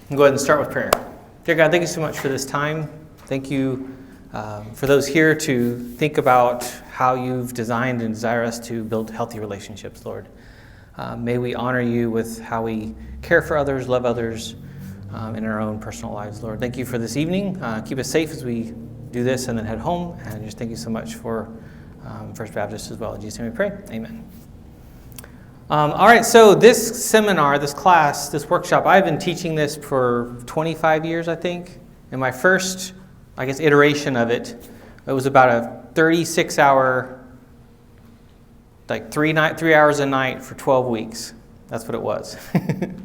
Go ahead and start with prayer. Dear God, thank you so much for this time. Thank you for those here to think about how you've designed and desire us to build healthy relationships, Lord. May we honor you with how we care for others, love others in our own personal lives, Lord. Thank you for this evening. Keep us safe as we do this and then head home. And just thank you so much for First Baptist as well. In Jesus' name we pray. Amen. All right, so this seminar, this class, this workshop, I've been teaching this for 25 years, I think. In my first, iteration of it, it was about a 36-hour, like 3 hours a night for 12 weeks. That's what it was. And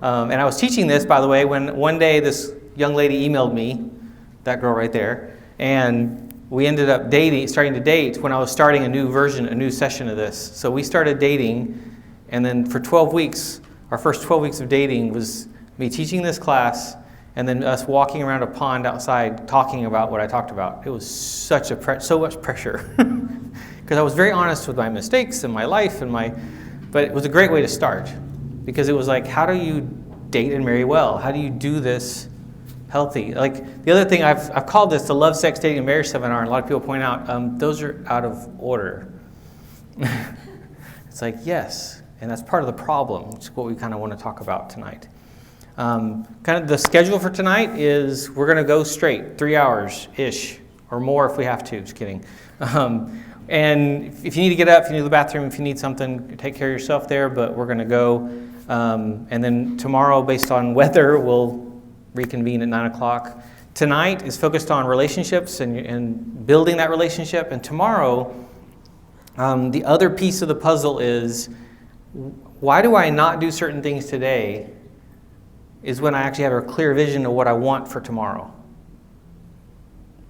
I was teaching this, by the way, when one day this young lady emailed me, that girl right there, and we ended up starting to date when I was starting a new session of this. So we started dating, and then for 12 weeks, our first 12 weeks of dating was me teaching this class, and then us walking around a pond outside talking about what I talked about. It was so much pressure, because I was very honest with my mistakes and my life but it was a great way to start, because it was like, how do you date and marry well? How do you do this healthy? Like, the other thing, I've called this the Love, Sex, Dating, and Marriage Seminar, and a lot of people point out those are out of order. It's like, yes, and that's part of the problem, which is what we kind of want to talk about tonight. Kind of the schedule for tonight is we're going to go straight, 3 hours-ish, or more if we have to, just kidding. And if you need to get up, if you need the bathroom, if you need something, take care of yourself there, but we're going to go. And then tomorrow, based on weather, we'll reconvene at 9 o'clock. Tonight is focused on relationships and building that relationship. And tomorrow, the other piece of the puzzle is, why do I not do certain things today, is when I actually have a clear vision of what I want for tomorrow.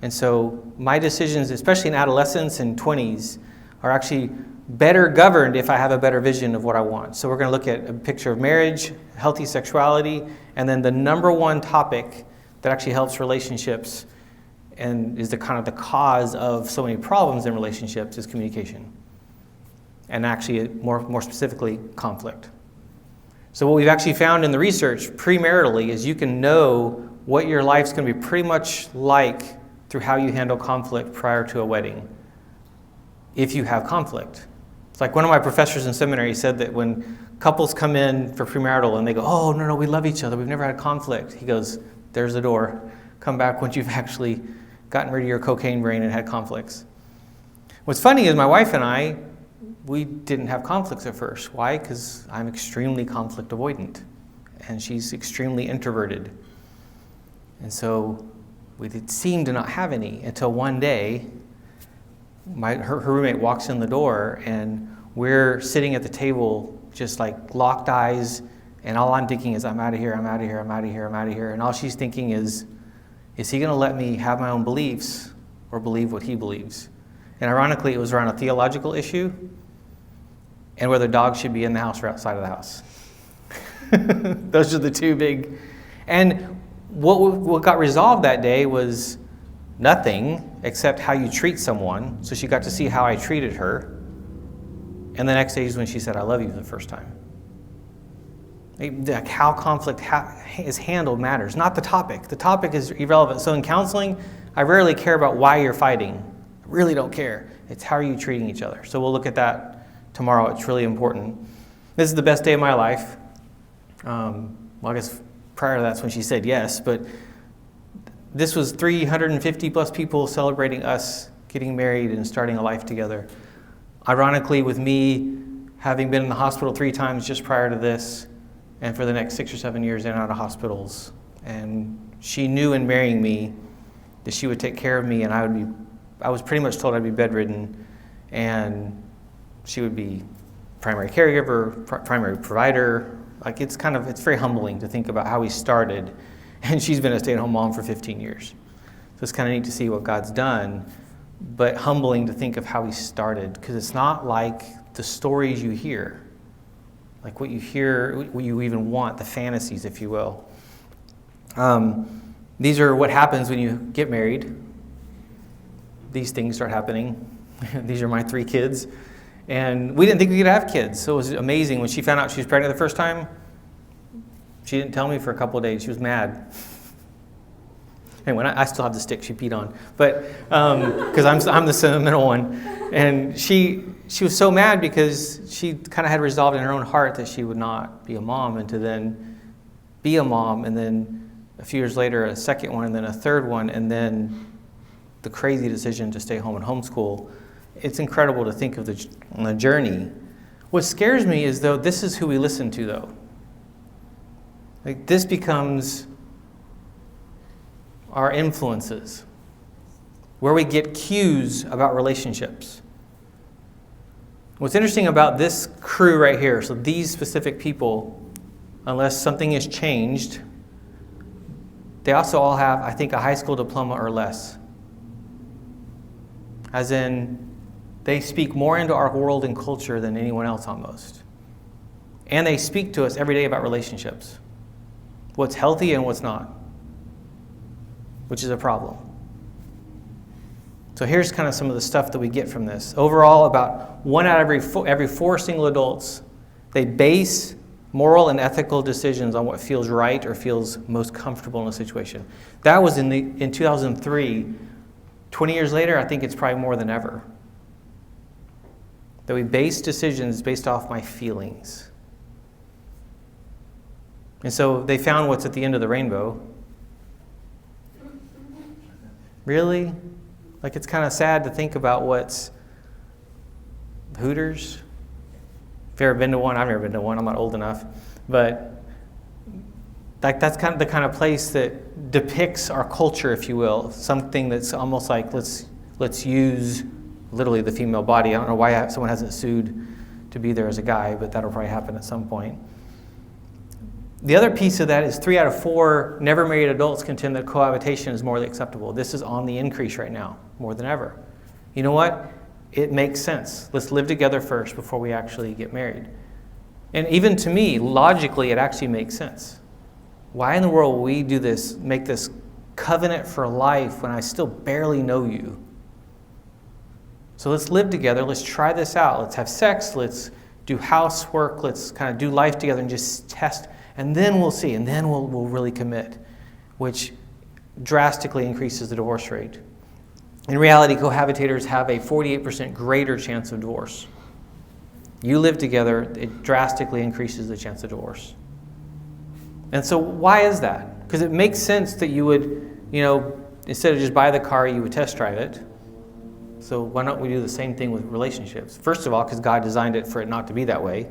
And so my decisions, especially in adolescence and 20s, are actually better governed if I have a better vision of what I want. So we're going to look at a picture of marriage, healthy sexuality, and then the number one topic that actually helps relationships and is the cause of so many problems in relationships is communication. And actually, more specifically, conflict. So what we've actually found in the research premaritally is you can know what your life's going to be pretty much like through how you handle conflict prior to a wedding, if you have conflict. It's like one of my professors in seminary said that when couples come in for premarital and they go, oh, no, we love each other, we've never had conflict. He goes, there's the door. Come back once you've actually gotten rid of your cocaine brain and had conflicts. What's funny is my wife and I, we didn't have conflicts at first. Why? Because I'm extremely conflict avoidant, and she's extremely introverted. And so we did seem to not have any until one day, her roommate walks in the door, and we're sitting at the table just like locked eyes, and all I'm thinking is, I'm out of here, I'm out of here, I'm out of here, I'm out of here. And all she's thinking is he going to let me have my own beliefs or believe what he believes? And ironically, it was around a theological issue and whether dogs should be in the house or outside of the house. Those are the two big. And what got resolved that day was nothing except how you treat someone. So she got to see how I treated her. And the next day is when she said, I love you for the first time. Like how conflict is handled matters, not the topic. The topic is irrelevant. So in counseling, I rarely care about why you're fighting. I really don't care. It's how are you treating each other. So we'll look at that tomorrow. It's really important. This is the best day of my life. I guess prior to that's when she said yes, but this was 350 plus people celebrating us getting married and starting a life together. Ironically, with me having been in the hospital 3 times just prior to this, and for the next 6 or 7 years in and out of hospitals. And she knew in marrying me that she would take care of me, and I was pretty much told I'd be bedridden, and she would be primary caregiver, primary provider. Like it's very humbling to think about how we started, and she's been a stay-at-home mom for 15 years. So it's kind of neat to see what God's done, but humbling to think of how we started, because it's not like the stories you hear, like what you hear, what you even want, the fantasies, if you will. These are what happens when you get married. These things start happening. These are my 3 kids. And we didn't think we could have kids, so it was amazing. When she found out she was pregnant the first time, She didn't tell me for a couple of days. She was mad. Anyway, I still have the stick she peed on, but because I'm the sentimental one. And she was so mad because she kind of had resolved in her own heart that she would not be a mom, and to then be a mom, and then a few years later a second one, and then a third one, and then the crazy decision to stay home and homeschool. It's incredible to think of the journey. What scares me is, though, this is who we listen to, though. Like, this becomes our influences, where we get cues about relationships. What's interesting about this crew right here, so these specific people, unless something has changed, they also all have, I think, a high school diploma or less. As in, they speak more into our world and culture than anyone else almost. And they speak to us every day about relationships. What's healthy and what's not. Which is a problem. So here's kind of some of the stuff that we get from this. Overall, about 1 out of every 4 single adults, they base moral and ethical decisions on what feels right or feels most comfortable in a situation. That was in 2003. 20 years later, I think it's probably more than ever. That we base decisions based off my feelings. And so they found what's at the end of the rainbow. Really? Like, it's kind of sad to think about what's Hooters. If you've ever been to one, I've never been to one, I'm not old enough. But like, that's kind of the kind of place that depicts our culture, if you will. Something that's almost like, let's use literally the female body. I don't know why someone hasn't sued to be there as a guy, but that'll probably happen at some point. The other piece of that is 3 out of 4 never married adults contend that cohabitation is morally acceptable. This is on the increase right now, more than ever. You know what? It makes sense. Let's live together first before we actually get married. And even to me, logically, it actually makes sense. Why in the world will we do this, make this covenant for life when I still barely know you? So let's live together. Let's try this out. Let's have sex. Let's do housework. Let's kind of do life together and just test. And then we'll see. And then we'll really commit, which drastically increases the divorce rate. In reality, cohabitators have a 48% greater chance of divorce. You live together, it drastically increases the chance of divorce. And so why is that? Because it makes sense that you would, instead of just buy the car, you would test drive it. So why don't we do the same thing with relationships? First of all, because God designed it for it not to be that way.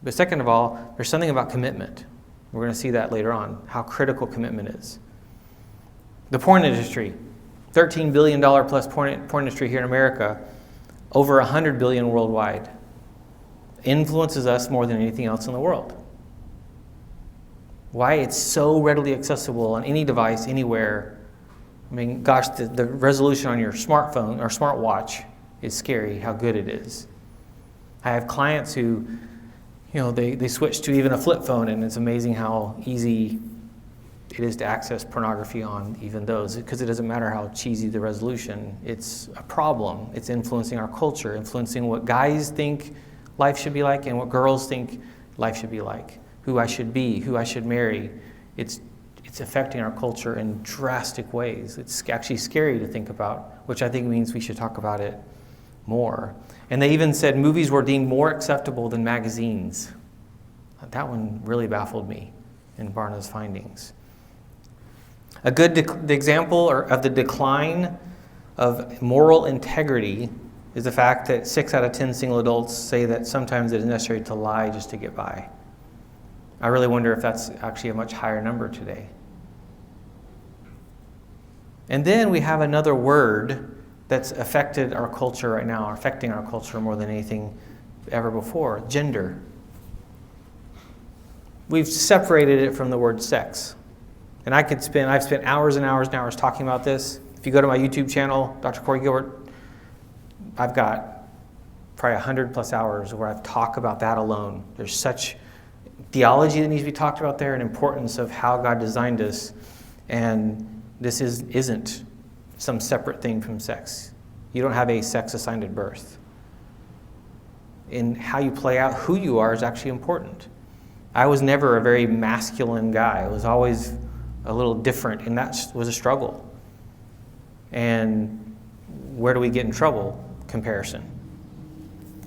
But second of all, there's something about commitment. We're going to see that later on, how critical commitment is. The porn industry, $13 billion plus porn industry here in America, over $100 billion worldwide, influences us more than anything else in the world. Why? It's so readily accessible on any device, anywhere. I mean, gosh, the resolution on your smartphone or smartwatch is scary, how good it is. I have clients who, they switch to even a flip phone, and it's amazing how easy it is to access pornography on even those, because it doesn't matter how cheesy the resolution. It's a problem. It's influencing our culture, influencing what guys think life should be like and what girls think life should be like, who I should be, who I should marry. It's affecting our culture in drastic ways. It's actually scary to think about, which I think means we should talk about it more. And they even said movies were deemed more acceptable than magazines. That one really baffled me in Barna's findings. A good example of the decline of moral integrity is the fact that 6 out of 10 single adults say that sometimes it is necessary to lie just to get by. I really wonder if that's actually a much higher number today. And then we have another word that's affected our culture right now, or affecting our culture more than anything ever before: gender. We've separated it from the word sex. And I've spent hours and hours and hours talking about this. If you go to my YouTube channel, Dr. Corey Gilbert, I've got probably 100 plus hours where I've talked about that alone. There's such theology that needs to be talked about there, and importance of how God designed us. And this isn't some separate thing from sex. You don't have a sex assigned at birth. And how you play out who you are is actually important. I was never a very masculine guy. I was always a little different, and that was a struggle. And where do we get in trouble? Comparison.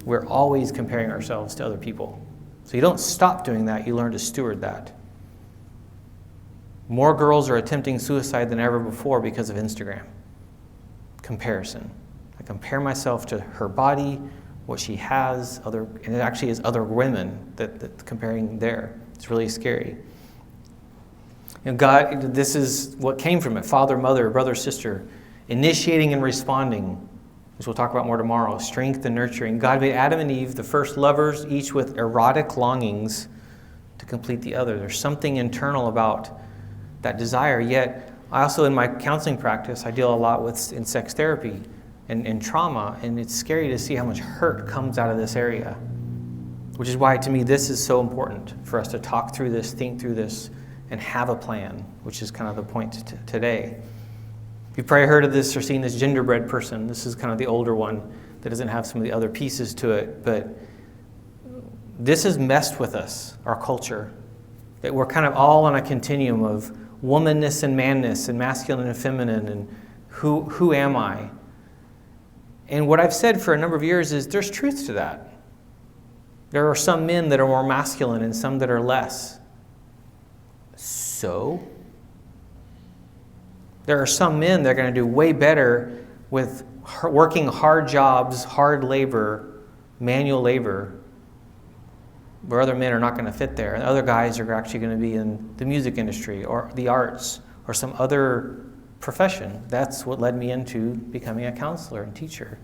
We're always comparing ourselves to other people. So you don't stop doing that, you learn to steward that. More girls are attempting suicide than ever before because of Instagram. Comparison. I compare myself to her body, what she has, and it actually is other women that comparing there. It's really scary. And God, this is what came from it. Father, mother, brother, sister, initiating and responding, which we'll talk about more tomorrow. Strength and nurturing. God made Adam and Eve the first lovers, each with erotic longings to complete the other. There's something internal about that desire. Yet, I also, in my counseling practice, I deal a lot in sex therapy and trauma, and it's scary to see how much hurt comes out of this area. Which is why, to me, this is so important for us to talk through this, think through this, and have a plan, which is kind of the point today. You've probably heard of this or seen this genderbread person. This is kind of the older one that doesn't have some of the other pieces to it, but this has messed with us, our culture, that we're kind of all on a continuum of womanness and manness and masculine and feminine and who am I? And what I've said for a number of years is there's truth to that. There are some men that are more masculine and some that are less. So, there are some men that are going to do way better with working hard jobs, hard labor, manual labor, where other men are not going to fit there. And other guys are actually going to be in the music industry or the arts or some other profession. That's what led me into becoming a counselor and teacher.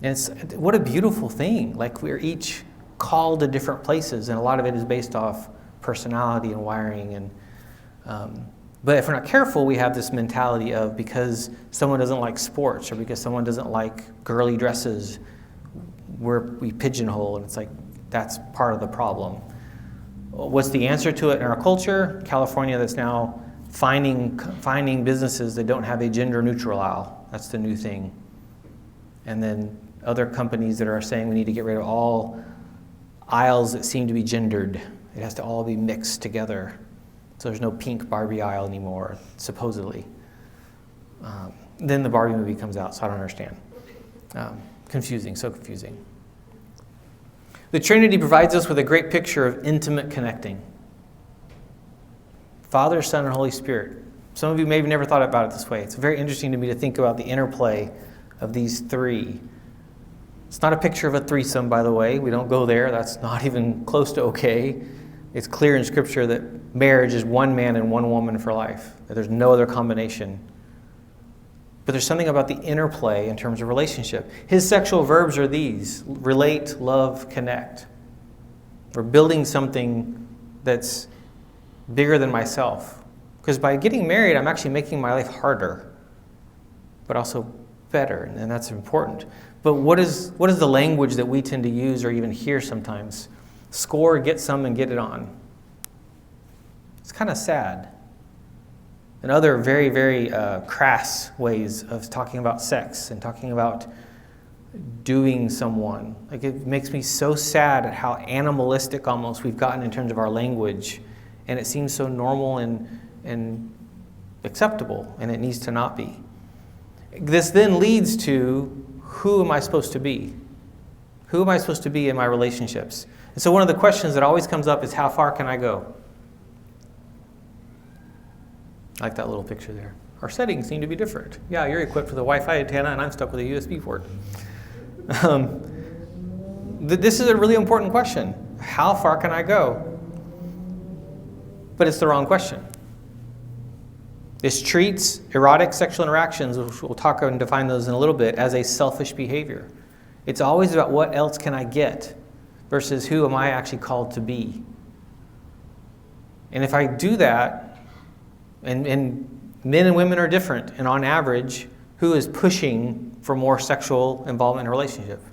And what a beautiful thing. Like, we're each called to different places, and a lot of it is based off personality and wiring. And but if we're not careful, we have this mentality of because someone doesn't like sports or because someone doesn't like girly dresses, we pigeonhole, and it's like that's part of the problem. What's the answer to it in our culture? California that's now finding businesses that don't have a gender neutral aisle. That's the new thing. And then other companies that are saying we need to get rid of all aisles that seem to be gendered. It has to all be mixed together. So there's no pink Barbie aisle anymore, supposedly. Then the Barbie movie comes out, so I don't understand. Confusing, so confusing. The Trinity provides us with a great picture of intimate connecting. Father, Son, and Holy Spirit. Some of you maybe never thought about it this way. It's very interesting to me to think about the interplay of these three. It's not a picture of a threesome, by the way. We don't go there. That's not even close to okay. It's clear in Scripture that marriage is one man and one woman for life, that there's no other combination. But there's something about the interplay in terms of relationship. His sexual verbs are these: relate, love, connect. We're building something that's bigger than myself. Because by getting married, I'm actually making my life harder, but also better, and that's important. But what is the language that we tend to use or even hear sometimes? Score, get some, and get it on. It's kind of sad. And other very, very crass ways of talking about sex and talking about doing someone. Like, it makes me so sad at how animalistic almost we've gotten in terms of our language. And it seems so normal and acceptable, and it needs to not be. This then leads to, who am I supposed to be? Who am I supposed to be in my relationships? And so one of the questions that always comes up is, how far can I go? I like that little picture there. Our settings seem to be different. Yeah, you're equipped with a Wi-Fi antenna, and I'm stuck with a USB port. This is a really important question. How far can I go? But it's the wrong question. This treats erotic sexual interactions, which we'll talk and define those in a little bit, as a selfish behavior. It's always about what else can I get versus who am I actually called to be. And if I do that, and men and women are different, and on average, who is pushing for more sexual involvement in a relationship?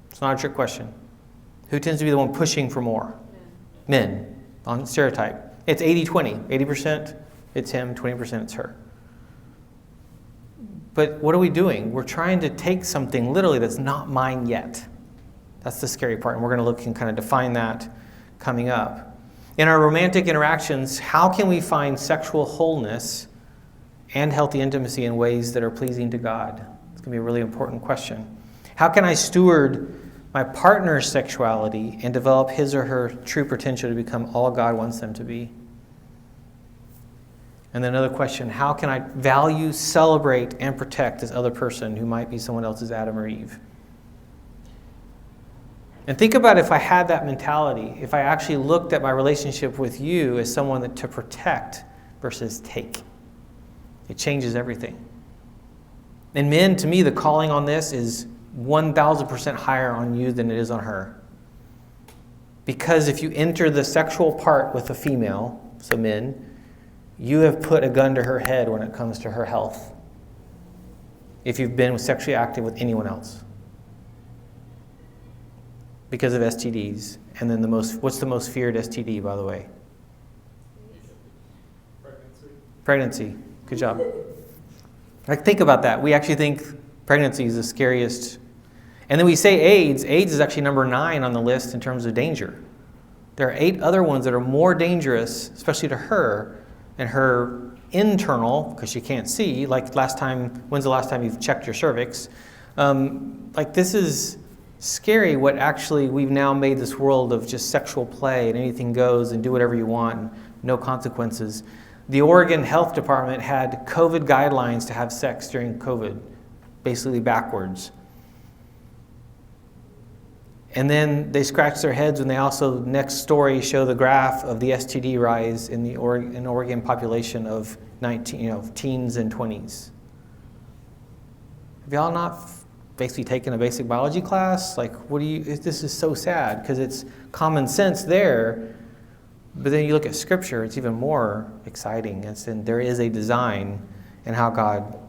It's not a trick question. Who tends to be the one pushing for more? Men, on stereotype. It's 80-20. 80% it's him, 20% it's her. But what are we doing? We're trying to take something literally that's not mine yet. That's the scary part, and we're going to look and kind of define that coming up. In our romantic interactions, how can we find sexual wholeness and healthy intimacy in ways that are pleasing to God? It's going to be a really important question. How can I steward my partner's sexuality and develop his or her true potential to become all God wants them to be? And then another question, how can I value, celebrate, and protect this other person who might be someone else's Adam or Eve? And think about if I had that mentality, if I actually looked at my relationship with you as someone to protect versus take. It changes everything. And men, to me, the calling on this is 1,000% higher on you than it is on her. Because if you enter the sexual part with a female, so men, you have put a gun to her head when it comes to her health. If you've been sexually active with anyone else. Because of STDs. And then what's the most feared STD, by the way? Pregnancy. Good job. Like, think about that. We actually think pregnancy is the scariest. And then we say AIDS. AIDS is actually number 9 on the list in terms of danger. There are 8 other ones that are more dangerous, especially to her, and her internal, because she can't see, like when's the last time you've checked your cervix? This is scary what actually we've now made this world of just sexual play and anything goes and do whatever you want and no consequences. The Oregon Health Department had COVID guidelines to have sex during COVID, basically backwards. And then they scratch their heads when they also, next story, show the graph of the STD rise in the Oregon population of teens and 20s. Have y'all not basically taken a basic biology class? This is so sad because it's common sense there, but then you look at scripture, it's even more exciting. There is a design in how God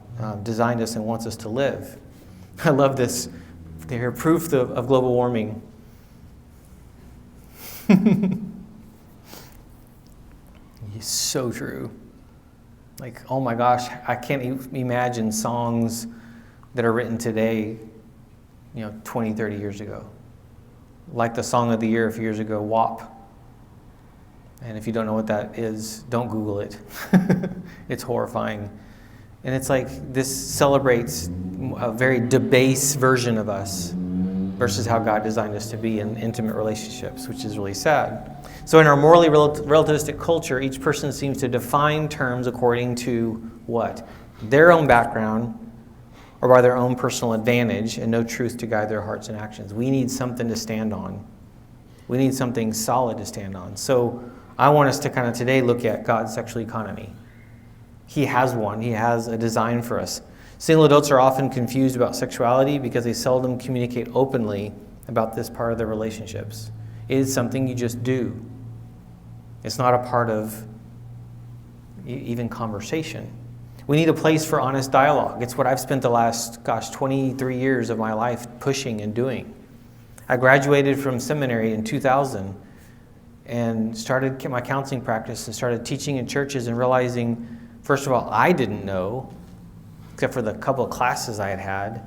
designed us and wants us to live. I love this. They're proof of global warming. It's so true. Oh my gosh, I can't imagine songs that are written today, 20, 30 years ago. Like the song of the year a few years ago, WAP. And if you don't know what that is, don't Google it. It's horrifying. And it's this celebrates a very debased version of us versus how God designed us to be in intimate relationships, which is really sad. So in our morally relativistic culture, each person seems to define terms according to what? Their own background or by their own personal advantage, and no truth to guide their hearts and actions. We need something to stand on. We need something solid to stand on. So I want us to kind of today look at God's sexual economy. He has one. He has a design for us. Single adults are often confused about sexuality because they seldom communicate openly about this part of their relationships. It is something you just do. It's not a part of even conversation. We need a place for honest dialogue. It's what I've spent the last, 23 years of my life pushing and doing. I graduated from seminary in 2000 and started my counseling practice and started teaching in churches and realizing, first of all, I didn't know, except for the couple of classes I had had,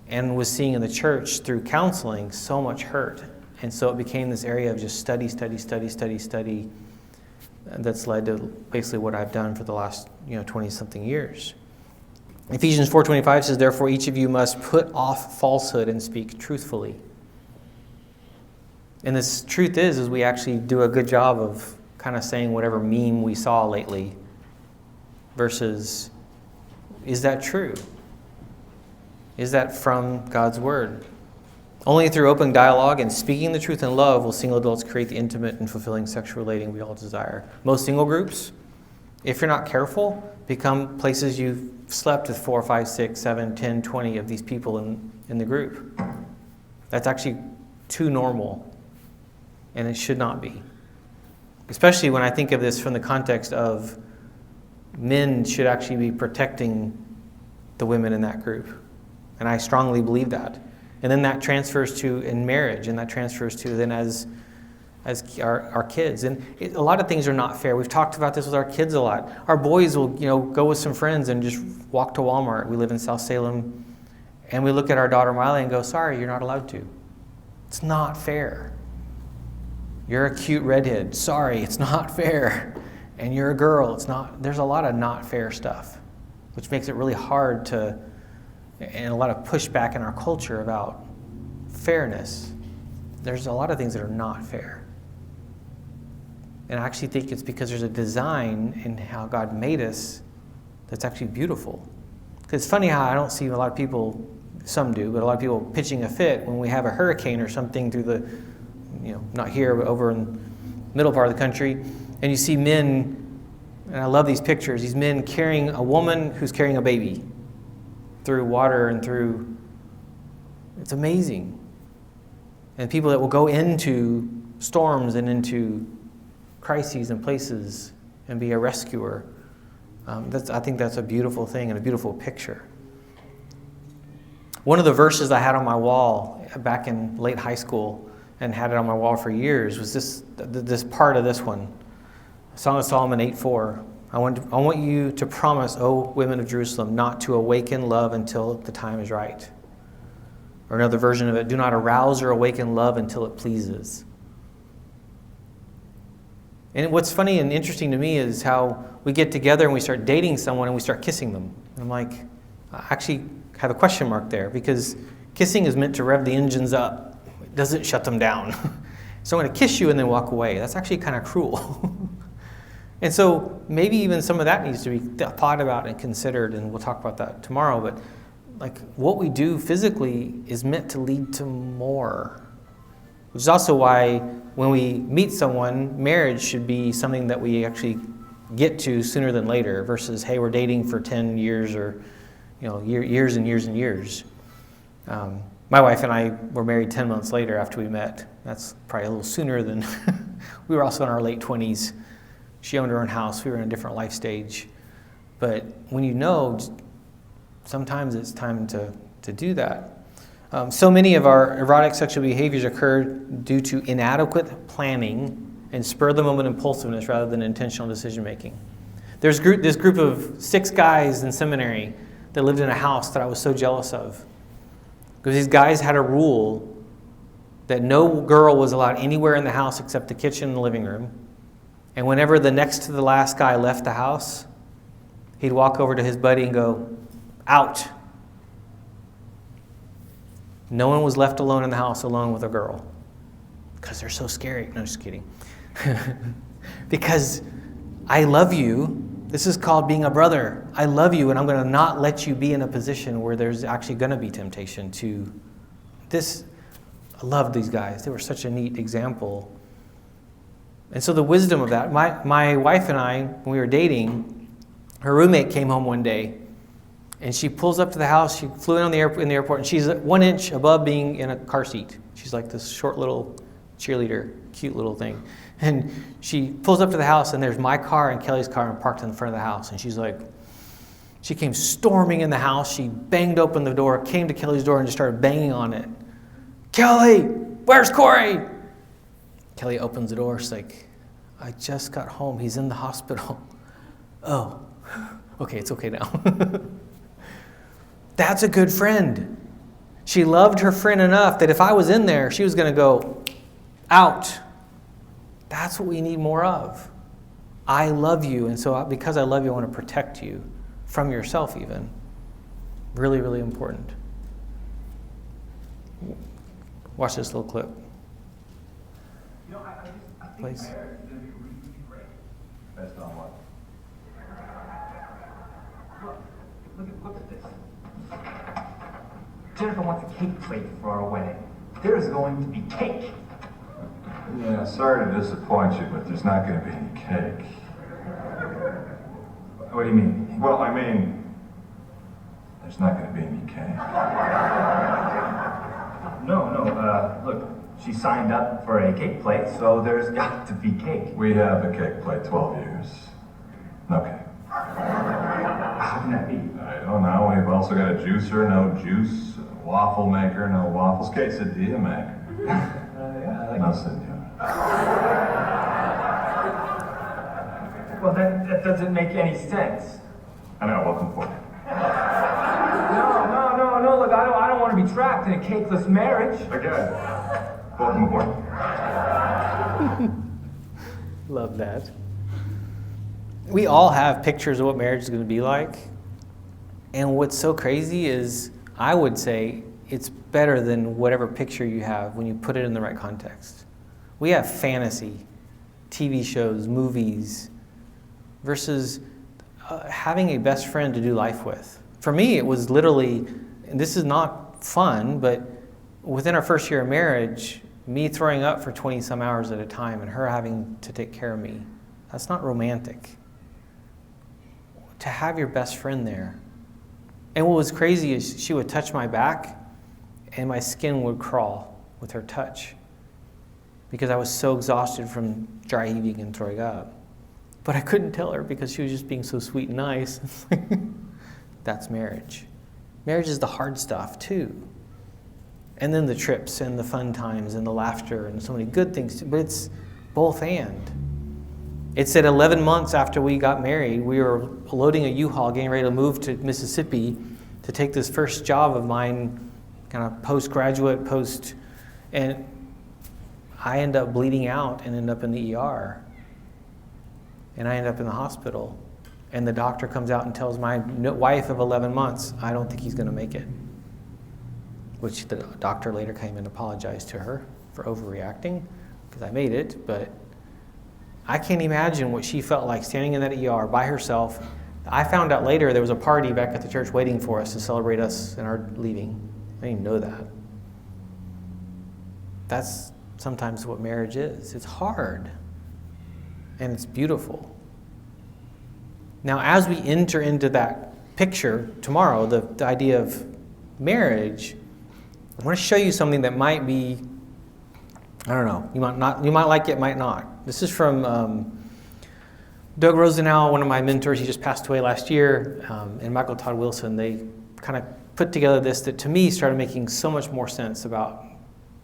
and was seeing in the church through counseling so much hurt. And so it became this area of just study, that's led to basically what I've done for the last 20-something years. Ephesians 4:25 says, therefore each of you must put off falsehood and speak truthfully. And this truth is we actually do a good job of kind of saying whatever meme we saw lately versus, is that true? Is that from God's word? Only through open dialogue and speaking the truth in love will single adults create the intimate and fulfilling sexual relating we all desire. Most single groups, if you're not careful, become places you've slept with 4, 5, 6, 7, 10, 20 of these people in the group. That's actually too normal, and it should not be. Especially when I think of this from the context of men should actually be protecting the women in that group. And I strongly believe that. And then that transfers to in marriage, and that transfers to then as our kids. And a lot of things are not fair. We've talked about this with our kids a lot. Our boys will go with some friends and just walk to Walmart. We live in South Salem. And we look at our daughter Miley and go, sorry, you're not allowed to. It's not fair. You're a cute redhead. Sorry, it's not fair. And you're a girl. It's not. There's a lot of not fair stuff, which makes it really hard to, and a lot of pushback in our culture about fairness. There's a lot of things that are not fair. And I actually think it's because there's a design in how God made us that's actually beautiful. Because it's funny how I don't see a lot of people, some do, but a lot of people pitching a fit when we have a hurricane or something through the, not here, but over in the middle part of the country, and you see men, and I love these pictures, these men carrying a woman who's carrying a baby through water and through, it's amazing. And people that will go into storms and into crises and places and be a rescuer. I think that's a beautiful thing and a beautiful picture. One of the verses I had on my wall back in late high school and had it on my wall for years was this part of this one. Song of Solomon 8:4. I want you to promise, O women of Jerusalem, not to awaken love until the time is right. Or another version of it, do not arouse or awaken love until it pleases. And what's funny and interesting to me is how we get together and we start dating someone and we start kissing them. And I'm like, I actually have a question mark there, because kissing is meant to rev the engines up. It doesn't shut them down. So I'm going to kiss you and then walk away. That's actually kind of cruel. And so maybe even some of that needs to be thought about and considered, and we'll talk about that tomorrow. But like what we do physically is meant to lead to more. Which is also why when we meet someone, marriage should be something that we actually get to sooner than later versus, hey, we're dating for 10 years or years and years and years. My wife and I were married 10 months later after we met. That's probably a little sooner than we were also in our late 20s. She owned her own house. We were in a different life stage. But when sometimes it's time to do that. So many of our erotic sexual behaviors occur due to inadequate planning and spur-of-the-moment impulsiveness rather than intentional decision-making. There's this group of 6 guys in seminary that lived in a house that I was so jealous of. Because these guys had a rule that no girl was allowed anywhere in the house except the kitchen and the living room. And whenever the next to the last guy left the house, he'd walk over to his buddy and go, out. No one was left alone in the house alone with a girl. Because they're so scary. No, just kidding. Because I love you. This is called being a brother. I love you, and I'm going to not let you be in a position where there's actually going to be temptation to this. I love these guys. They were such a neat example. And so the wisdom of that, my wife and I, when we were dating, her roommate came home one day, and she pulls up to the house. She flew in the airport, and she's 1 inch above being in a car seat. She's like this short little cheerleader, cute little thing. And she pulls up to the house, and there's my car and Kelly's car parked in front of the house. And she's like, she came storming in the house. She banged open the door, came to Kelly's door, and just started banging on it. Kelly, where's Corey? Kelly opens the door. She's like, I just got home. He's in the hospital. Oh, okay, it's okay now. That's a good friend. She loved her friend enough that if I was in there, she was going to go, out. That's what we need more of. I love you, and so because I love you, I want to protect you from yourself even. Really, really important. Watch this little clip. I think Please. marriage is going to be really great. Based on what? Look at this. Jennifer wants a cake plate for our wedding. There's going to be cake. Yeah, sorry to disappoint you, but there's not going to be any cake. What do you mean? Well, I mean, there's not going to be any cake. No, look, she signed up for a cake plate, so there's got to be cake. We have the cake plate 12 years. No cake. How can that be? I don't know. We've also got a juicer, no juice, a waffle maker, no waffles, quesadilla maker. Yeah, I like No, it. senor. Well, that doesn't make any sense. I know, welcome for it. No, look, I don't want to be trapped in a cakeless marriage. Again, Welcome aboard. Love that. We all have pictures of what marriage is going to be like. And what's so crazy is, I would say, it's better than whatever picture you have when you put it in the right context. We have fantasy, TV shows, movies, versus having a best friend to do life with. For me, it was literally, and this is not fun, but within our first year of marriage, me throwing up for 20 some hours at a time and her having to take care of me, that's not romantic. To have your best friend there. And what was crazy is she would touch my back and my skin would crawl with her touch because I was so exhausted from dry heaving and throwing up. But I couldn't tell her because she was just being so sweet and nice. That's marriage. Marriage is the hard stuff too. And then the trips and the fun times and the laughter and so many good things too. But it's both and. It said 11 months after we got married, we were loading a U-Haul, getting ready to move to Mississippi to take this first job of mine, kind of postgraduate, and I end up bleeding out and end up in the ER. And I end up in the hospital. And the doctor comes out and tells my wife of 11 months, I don't think he's going to make it. Which the doctor later came and apologized to her for overreacting, because I made it, but I can't imagine what she felt like standing in that ER by herself. I found out later there was a party back at the church waiting for us to celebrate us and our leaving. I didn't even know that. That's sometimes what marriage is. It's hard. And it's beautiful. Now, as we enter into that picture tomorrow, the idea of marriage, I want to show you something that might be, I don't know, you might like it, might not. This is from Doug Rosenau, one of my mentors. He just passed away last year, and Michael Todd Wilson. They kind of put together this that to me started making so much more sense about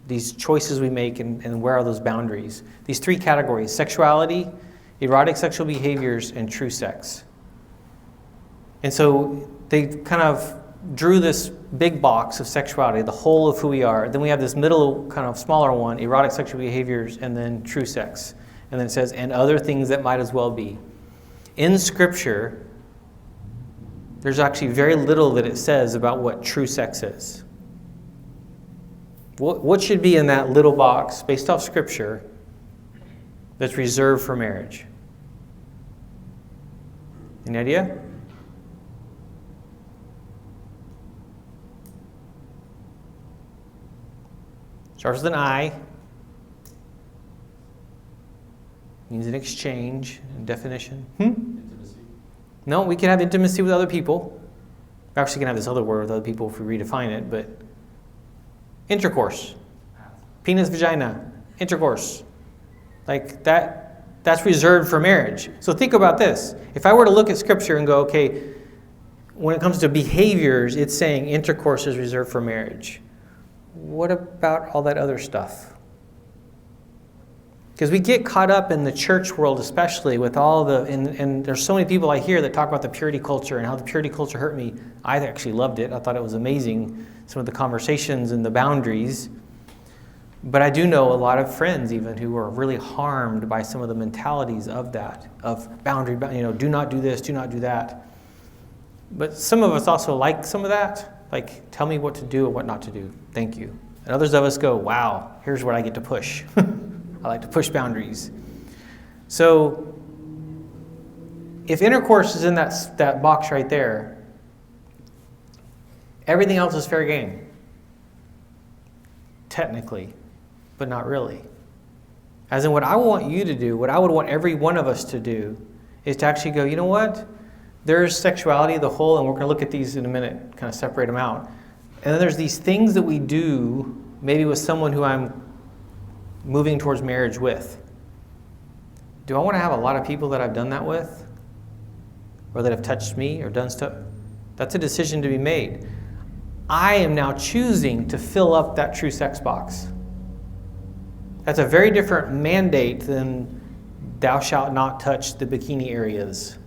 these choices we make and where are those boundaries. These three categories: sexuality, erotic sexual behaviors, and true sex. And so they kind of drew this big box of sexuality, the whole of who we are. Then we have this middle kind of smaller one, erotic sexual behaviors, and then true sex. And then it says, and other things that might as well be. In Scripture, there's actually very little that it says about what true sex is. What should be in that little box, based off Scripture, that's reserved for marriage? Any idea? Starts with an I. Means an exchange, a definition. Intimacy. No, we can have intimacy with other people. We actually can have this other word with other people if we redefine it, but intercourse. Penis, vagina, intercourse. Like that's reserved for marriage. So think about this. If I were to look at Scripture and go, okay, when it comes to behaviors, it's saying intercourse is reserved for marriage. What about all that other stuff? Because we get caught up in the church world, especially with all the, and there's so many people I hear that talk about the purity culture and how the purity culture hurt me. I actually loved it. I thought it was amazing, some of the conversations and the boundaries. But I do know a lot of friends even who are really harmed by some of the mentalities of that, of boundary, do not do this, do not do that. But some of us also like some of that, like tell me what to do and what not to do. Thank you. And others of us go, wow, here's what I get to push. I like to push boundaries. So if intercourse is in that box right there, everything else is fair game. Technically, but not really. As in what I want you to do, what I would want every one of us to do, is to actually go, you know what? There's sexuality, the whole, and we're going to look at these in a minute, kind of separate them out. And then there's these things that we do, maybe with someone who I'm moving towards marriage with. Do I want to have a lot of people that I've done that with? Or that have touched me or done stuff? That's a decision to be made. I am now choosing to fill up that true sex box. That's a very different mandate than thou shalt not touch the bikini areas.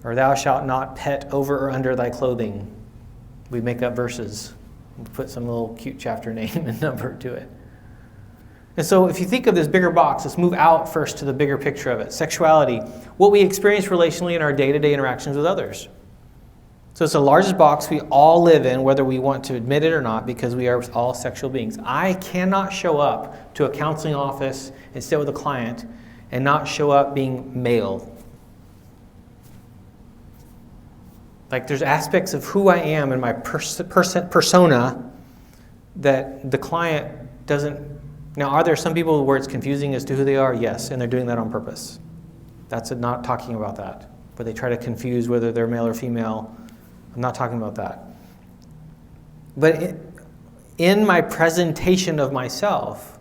Or thou shalt not pet over or under thy clothing. We make up verses. We put some little cute chapter name and number to it. And so if you think of this bigger box, let's move out first to the bigger picture of it. Sexuality, what we experience relationally in our day-to-day interactions with others. So it's the largest box we all live in, whether we want to admit it or not, because we are all sexual beings. I cannot show up to a counseling office and sit with a client and not show up being male. Like there's aspects of who I am in my persona that the client doesn't. Now, are there some people where it's confusing as to who they are? Yes, and they're doing that on purpose. That's not talking about that. Where they try to confuse whether they're male or female. I'm not talking about that. But in my presentation of myself,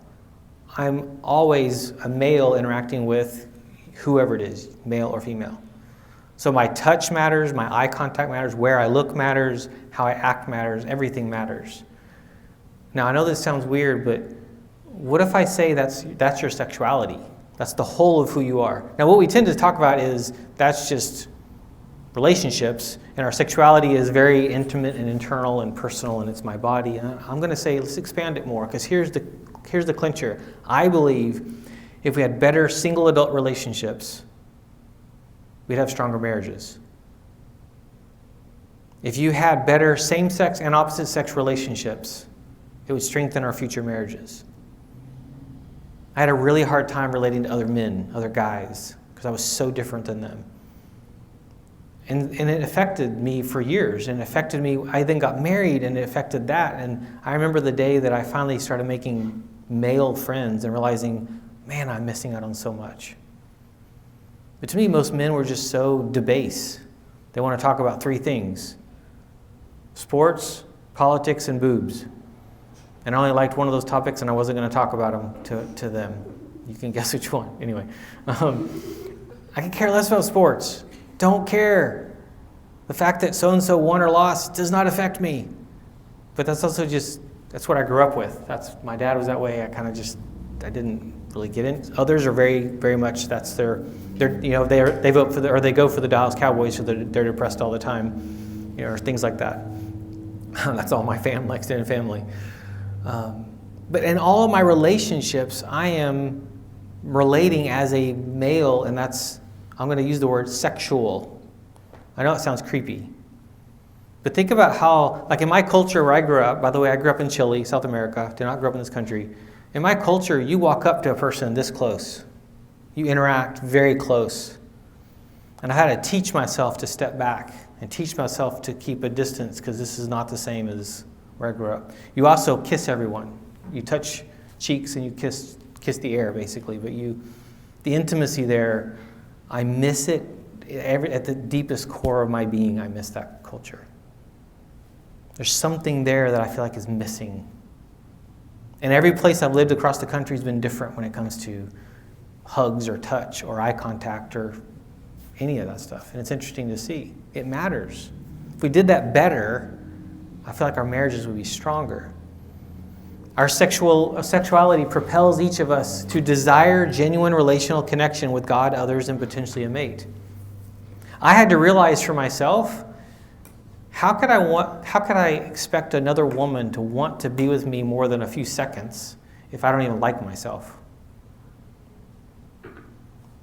I'm always a male interacting with whoever it is, male or female. So my touch matters, my eye contact matters, where I look matters, how I act matters, everything matters. Now, I know this sounds weird, but what if I say that's your sexuality? That's the whole of who you are. Now, what we tend to talk about is that's just relationships, and our sexuality is very intimate and internal and personal, and it's my body. And I'm going to say, let's expand it more, because here's the clincher. I believe if we had better single adult relationships, we'd have stronger marriages. If you had better same-sex and opposite-sex relationships, it would strengthen our future marriages. I had a really hard time relating to other men, other guys, because I was so different than them. And it affected me for years, and it affected me. I then got married, and it affected that. And I remember the day that I finally started making male friends and realizing, man, I'm missing out on so much. But to me, most men were just so debased. They want to talk about three things: sports, politics, and boobs. And I only liked one of those topics, and I wasn't going to talk about them to them. You can guess which one. Anyway, I could care less about sports. Don't care. The fact that so-and-so won or lost does not affect me. But that's also that's what I grew up with. My dad was that way. I didn't really get in. Others are very, very much, that's they vote for they go for the Dallas Cowboys, so they're depressed all the time, or things like that. That's all my family, extended family. But in all of my relationships, I am relating as a male, and I'm going to use the word sexual. I know it sounds creepy. But think about how, like in my culture where I grew up, by the way, I grew up in Chile, South America, did not grow up in this country. In my culture, you walk up to a person this close. You interact very close. And I had to teach myself to step back and teach myself to keep a distance, because this is not the same as where I grew up. You also kiss everyone. You touch cheeks and you kiss the air, basically. But the intimacy there, I miss it at the deepest core of my being. I miss that culture. There's something there that I feel like is missing. And every place I've lived across the country has been different when it comes to hugs or touch or eye contact or any of that stuff. And it's interesting to see. It matters. If we did that better, I feel like our marriages would be stronger. Our sexuality propels each of us to desire genuine relational connection with God, others, and potentially a mate. I had to realize for myself, how could I expect another woman to want to be with me more than a few seconds if I don't even like myself?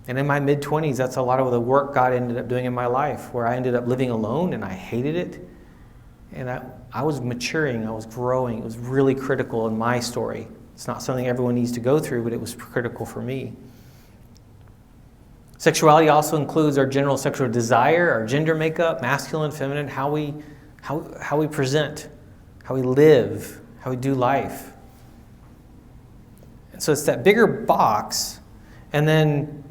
And in my mid-20s, that's a lot of the work God ended up doing in my life, where I ended up living alone and I hated it. And I was maturing, I was growing. It was really critical in my story. It's not something everyone needs to go through, but it was critical for me. Sexuality also includes our general sexual desire, our gender makeup, masculine, feminine, how we present, how we live, how we do life. And so it's that bigger box, and then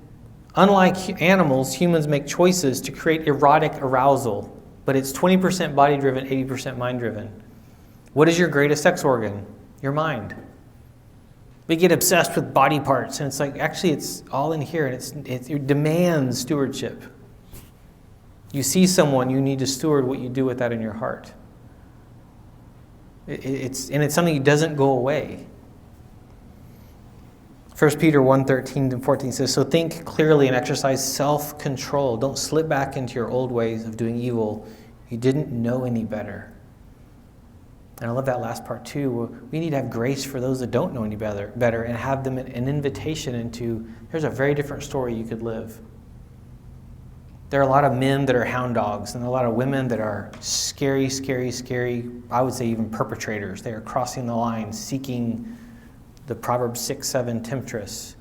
unlike animals, humans make choices to create erotic arousal. But it's 20% body-driven, 80% mind-driven. What is your greatest sex organ? Your mind. We get obsessed with body parts, and it's like, actually, it's all in here, and it demands stewardship. You see someone, you need to steward what you do with that in your heart. It's something that doesn't go away. 1 Peter 1:13-14 says, "So think clearly and exercise self-control. Don't slip back into your old ways of doing evil. You didn't know any better." And I love that last part too. We need to have grace for those that don't know any better and have them an invitation into, here's a very different story you could live. There are a lot of men that are hound dogs and a lot of women that are scary, I would say even perpetrators. They are crossing the line, seeking the Proverbs 6-7 temptress.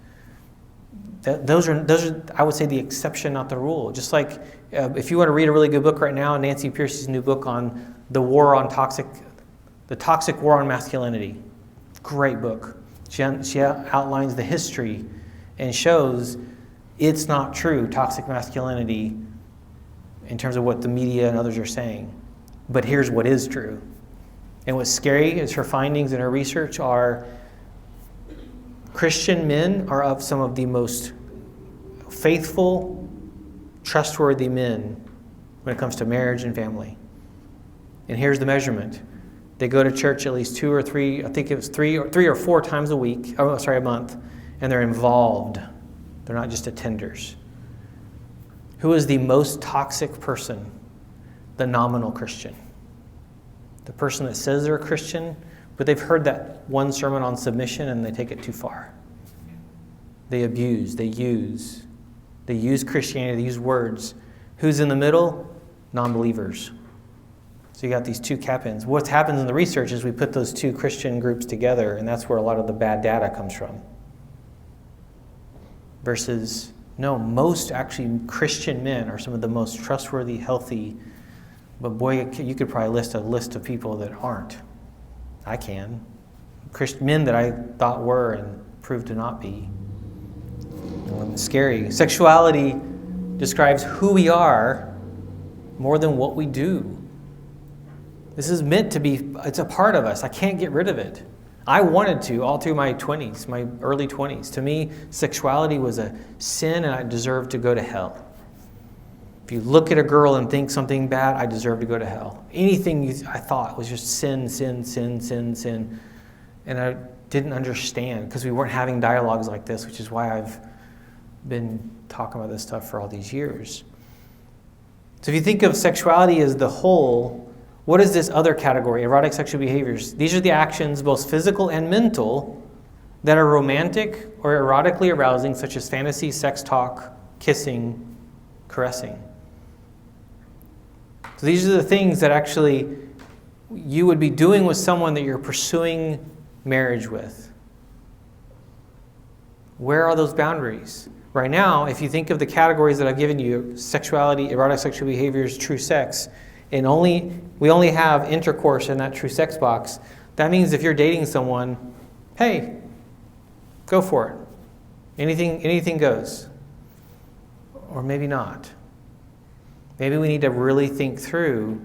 Those are, I would say, the exception, not the rule. Just like if you want to read a really good book right now, Nancy Pierce's new book on the toxic war on masculinity. Great book. She outlines the history and shows it's not true, toxic masculinity, in terms of what the media and others are saying. But here's what is true. And what's scary is her findings and her research are Christian men are of some of the most faithful, trustworthy men when it comes to marriage and family. And here's the measurement. They go to church at least 2 or 3, I think it was 3 or 4 times a month, and they're involved. They're not just attenders. Who is the most toxic person? The nominal Christian. The person that says they're a Christian, but they've heard that one sermon on submission and they take it too far. They abuse, they use Christianity, they use words. Who's in the middle? Non-believers. So you got these two cap-ins. What happens in the research is we put those two Christian groups together, and that's where a lot of the bad data comes from. Versus, no, most actually Christian men are some of the most trustworthy, healthy, but boy, you could probably list a list of people that aren't. I can. Christian men that I thought were and proved to not be. Scary. Sexuality describes who we are more than what we do. This is meant to be, it's a part of us. I can't get rid of it. I wanted to all through my 20s, my early 20s. To me, sexuality was a sin and I deserved to go to hell. If you look at a girl and think something bad, I deserve to go to hell. Anything I thought was just sin. And I didn't understand because we weren't having dialogues like this, which is why I've been talking about this stuff for all these years. So if you think of sexuality as the whole, what is this other category? Erotic sexual behaviors. These are the actions, both physical and mental, that are romantic or erotically arousing, such as fantasy, sex talk, kissing, caressing. So these are the things that actually you would be doing with someone that you're pursuing marriage with. Where are those boundaries? Right now, if you think of the categories that I've given you, sexuality, erotic sexual behaviors, true sex, and we only have intercourse in that true sex box, that means if you're dating someone, hey, go for it. Anything goes. Or maybe not. Maybe we need to really think through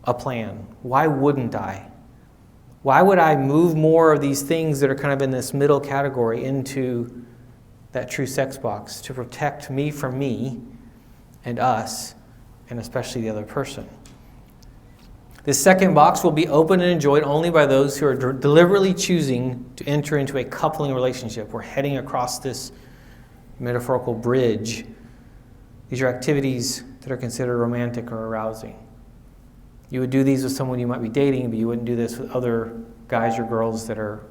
a plan. Why wouldn't I? Why would I move more of these things that are kind of in this middle category into that true sex box to protect me from me and us, and especially the other person? This second box will be open and enjoyed only by those who are deliberately choosing to enter into a coupling relationship. We're heading across this metaphorical bridge. These are activities that are considered romantic or arousing. You would do these with someone you might be dating, but you wouldn't do this with other guys or girls that are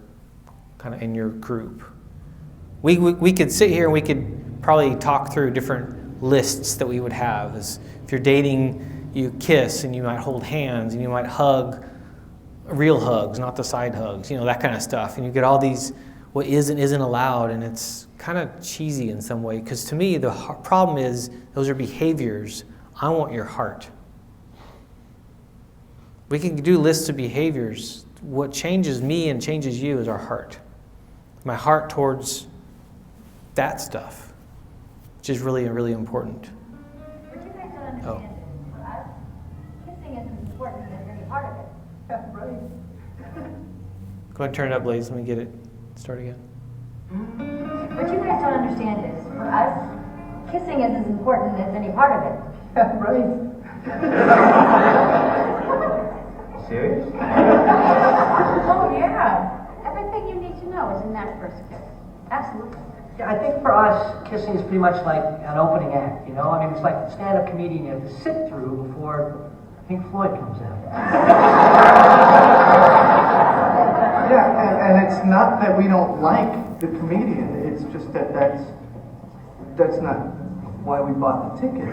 kind of in your group. We could sit here and we could probably talk through different lists that we would have. As if you're dating, you kiss and you might hold hands and you might hug, real hugs, not the side hugs, that kind of stuff. And you get all these, what is and isn't allowed, and it's kind of cheesy in some way. Because to me, the problem is those are behaviors. I want your heart. We can do lists of behaviors. What changes me and changes you is our heart. My heart towards that stuff, which is really, really important. But you guys don't understand it. For us, kissing is as important as any part of it. Right. Go ahead and turn it up, Blaze. Let me get it. Start again. What you guys don't understand is, for us, kissing is as important as any part of it. Right. Serious? Oh, yeah. Everything you need to know is in that first kiss. Absolutely. Yeah, I think for us, kissing is pretty much like an opening act, I mean, it's like the stand-up comedian you have to sit through before Pink Floyd comes out. Yeah, and it's not that we don't like the comedian. It's just that that's not why we bought the ticket.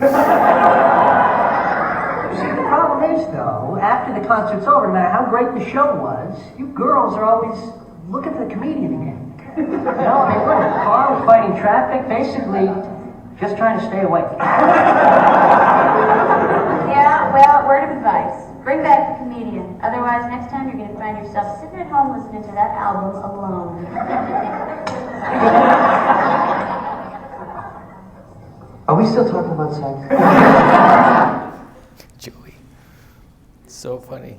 See, the problem is, though, after the concert's over, no matter how great the show was, you girls are always looking for the comedian again. You know, I mean, we're in the car, we're fighting traffic, basically just trying to stay awake. Yeah, well, word of advice. Bring back the comedian. Otherwise, next time you're going to find yourself sitting at home listening to that album alone. Are we still talking about sex? Joey. So funny.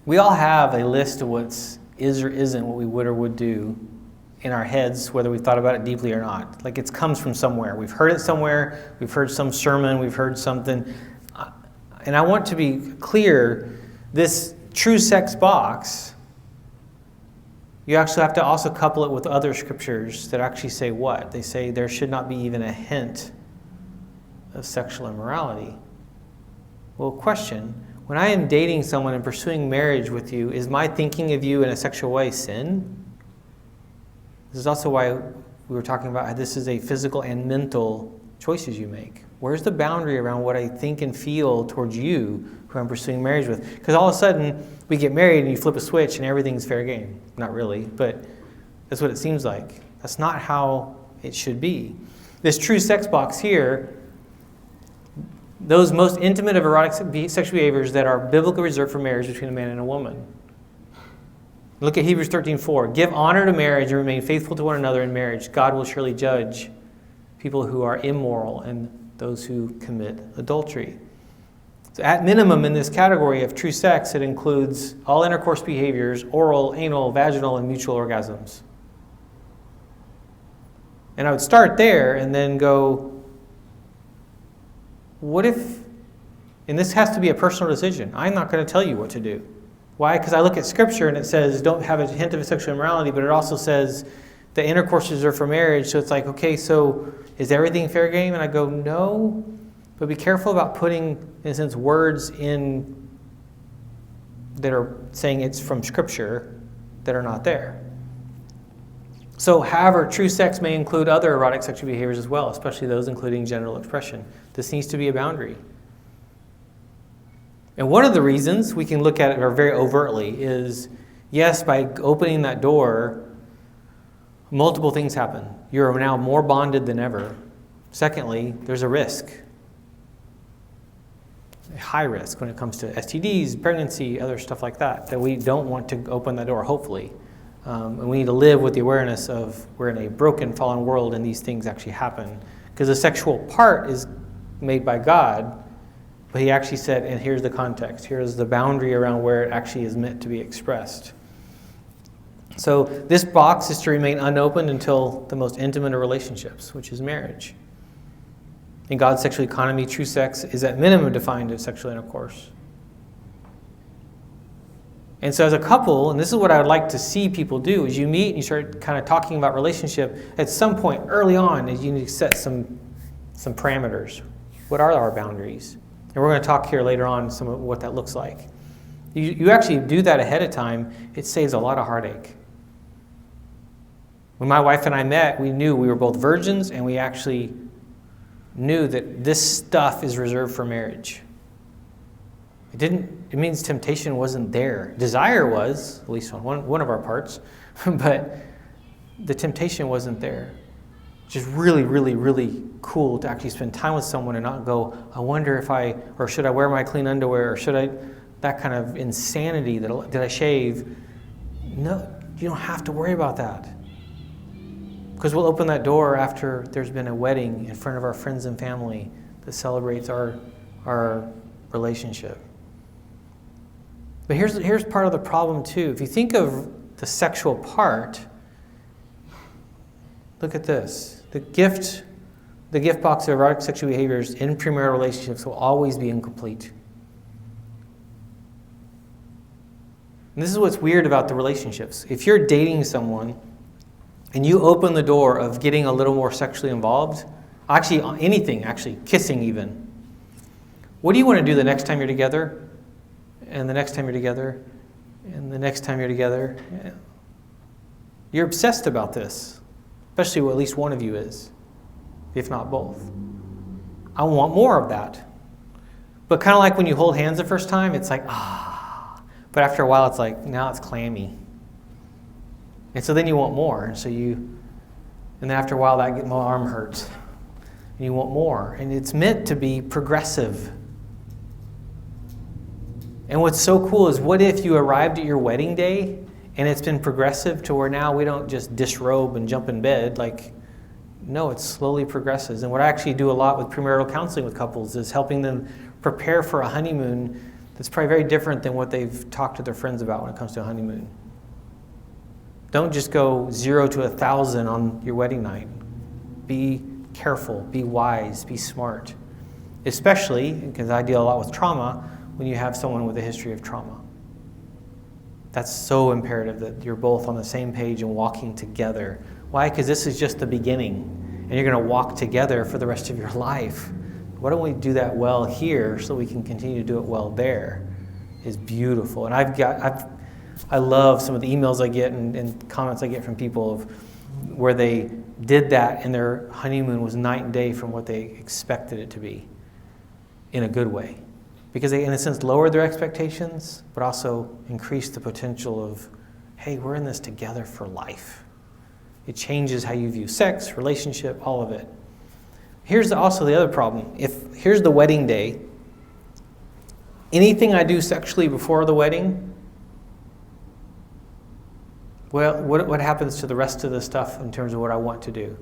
We all have a list of what's is or isn't what we would or would do in our heads, whether we've thought about it deeply or not. Like it comes from somewhere. We've heard it somewhere. We've heard some sermon. We've heard something. And I want to be clear, this true sex box, you actually have to also couple it with other scriptures that actually say what? They say there should not be even a hint of sexual immorality. Well, question, when I am dating someone and pursuing marriage with you, is my thinking of you in a sexual way sin? This is also why we were talking about how this is a physical and mental choices you make. Where's the boundary around what I think and feel towards you who I'm pursuing marriage with? Because all of a sudden, we get married and you flip a switch and everything's fair game. Not really, but that's what it seems like. That's not how it should be. This true sex box here, those most intimate of erotic sexual behaviors that are biblically reserved for marriage between a man and a woman. Look at Hebrews 13:4. Give honor to marriage and remain faithful to one another in marriage. God will surely judge people who are immoral and those who commit adultery. So at minimum in this category of true sex, it includes all intercourse behaviors, oral, anal, vaginal, and mutual orgasms. And I would start there and then go, what if, and this has to be a personal decision. I'm not going to tell you what to do. Why? Because I look at Scripture and it says don't have a hint of sexual immorality, but it also says the intercourses are for marriage. So it's like, okay, so is everything fair game? And I go, no, but be careful about putting, in a sense, words in that are saying it's from Scripture that are not there. So, however, true sex may include other erotic sexual behaviors as well, especially those including genital expression. This needs to be a boundary. And one of the reasons we can look at it very overtly is, yes, by opening that door, multiple things happen. You're now more bonded than ever. Secondly, there's a risk. A high risk when it comes to STDs, pregnancy, other stuff like that we don't want to open that door, hopefully. And we need to live with the awareness of we're in a broken, fallen world and these things actually happen. Because the sexual part is made by God, but he actually said, and here's the context, here's the boundary around where it actually is meant to be expressed. So this box is to remain unopened until the most intimate of relationships, which is marriage. In God's sexual economy, true sex is at minimum defined as sexual intercourse. And so as a couple, and this is what I would like to see people do, is you meet and you start kind of talking about relationship, at some point early on, you need to set some parameters. What are our boundaries? And we're going to talk here later on some of what that looks like. You actually do that ahead of time, it saves a lot of heartache. When my wife and I met, we knew we were both virgins, and we actually knew that this stuff is reserved for marriage. It means temptation wasn't there. Desire was, at least on one of our parts, but the temptation wasn't there. Just really, really, really cool to actually spend time with someone and not go, I wonder if or should I wear my clean underwear, or should I, that kind of insanity, did I shave? No, you don't have to worry about that. Because we'll open that door after there's been a wedding in front of our friends and family that celebrates our relationship. But here's part of the problem too. If you think of the sexual part, look at this. The gift box of erotic sexual behaviors in premarital relationships will always be incomplete. And this is what's weird about the relationships. If you're dating someone and you open the door of getting a little more sexually involved, actually anything, kissing even, what do you want to do the next time you're together? and the next time you're together, and the next time you're together. You're obsessed about this, especially what at least one of you is, if not both. I want more of that. But kind of like when you hold hands the first time, it's like, But after a while, it's like, now it's clammy. And so then you want more. And then after a while, my arm hurts. And you want more. And it's meant to be progressive. And what's so cool is, what if you arrived at your wedding day and it's been progressive to where now we don't just disrobe and jump in bed? No, it slowly progresses. And what I actually do a lot with premarital counseling with couples is helping them prepare for a honeymoon that's probably very different than what they've talked to their friends about when it comes to a honeymoon. Don't just go 0 to 1,000 on your wedding night. Be careful, be wise, be smart. Especially, because I deal a lot with trauma, when you have someone with a history of trauma. That's so imperative that you're both on the same page and walking together. Why? Because this is just the beginning, and you're going to walk together for the rest of your life. Why don't we do that well here so we can continue to do it well there? Is beautiful. And I love some of the emails I get and comments I get from people of where they did that and their honeymoon was night and day from what they expected it to be, in a good way. Because they, in a sense, lowered their expectations, but also increased the potential of, hey, we're in this together for life. It changes how you view sex, relationship, all of it. Here's also the other problem. Here's the wedding day. Anything I do sexually before the wedding, well, what happens to the rest of the stuff in terms of what I want to do?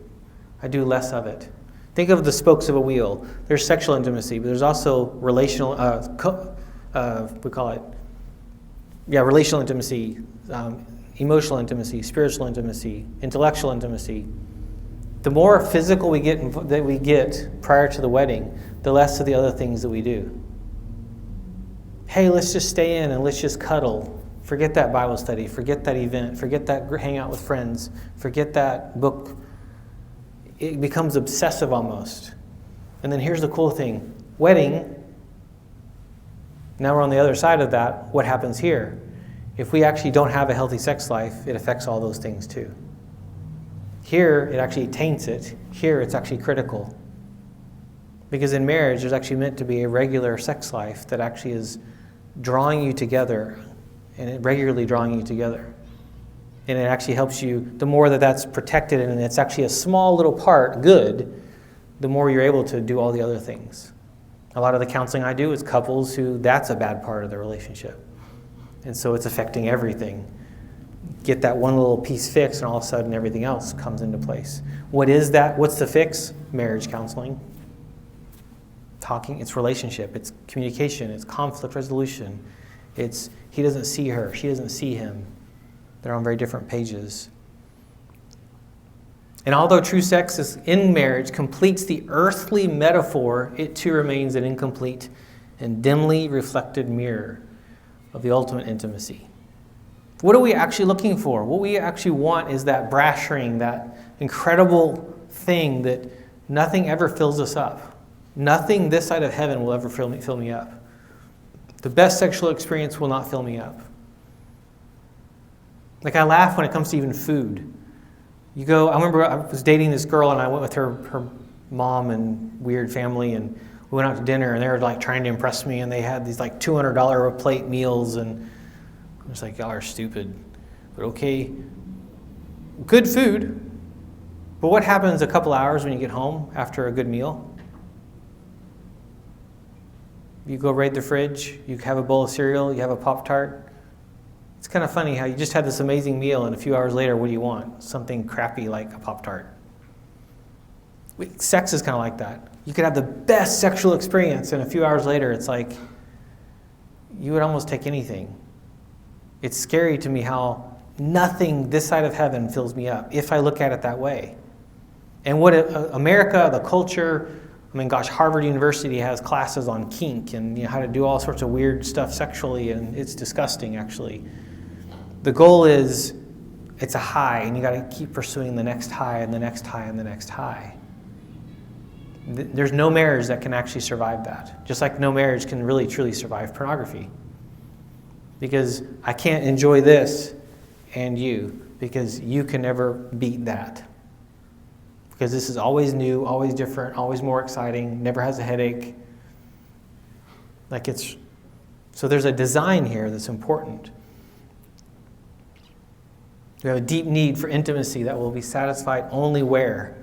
I do less of it. Think of the spokes of a wheel. There's sexual intimacy, but there's also relational, relational intimacy, emotional intimacy, spiritual intimacy, intellectual intimacy. The more physical we get prior to the wedding, the less of the other things that we do. Hey, let's just stay in and let's just cuddle. Forget that Bible study. Forget that event. Forget that hang out with friends. Forget that book. It becomes obsessive almost. And then here's the cool thing. Wedding, now we're on the other side of that. What happens here? If we actually don't have a healthy sex life, it affects all those things too. Here, it actually taints it. Here, it's actually critical. Because in marriage, there's actually meant to be a regular sex life that actually is drawing you together, and regularly drawing you together. And it actually helps you, the more that that's protected and it's actually a small little part, good, the more you're able to do all the other things. A lot of the counseling I do is couples who that's a bad part of their relationship. And so it's affecting everything. Get that one little piece fixed and all of a sudden everything else comes into place. What is that? What's the fix? Marriage counseling. Talking, it's relationship, it's communication, it's conflict resolution. It's he doesn't see her, she doesn't see him. They're on very different pages. And although true sex is in marriage completes the earthly metaphor, it too remains an incomplete and dimly reflected mirror of the ultimate intimacy. What are we actually looking for? What we actually want is that brass ring, that incredible thing that nothing ever fills us up. Nothing this side of heaven will ever fill me up. The best sexual experience will not fill me up. Like, I laugh when it comes to even food. I remember I was dating this girl and I went with her mom and weird family, and we went out to dinner and they were like trying to impress me, and they had these like $200 a plate meals, and I was like, y'all are stupid. But okay, good food. But what happens a couple hours when you get home after a good meal? You go raid the fridge, you have a bowl of cereal, you have a Pop-Tart. It's kind of funny how you just had this amazing meal and a few hours later, what do you want? Something crappy like a Pop-Tart. Sex is kind of like that. You could have the best sexual experience and a few hours later, it's like, you would almost take anything. It's scary to me how nothing this side of heaven fills me up if I look at it that way. And what America, the culture, Harvard University has classes on kink and how to do all sorts of weird stuff sexually, and it's disgusting, actually. The goal is, it's a high, and you got to keep pursuing the next high and the next high and the next high. There's no marriage that can actually survive that. Just like no marriage can really, truly survive pornography. because I can't enjoy this and you, because you can never beat that. Because this is always new, always different, always more exciting, never has a headache. So there's a design here that's important. We have a deep need for intimacy that will be satisfied only where?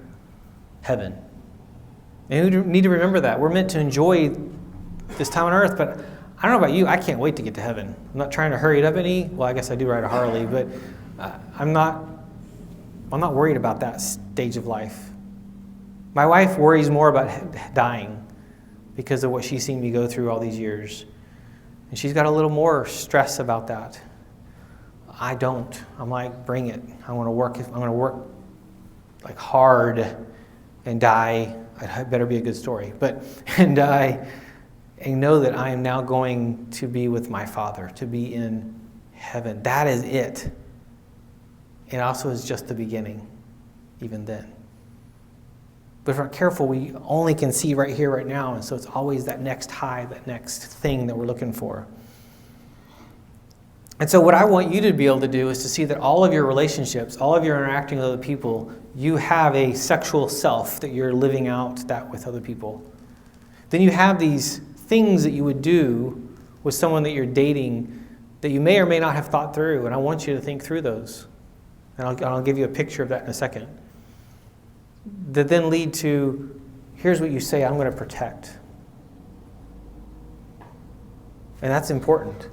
Heaven. And we need to remember that. We're meant to enjoy this time on earth, but I don't know about you, I can't wait to get to heaven. I'm not trying to hurry it up any. Well, I guess I do ride a Harley, but I'm not worried about that stage of life. My wife worries more about dying because of what she's seen me go through all these years. And she's got a little more stress about that. I don't. I'm like, bring it. I'm going to work like hard and die. It better be a good story. And die and know that I am now going to be with my Father, to be in heaven. That is it. It also is just the beginning, even then. But if we're not careful, we only can see right here, right now, and so it's always that next high, that next thing that we're looking for. And so what I want you to be able to do is to see that all of your relationships, all of your interacting with other people, you have a sexual self that you're living out that with other people. Then you have these things that you would do with someone that you're dating that you may or may not have thought through, and I want you to think through those. And I'll give you a picture of that in a second. That then lead to, here's what you say, I'm going to protect. And that's important.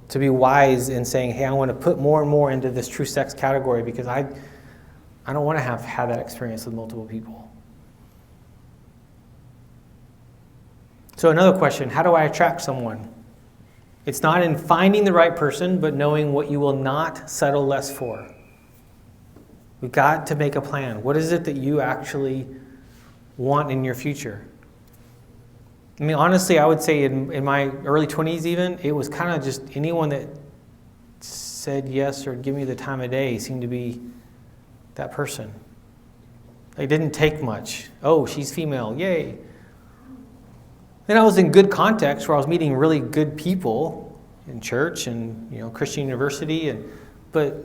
To be wise in saying, hey, I want to put more and more into this true sex category because I don't want to have had that experience with multiple people. So another question, how do I attract someone? It's not in finding the right person, but knowing what you will not settle less for. We've got to make a plan. What is it that you actually want in your future? I mean, honestly, I would say in my early 20s even, it was kind of just anyone that said yes or give me the time of day seemed to be that person. It didn't take much. Oh, she's female, yay. Then I was in good context where I was meeting really good people in church and Christian university, but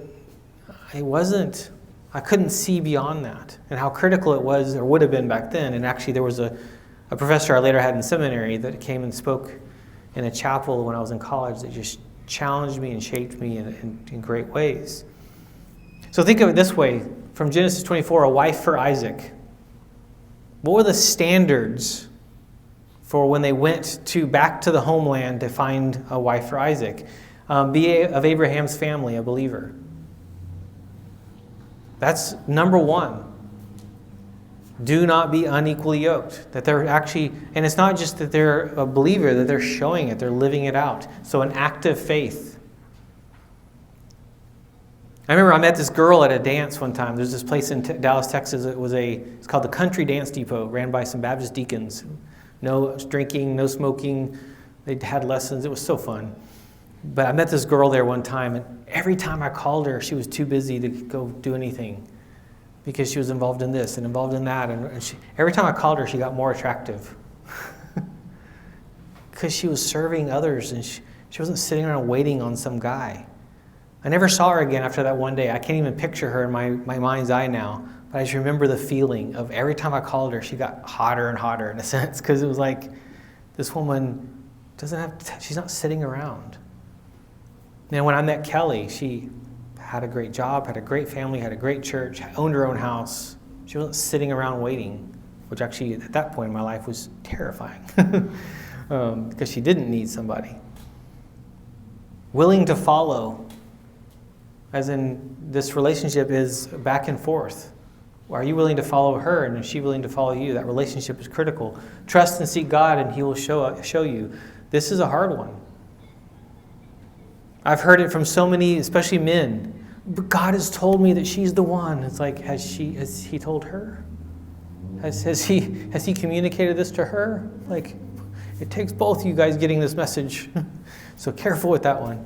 I couldn't see beyond that and how critical it was or would have been back then. And actually there was a professor I later had in seminary that came and spoke in a chapel when I was in college that just challenged me and shaped me in great ways. So think of it this way, from Genesis 24, a wife for Isaac. What were the standards for when they went back to the homeland to find a wife for Isaac? Be of Abraham's family, a believer. That's number one. Do not be unequally yoked. That they're actually, and it's not just that they're a believer, that they're showing it, they're living it out. So an active faith. I remember I met this girl at a dance one time. There's this place in Dallas, Texas. It's called the Country Dance Depot, ran by some Baptist deacons. No drinking, no smoking. They had lessons. It was so fun. But I met this girl there one time, and every time I called her, she was too busy to go do anything because she was involved in this and involved in that. And every time I called her, she got more attractive because she was serving others, and she wasn't sitting around waiting on some guy. I never saw her again after that one day. I can't even picture her in my mind's eye now, but I just remember the feeling of every time I called her, she got hotter and hotter in a sense, because it was like, this woman she's not sitting around. And when I met Kelly, she had a great job, had a great family, had a great church, owned her own house. She wasn't sitting around waiting, which actually at that point in my life was terrifying because she didn't need somebody. Willing to follow, as in this relationship is back and forth. Are you willing to follow her, and is she willing to follow you? That relationship is critical. Trust and seek God, and He will show you. This is a hard one. I've heard it from so many, especially men. But God has told me that she's the one. It's like, has He told her? Has he communicated this to her? Like, it takes both of you guys getting this message. So careful with that one.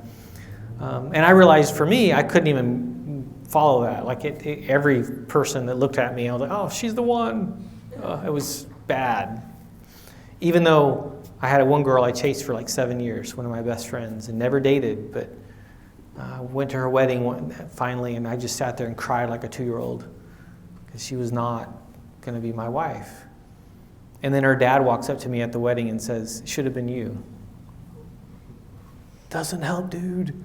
And I realized for me, I couldn't even follow that. Like every person that looked at me, I was like, oh, she's the one. It was bad. Even though I had one girl I chased for like 7 years, one of my best friends, and never dated, but went to her wedding finally, and I just sat there and cried like a 2-year-old because she was not going to be my wife. And then her dad walks up to me at the wedding and says, "Should have been you." Doesn't help, dude.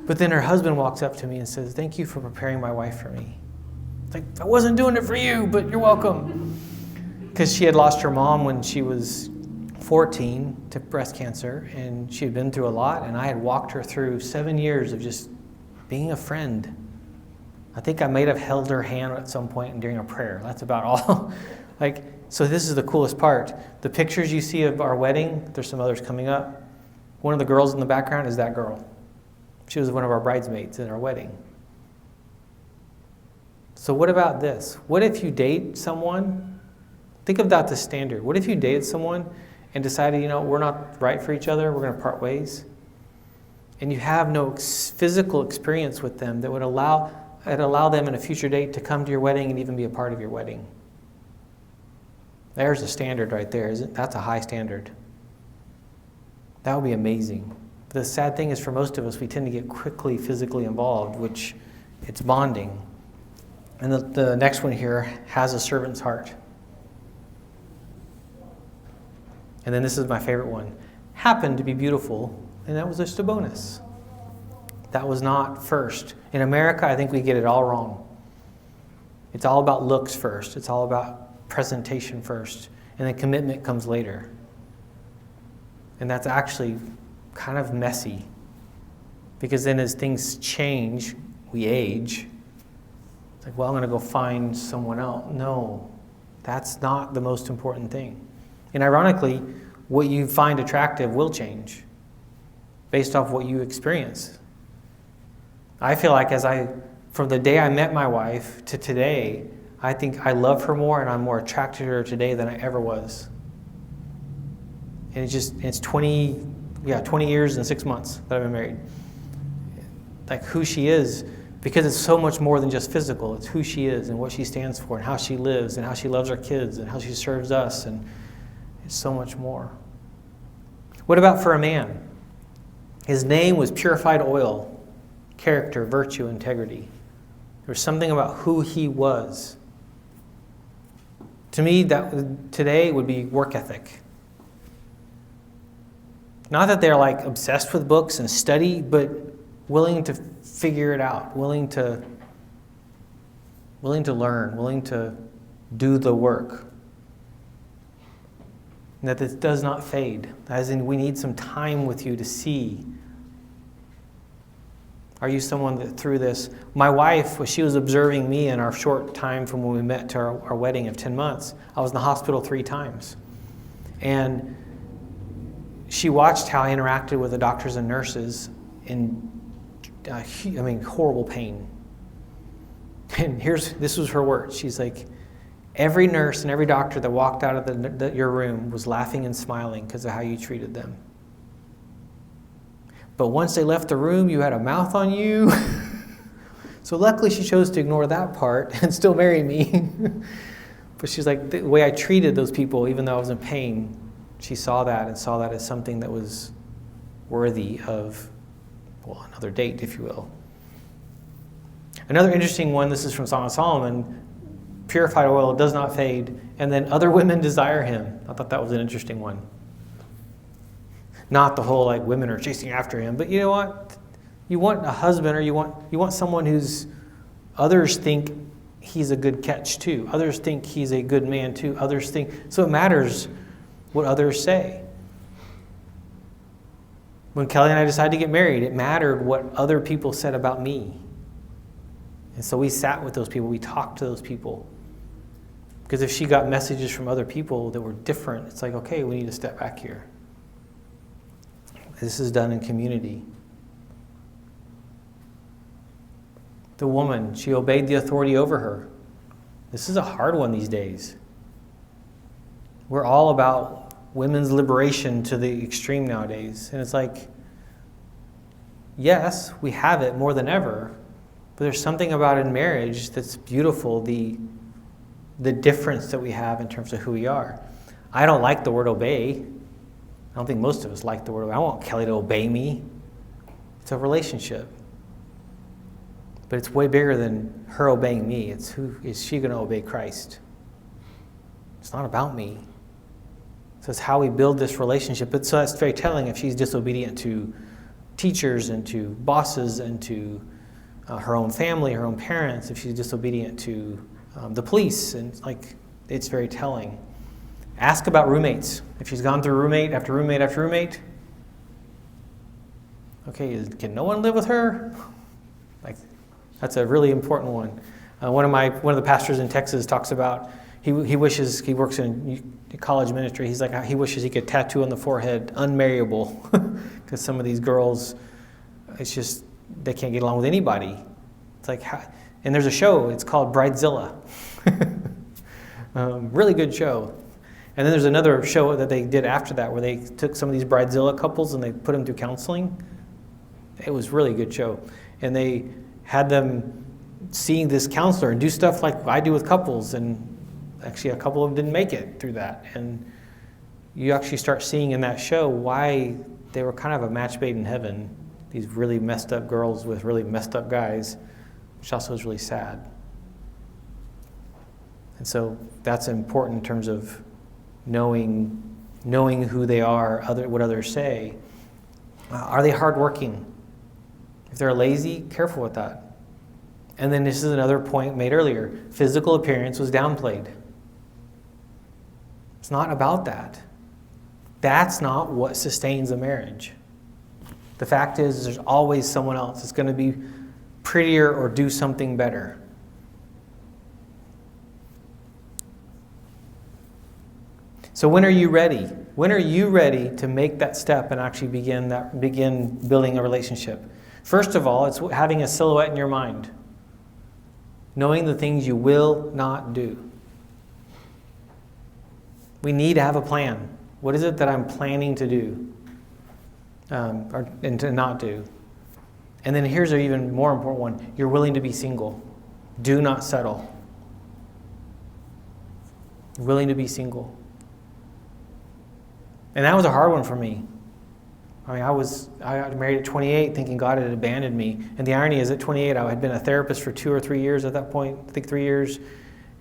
But then her husband walks up to me and says, "Thank you for preparing my wife for me." It's like, I wasn't doing it for you, but you're welcome. Because she had lost her mom when she was 14 to breast cancer, and she had been through a lot, and I had walked her through 7 years of just being a friend. I think I may have held her hand at some point during a prayer. That's about all. So this is the coolest part. The pictures you see of our wedding, there's some others coming up. One of the girls in the background is that girl. She was one of our bridesmaids in our wedding. So what about this? What if you date someone? Think of that the standard. What if you dated someone and decided, we're not right for each other, we're going to part ways? And you have no physical experience with them that would allow them in a future date to come to your wedding and even be a part of your wedding. There's a standard right there, isn't it? That's a high standard. That would be amazing. The sad thing is, for most of us, we tend to get quickly physically involved, which it's bonding. And the next one here has a servant's heart. And then this is my favorite one. Happened to be beautiful, and that was just a bonus. That was not first. In America, I think we get it all wrong. It's all about looks first. It's all about presentation first, and then commitment comes later. And that's actually kind of messy, because then as things change, we age. It's like, I'm going to go find someone else. No, that's not the most important thing. And ironically, what you find attractive will change based off what you experience. I feel like from the day I met my wife to today, I think I love her more and I'm more attracted to her today than I ever was. And it's 20 years and 6 months that I've been married. Like who she is, because it's so much more than just physical. It's who she is and what she stands for and how she lives and how she loves her kids and how she serves us, and it's so much more. What about for a man? His name was purified oil, character, virtue, integrity. There was something about who he was. To me, that today would be work ethic. Not that they're like obsessed with books and study, but willing to figure it out, willing to learn, willing to do the work. And that this does not fade. As in, we need some time with you to see. Are you someone that through this? My wife, she was observing me in our short time from when we met to our wedding of 10 months. I was in the hospital 3 times. And she watched how I interacted with the doctors and nurses in, horrible pain. And this was her words. She's like, every nurse and every doctor that walked out of your room was laughing and smiling because of how you treated them. But once they left the room, you had a mouth on you. So luckily she chose to ignore that part and still marry me. But she's like, the way I treated those people, even though I was in pain, she saw that as something that was worthy of, another date, if you will. Another interesting one, this is from Song of Solomon, purified oil does not fade, and then other women desire him. I thought that was an interesting one. Not the whole women are chasing after him, but you know what? You want a husband, or you want someone who's, others think he's a good catch too. Others think he's a good man too. Others think, so it matters what others say. When Kelly and I decided to get married, it mattered what other people said about me. And so we sat with those people, we talked to those people. Because if she got messages from other people that were different, it's like, okay, we need to step back here. This is done in community. The woman, she obeyed the authority over her. This is a hard one these days. We're all about women's liberation to the extreme nowadays. And it's like, yes, we have it more than ever, but there's something about in marriage that's beautiful, the difference that we have in terms of who we are. I don't like the word obey. I don't think most of us like the word obey. I want Kelly to obey me. It's a relationship. But it's way bigger than her obeying me. It's who is she going to obey Christ? It's not about me. So it's how we build this relationship. But so that's very telling if she's disobedient to teachers and to bosses and to her own family, her own parents, if she's disobedient to the police, and like, it's very telling. Ask about roommates. If she's gone through roommate after roommate after roommate, okay, can no one live with her? Like, that's a really important one. One of the pastors in Texas talks about he wishes he works in college ministry. He's like, he wishes he could tattoo on the forehead unmarriable, because some of these girls, it's just they can't get along with anybody. It's like, and there's a show. It's called Bridezilla. Really good show. And then there's another show that they did after that where they took some of these Bridezilla couples and they put them through counseling. It was a really good show. And they had them seeing this counselor and do stuff like I do with couples. And actually a couple of them didn't make it through that. And you actually start seeing in that show why they were kind of a match made in heaven. These really messed up girls with really messed up guys, which also is really sad. And so that's important in terms of knowing who they are, what others say. Are they hardworking? If they're lazy, careful with that. And then this is another point made earlier. Physical appearance was downplayed. It's not about that. That's not what sustains a marriage. The fact is there's always someone else that's going to be prettier or do something better. So when are you ready? When are you ready to make that step and actually begin building a relationship? First of all, it's having a silhouette in your mind. Knowing the things you will not do. We need to have a plan. What is it that I'm planning to do? And to not do? And then here's an even more important one. You're willing to be single. Do not settle. Willing to be single. And that was a hard one for me. I mean, I got married at 28 thinking God had abandoned me. And the irony is at 28, I had been a therapist for 2 or 3 years at that point, I think 3 years,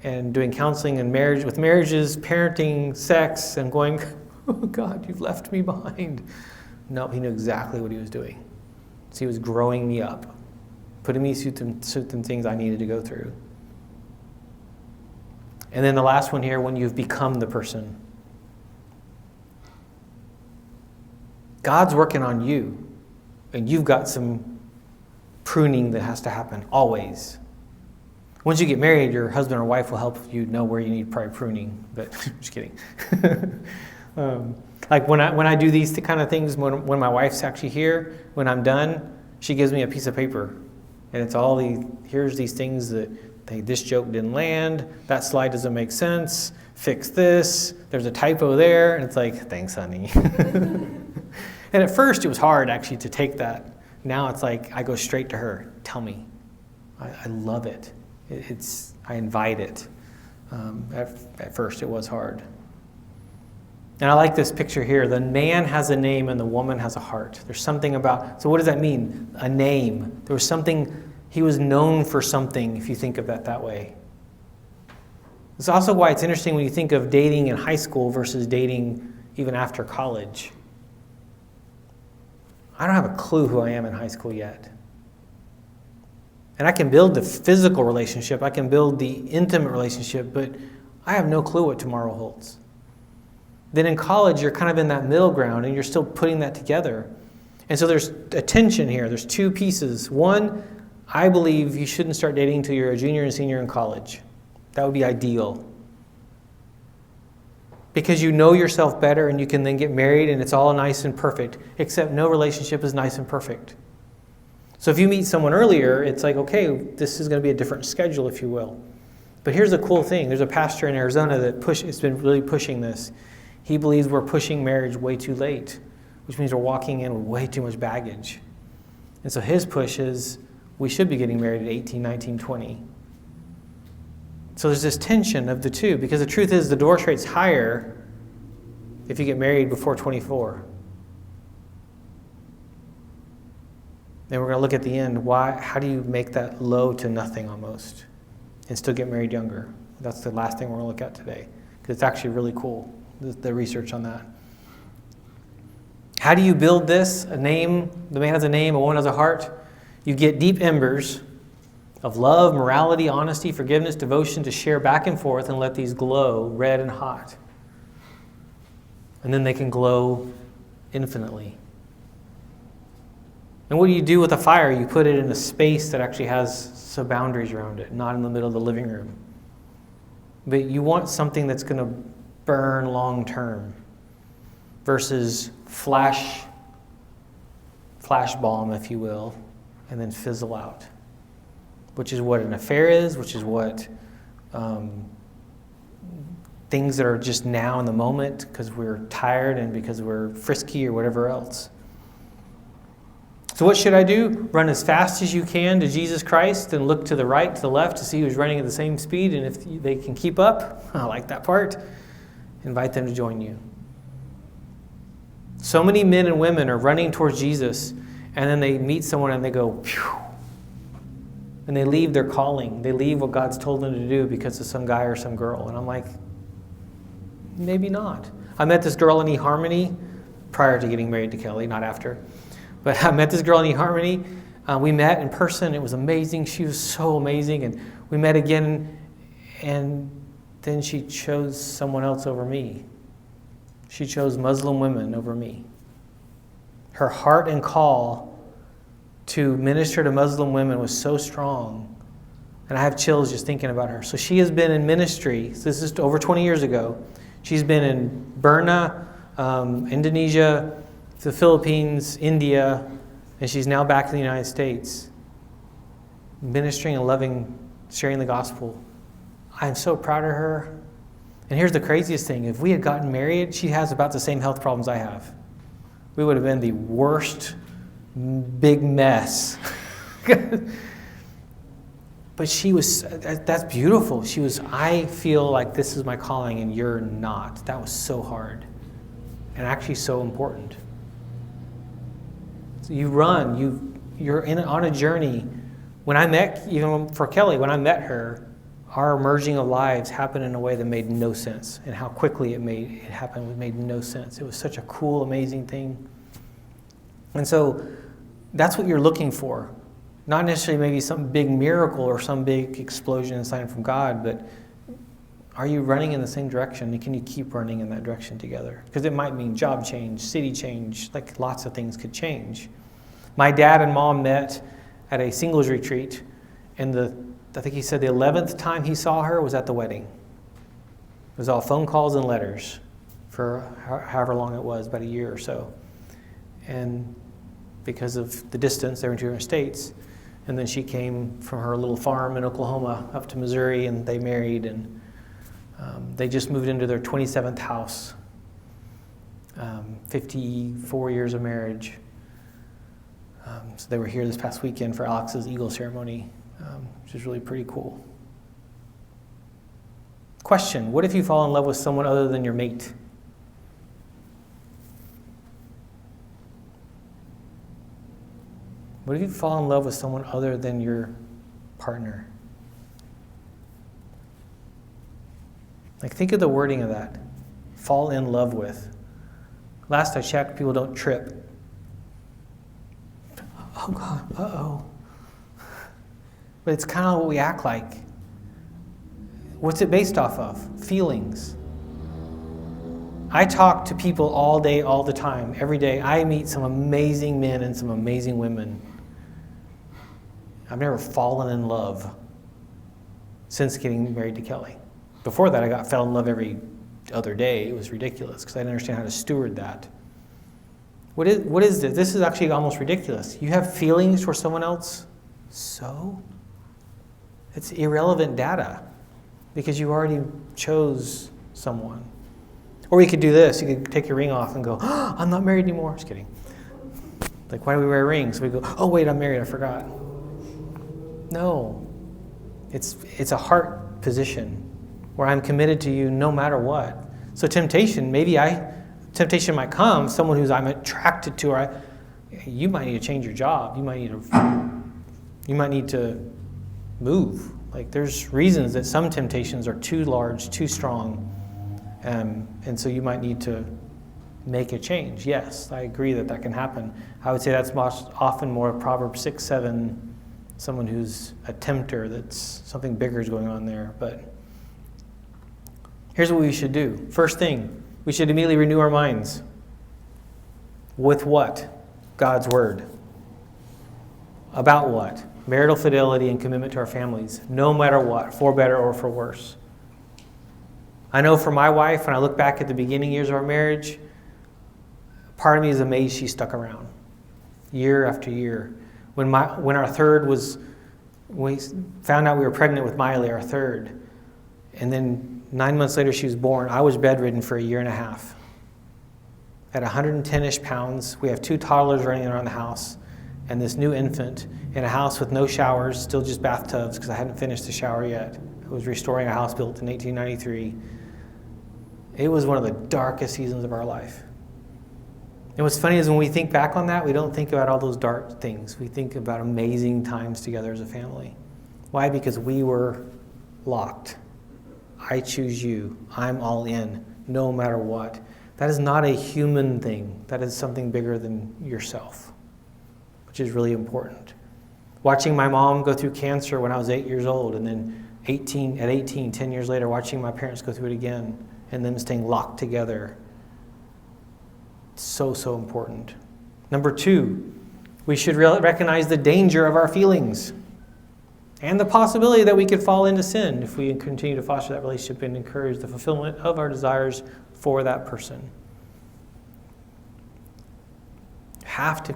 and doing counseling and marriages, parenting, sex, and going, oh God, you've left me behind. No, he knew exactly what he was doing. So he was growing me up, putting me through some things I needed to go through. And then the last one here, when you've become the person. God's working on you, and you've got some pruning that has to happen, always. Once you get married, your husband or wife will help you know where you need probably pruning, but just kidding. Like when I do these kind of things, when my wife's actually here, when I'm done, she gives me a piece of paper, and it's all here's these things that this joke didn't land, that slide doesn't make sense, fix this, there's a typo there, and it's like, thanks, honey. And at first it was hard actually to take that. Now it's like I go straight to her. Tell me. I love it. I invite it. At first it was hard. And I like this picture here. The man has a name and the woman has a heart. There's something about, so what does that mean? A name. There was something, he was known for something if you think of that way. It's also why it's interesting when you think of dating in high school versus dating even after college. I don't have a clue who I am in high school yet. And I can build the physical relationship, I can build the intimate relationship, but I have no clue what tomorrow holds. Then in college, you're kind of in that middle ground and you're still putting that together. And so there's a tension here. There's two pieces. One, I believe you shouldn't start dating until you're a junior and senior in college. That would be ideal. Because you know yourself better and you can then get married and it's all nice and perfect, except no relationship is nice and perfect. So if you meet someone earlier, it's like, okay, this is going to be a different schedule, if you will. But here's the cool thing. There's a pastor in Arizona that has been really pushing this. He believes we're pushing marriage way too late, which means we're walking in with way too much baggage. And so his push is we should be getting married at 18, 19, 20. So there's this tension of the two, because the truth is the divorce rate's higher if you get married before 24? Then we're going to look at the end. How do you make that low to nothing almost and still get married younger? That's the last thing we're going to look at today, because it's actually really cool, the research on that. How do you build this? A name, the man has a name, a woman has a heart. You get deep embers of love, morality, honesty, forgiveness, devotion to share back and forth and let these glow red and hot. And then they can glow infinitely. And what do you do with a fire? You put it in a space that actually has some boundaries around it, not in the middle of the living room. But you want something that's going to burn long term versus flash bomb, if you will, and then fizzle out, which is what an affair is, which is what things that are just now in the moment because we're tired and because we're frisky or whatever else. So what should I do? Run as fast as you can to Jesus Christ and look to the right, to the left to see who's running at the same speed. And if they can keep up, I like that part, invite them to join you. So many men and women are running towards Jesus, and then they meet someone and they go, phew, and they leave their calling. They leave what God's told them to do because of some guy or some girl. And I'm like, maybe not. I met this girl in eHarmony prior to getting married to Kelly, not after. But I met this girl in eHarmony. We met in person. It was amazing. She was so amazing. And we met again, and then she chose someone else over me. She chose Muslim women over me. Her heart and call to minister to Muslim women was so strong. And I have chills just thinking about her. So she has been in ministry. So this is over 20 years ago. She's been in Burma, Indonesia, the Philippines, India, and she's now back in the United States, ministering and loving, sharing the gospel. I'm so proud of her. And here's the craziest thing. If we had gotten married, she has about the same health problems I have. We would have been the worst big mess. But she was, that's beautiful. She was, I feel like this is my calling and you're not. That was so hard and actually so important. So you run, you're on a journey. When I met, even for Kelly, when I met her, our merging of lives happened in a way that made no sense. And how quickly it happened made no sense. It was such a cool, amazing thing. And so that's what you're looking for. Not necessarily maybe some big miracle or some big explosion and sign from God, but are you running in the same direction? And can you keep running in that direction together? Because it might mean job change, city change, like lots of things could change. My dad and mom met at a singles retreat, and I think he said the 11th time he saw her was at the wedding. It was all phone calls and letters for however long it was, about a year or so. And because of the distance, they were in 2 different states. And then she came from her little farm in Oklahoma up to Missouri, and they married, and they just moved into their 27th house. 54 years of marriage. So they were here this past weekend for Alex's Eagle ceremony, which is really pretty cool. Question: what if you fall in love with someone other than your mate? What if you fall in love with someone other than your partner? Like, think of the wording of that. Fall in love with. Last I checked, people don't trip. Oh God, uh-oh. But it's kind of what we act like. What's it based off of? Feelings. I talk to people all day, all the time, every day. I meet some amazing men and some amazing women. I've never fallen in love since getting married to Kelly. Before that, I fell in love every other day. It was ridiculous because I didn't understand how to steward that. What is this? This is actually almost ridiculous. You have feelings for someone else? So? It's irrelevant data because you already chose someone. Or you could do this. You could take your ring off and go, oh, I'm not married anymore. Just kidding. Like, why do we wear rings? We go, oh, wait, I'm married. I forgot. No. It's a heart position where I'm committed to you no matter what. So temptation, maybe temptation might come, someone who's I'm attracted to, or you might need to change your job. You might need to move. Like there's reasons that some temptations are too large, too strong, and so you might need to make a change. Yes, I agree that can happen. I would say that's often more Proverbs 6, 7, someone who's a tempter, that's something bigger is going on there. But here's what we should do. First thing, we should immediately renew our minds. With what? God's word. About what? Marital fidelity and commitment to our families, no matter what, for better or for worse. I know for my wife, when I look back at the beginning years of our marriage, part of me is amazed she stuck around year after year. When our third was, we found out we were pregnant with Miley, our third, and then 9 months later she was born, I was bedridden for a year and a half. At 110-ish pounds, we have 2 toddlers running around the house, and this new infant in a house with no showers, still just bathtubs because I hadn't finished the shower yet. I was restoring a house built in 1893. It was one of the darkest seasons of our life. And what's funny is when we think back on that, we don't think about all those dark things. We think about amazing times together as a family. Why? Because we were locked. I choose you. I'm all in, no matter what. That is not a human thing. That is something bigger than yourself, which is really important. Watching my mom go through cancer when I was 8 years old, and then 10 years later, watching my parents go through it again, and them staying locked together. So important. Number 2, we should recognize the danger of our feelings and the possibility that we could fall into sin if we continue to foster that relationship and encourage the fulfillment of our desires for that person. Have to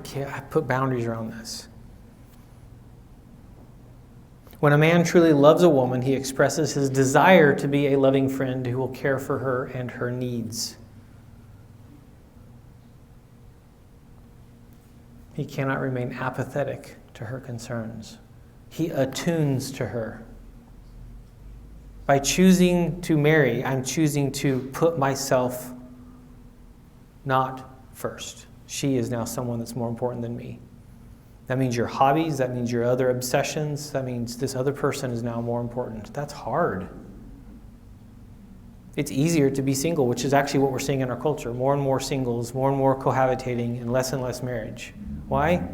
put boundaries around this. When a man truly loves a woman, he expresses his desire to be a loving friend who will care for her and her needs. He cannot remain apathetic to her concerns. He attunes to her. By choosing to marry, I'm choosing to put myself not first. She is now someone that's more important than me. That means your hobbies, that means your other obsessions, that means this other person is now more important. That's hard. It's easier to be single, which is actually what we're seeing in our culture. More and more singles, more and more cohabitating, and less marriage. Why?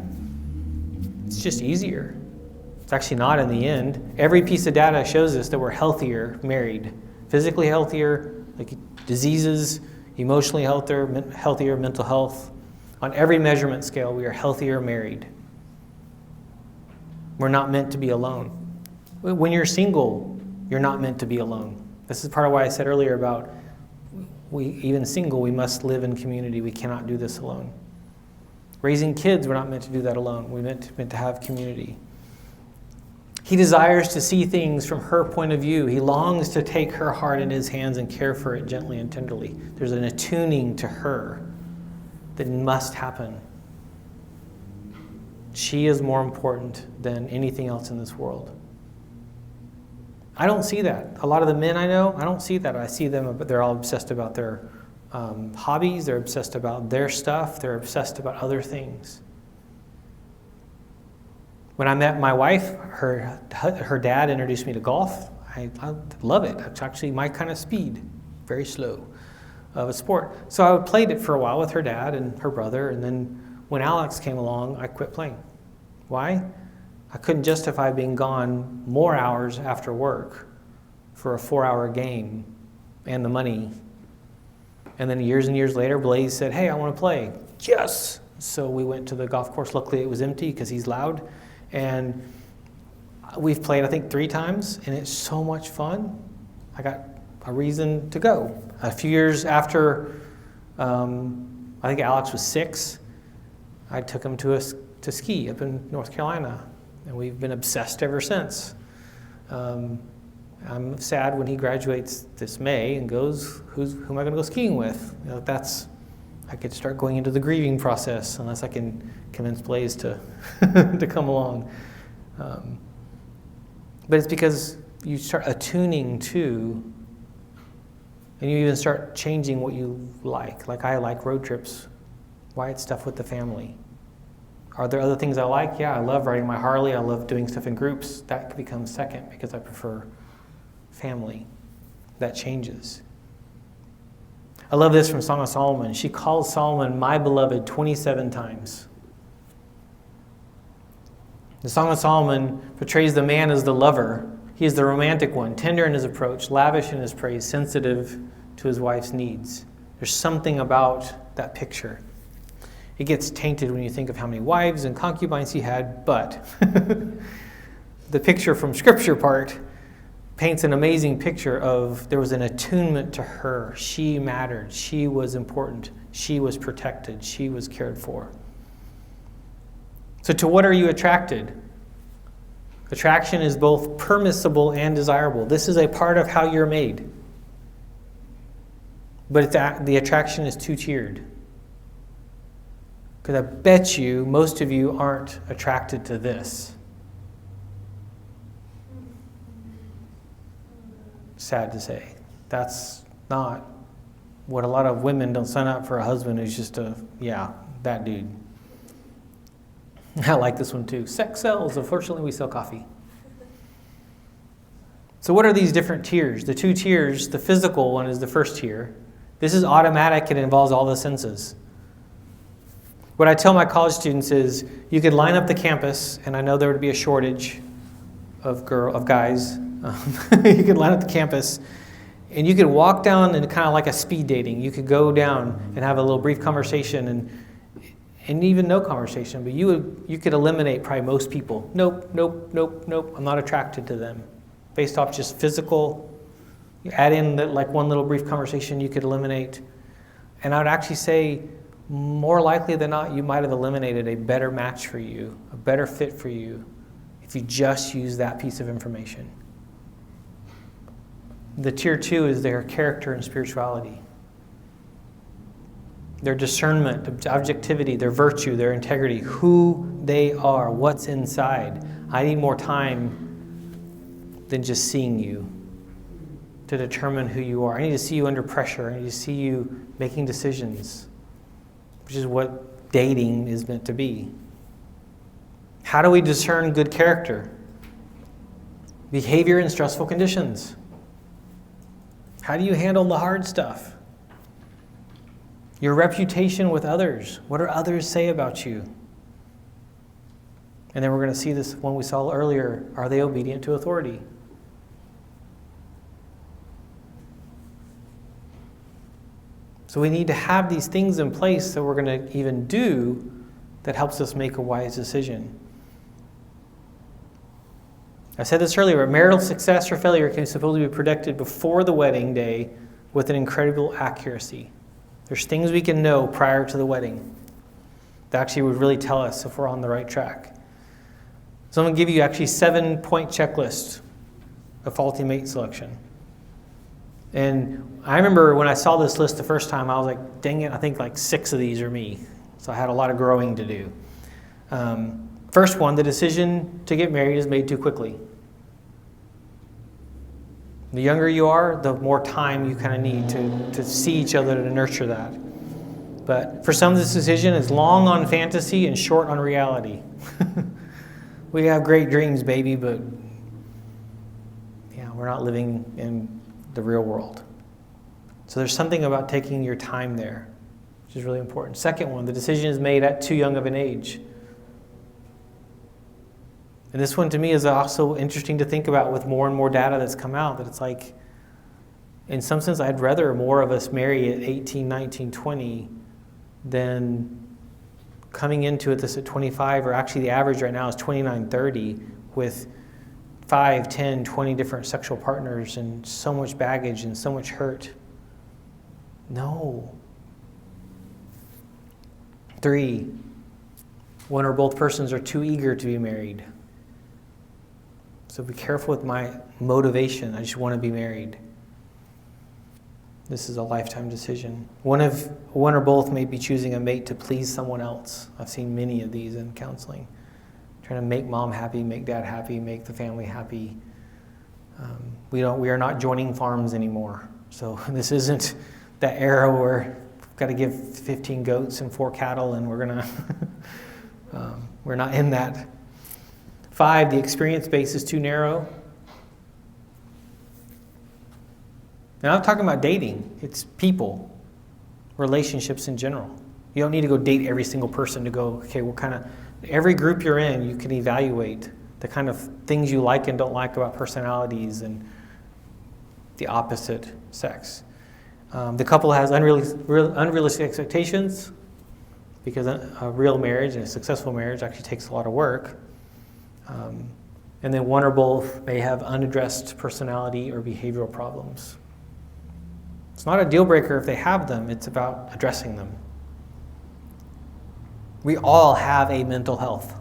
It's just easier. It's actually not in the end. Every piece of data shows us that we're healthier married. Physically healthier, like diseases, emotionally healthier, mental health. On every measurement scale, we are healthier married. We're not meant to be alone. When you're single, you're not meant to be alone. This is part of why I said earlier about even single, we must live in community. We cannot do this alone. Raising kids, we're not meant to do that alone. We're meant to have community. He desires to see things from her point of view. He longs to take her heart in his hands and care for it gently and tenderly. There's an attuning to her that must happen. She is more important than anything else in this world. I don't see that. A lot of the men I know, I don't see that. I see them, but they're all obsessed about their hobbies. They're obsessed about their stuff. They're obsessed about other things. When I met my wife, her dad introduced me to golf. I love it. It's actually my kind of speed, very slow of a sport. So I played it for a while with her dad and her brother, and then when Alex came along, I quit playing. Why? I couldn't justify being gone more hours after work for a 4-hour game and the money. And then years and years later, Blaze said, "Hey, I want to play." Yes! So we went to the golf course. Luckily, it was empty because he's loud. And we've played, I think, 3 times, and it's so much fun. I got a reason to go. A few years after, I think Alex was 6, I took him to ski up in North Carolina, and we've been obsessed ever since. I'm sad when he graduates this May and goes, who am I going to go skiing with? You know, I could start going into the grieving process unless I can convince Blaze to to come along. But it's because you start attuning to And you even start changing what you like. Like I like road trips. Why it's stuff with the family. Are there other things I like? Yeah, I love riding my Harley. I love doing stuff in groups. That becomes second because I prefer family. That changes. I love this from Song of Solomon. She calls Solomon my beloved 27 times. The Song of Solomon portrays the man as the lover. He is the romantic one, tender in his approach, lavish in his praise, sensitive to his wife's needs. There's something about that picture. It gets tainted when you think of how many wives and concubines he had, but the picture from Scripture part paints an amazing picture of there was an attunement to her. She mattered. She was important. She was protected. She was cared for. So to what are you attracted? Attraction is both permissible and desirable. This is a part of how you're made. But the attraction is two-tiered. Because I bet you, most of you aren't attracted to this. Sad to say. That's not what a lot of women don't sign up for a husband who's just that dude. I like this one too. Sex sells. Unfortunately, we sell coffee. So what are these different tiers? The two tiers, the physical one is the first tier. This is automatic. It involves all the senses. What I tell my college students is you could line up the campus, and I know there would be a shortage of guys. You could line up the campus, and you could walk down and kind of like a speed dating. You could go down and have a little brief conversation and even no conversation, but you could eliminate probably most people. Nope. I'm not attracted to them. Based off just physical, you add in like one little brief conversation you could eliminate. And I would actually say more likely than not, you might have eliminated a better match for you, a better fit for you, if you just use that piece of information. The tier 2 is their character and spirituality. Their discernment, objectivity, their virtue, their integrity, who they are, what's inside. I need more time than just seeing you to determine who you are. I need to see you under pressure. I need to see you making decisions, which is what dating is meant to be. How do we discern good character? Behavior in stressful conditions. How do you handle the hard stuff? Your reputation with others. What do others say about you? And then we're going to see this one we saw earlier. Are they obedient to authority? So we need to have these things in place that we're going to even do that helps us make a wise decision. I said this earlier, marital success or failure can supposedly be predicted before the wedding day with an incredible accuracy. There's things we can know prior to the wedding that actually would really tell us if we're on the right track. So I'm going to give you actually 7-point checklist of faulty mate selection. And I remember when I saw this list the first time, I was like, dang it, I think like 6 of these are me. So I had a lot of growing to do. First one, the decision to get married is made too quickly. The younger you are, the more time you kind of need to see each other to nurture that. But for some, this decision is long on fantasy and short on reality. We have great dreams, baby, but we're not living in the real world. So there's something about taking your time there, which is really important. Second one, the decision is made at too young of an age. And this one to me is also interesting to think about with more and more data that's come out, that it's like, in some sense, I'd rather more of us marry at 18, 19, 20 than coming into this at 25, or actually the average right now is 29, 30, with 5, 10, 20 different sexual partners and so much baggage and so much hurt. No. 3, one or both persons are too eager to be married. So be careful with my motivation. I just want to be married. This is a lifetime decision. One or both may be choosing a mate to please someone else. I've seen many of these in counseling. Trying to make mom happy, make dad happy, make the family happy. We are not joining farms anymore. So this isn't that era where we've got to give 15 goats and 4 cattle and we're going to, we're not in that. 5, the experience base is too narrow. And I'm talking about dating. It's people, relationships in general. You don't need to go date every single person to go, okay, what kind of, every group you're in, you can evaluate the kind of things you like and don't like about personalities and the opposite sex. The couple has unrealistic expectations because a real marriage and a successful marriage actually takes a lot of work. And then one or both may have unaddressed personality or behavioral problems. It's not a deal breaker if they have them, it's about addressing them. We all have a mental health.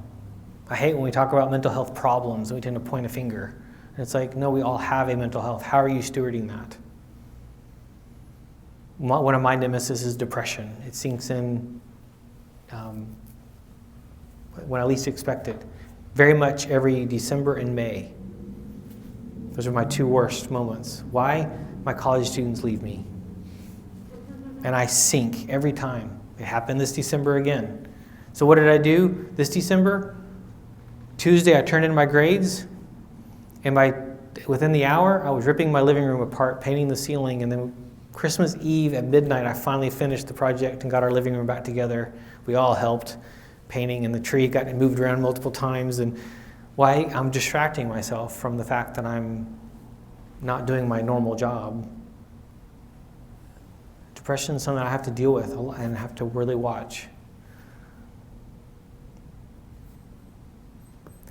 I hate when we talk about mental health problems and we tend to point a finger. And it's like, no, we all have a mental health. How are you stewarding that? One of my nemesis is depression. It sinks in when I least expect it. Very much every December and May. Those are my 2 worst moments. Why? My college students leave me. And I sink every time. It happened this December again. So what did I do this December? Tuesday I turned in my grades, and within the hour I was ripping my living room apart, painting the ceiling, and then Christmas Eve at midnight I finally finished the project and got our living room back together. We all helped. Painting, and the tree got moved around multiple times. And why? I'm distracting myself from the fact that I'm not doing my normal job. Depression is something I have to deal with and have to really watch.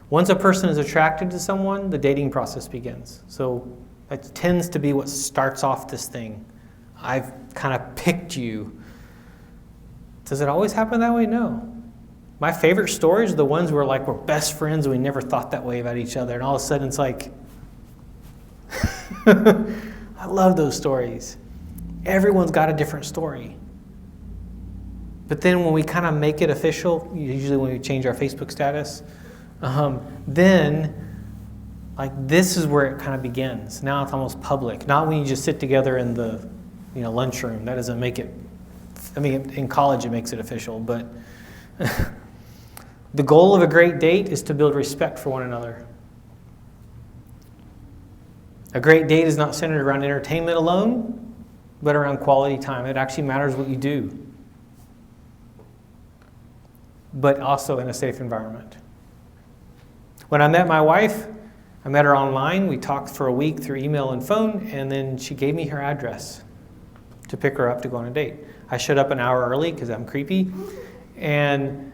Once a person is attracted to someone, the dating process begins. So it tends to be what starts off this thing. I've kind of picked you. Does it always happen that way? No. My favorite stories are the ones where we're best friends and we never thought that way about each other. And all of a sudden it's like, I love those stories. Everyone's got a different story. But then when we kind of make it official, usually when we change our Facebook status, then this is where it kind of begins. Now it's almost public. Not when you just sit together in the lunchroom. That doesn't make it, in college it makes it official, but the goal of a great date is to build respect for one another. A great date is not centered around entertainment alone, but around quality time. It actually matters what you do, but also in a safe environment. When I met my wife, I met her online. We talked for a week through email and phone, and then she gave me her address to pick her up to go on a date. I showed up an hour early because I'm creepy, and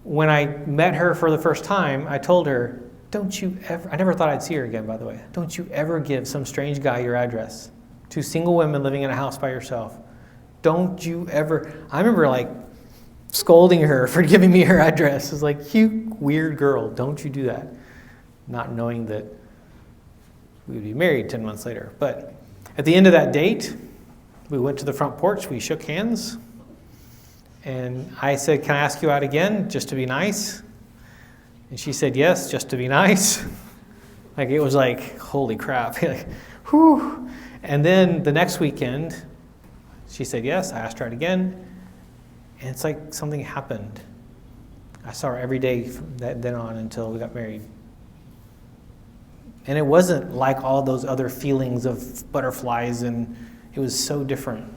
when I met her for the first time, I told her, don't you ever, I never thought I'd see her again, by the way, don't you ever give some strange guy your address. 2 single women living in a house by yourself. Don't you ever, I remember scolding her for giving me her address. It was like, you weird girl, don't you do that. Not knowing that we would be married 10 months later. But at the end of that date, we went to the front porch, we shook hands, and I said, can I ask you out again, just to be nice? And she said, yes, just to be nice. It was like, holy crap. Whew. And then the next weekend, she said yes, I asked her out again, and it's like something happened. I saw her every day from then on until we got married. And it wasn't like all those other feelings of butterflies, and it was so different.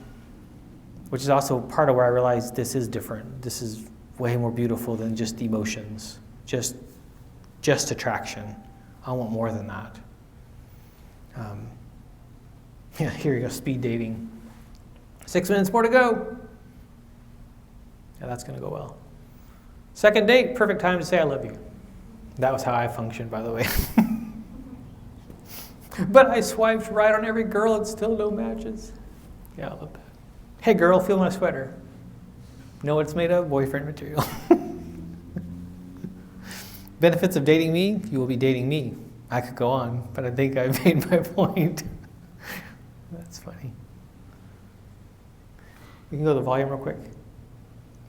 Which is also part of where I realized this is different. This is way more beautiful than just emotions, just attraction. I want more than that. Here you go, speed dating. 6 minutes more to go. Yeah, that's going to go well. Second date, perfect time to say I love you. That was how I functioned, by the way. But I swiped right on every girl and still no matches. Yeah, I love that. Hey girl, feel my sweater. Know what it's made of? Boyfriend material. Benefits of dating me, you will be dating me. I could go on, but I think I've made my point. That's funny. We can go to the volume real quick.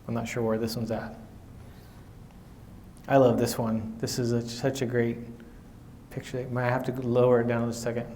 I'm not sure where this one's at. I love this one. This is such a great picture. I might have to lower it down in a second.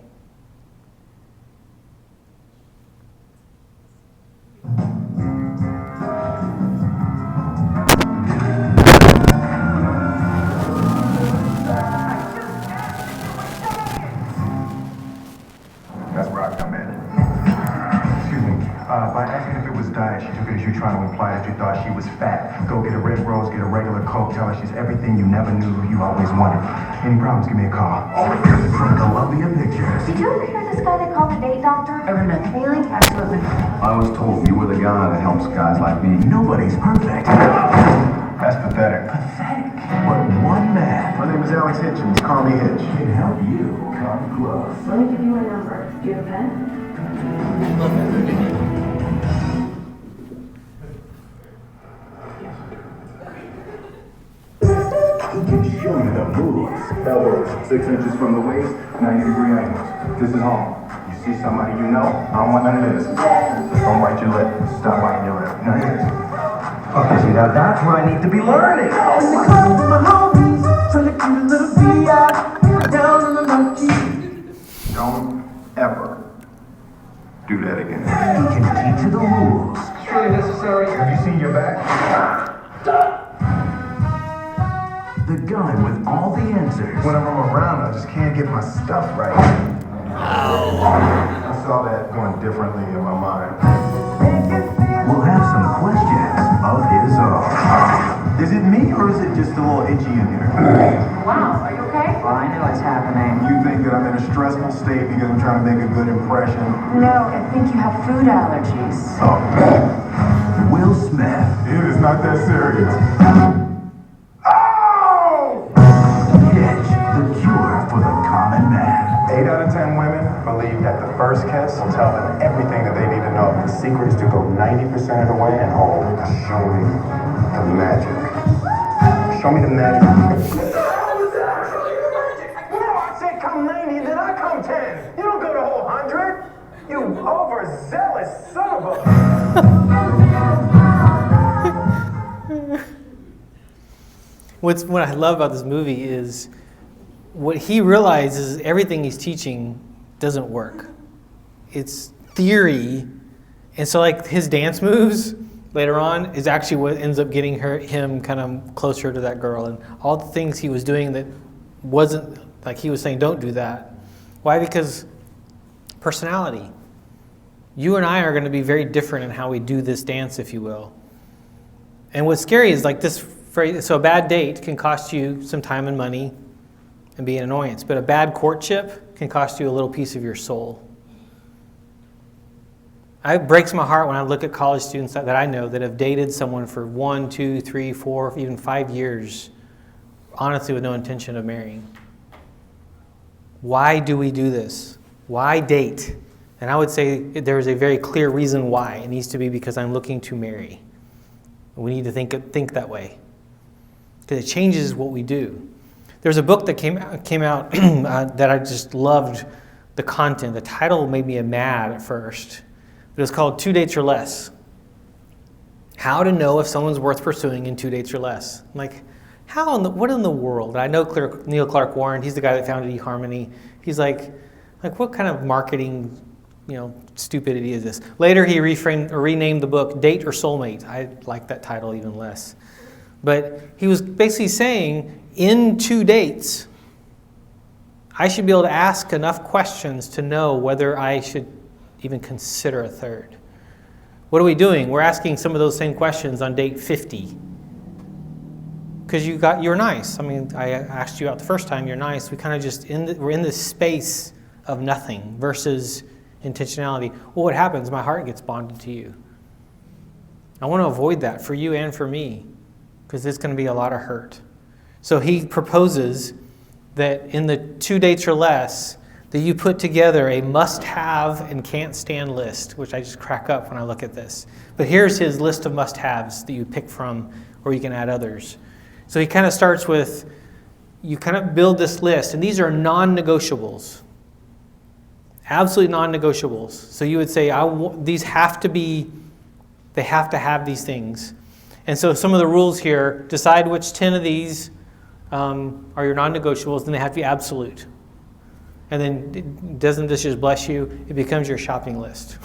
By asking if it was diet, she took it as you trying to imply that you thought she was fat. Go get a red rose, get a regular Coke, tell her she's everything you never knew you always wanted. Any problems, give me a call. From Columbia Pictures. Did you ever hear this guy they call the date doctor? Ever met? Really? Absolutely. I was told you were the guy that helps guys like me. Nobody's perfect. That's pathetic. Pathetic? But one man. My name is Alex Hitchens. Call me Hitch. Can help you come close. Let me give you a number. Do you have a pen? He can show you the moves. Elbows 6 inches from the waist, 90-degree angles. This is home. You see somebody you know, I don't want none of this. Don't bite your lip. Stop biting your lip. None of this. Okay, see, now that's what I need to be learning. In the club with my homies, trying to get a little VI, down in the monkey. Don't ever do that again. He can teach you the rules. It's really necessary. Have you seen your back? The guy with all the answers. Whenever I'm around, I just can't get my stuff right. I saw that going differently in my mind. We'll have some questions of his own. Is it me or is it just a little itchy in here? Wow, are you okay? Well, I know what's happening. You think that I'm in a stressful state because I'm trying to make a good impression? No, I think you have food allergies. Oh, Will Smith. it is not that serious. Hitch, the cure for the common man. 8 out of 10 women believe that the first kiss will tell them everything that they need to know. The secret is to go 90% of the way and hold. Show me the magic. Show me the magic. I said come 90, then I come 10. You don't go the whole 100. You overzealous son of a... What I love about this movie is what he realizes is everything he's teaching doesn't work. It's theory. And so like his dance moves later on is actually what ends up getting him kind of closer to that girl. And all the things he was doing that wasn't, like he was saying, don't do that. Why? Because personality. You and I are going to be very different in how we do this dance, if you will. And what's scary is like this phrase, so a bad date can cost you some time and money and be an annoyance, but a bad courtship can cost you a little piece of your soul. It breaks my heart when I look at college students that I know that have dated someone for 1, 2, 3, 4, even 5 years, honestly with no intention of marrying. Why do we do this? Why date? And I would say there is a very clear reason why. It needs to be because I'm looking to marry. We need to think that way, because it changes what we do. There's a book that came out that I just loved the content. The title made me mad at first. It was called 2 Dates or Less. How to know if someone's worth pursuing in 2 dates or less. I'm like, what in the world? I know Neil Clark Warren. He's the guy that founded eHarmony. He's like what kind of marketing, stupidity is this? Later, he renamed the book Date or Soulmate. I like that title even less. But he was basically saying, in 2 dates, I should be able to ask enough questions to know whether I should even consider a third. What are we doing? We're asking some of those same questions on date 50. Because you're nice. I mean, I asked you out the first time, you're nice. We kind of just, we're in this space of nothing versus intentionality. Well, what happens? My heart gets bonded to you. I want to avoid that for you and for me, because there's going to be a lot of hurt. So he proposes that in the 2 dates or less, that you put together a must-have and can't-stand list, which I just crack up when I look at this. But here's his list of must-haves that you pick from, or you can add others. So he kind of starts with, you kind of build this list, and these are non-negotiables. Absolutely non-negotiables. So you would say, these have to be, they have to have these things. And so some of the rules here, decide which 10 of these are your non-negotiables, and they have to be absolute. And then doesn't this just bless you? It becomes your shopping list.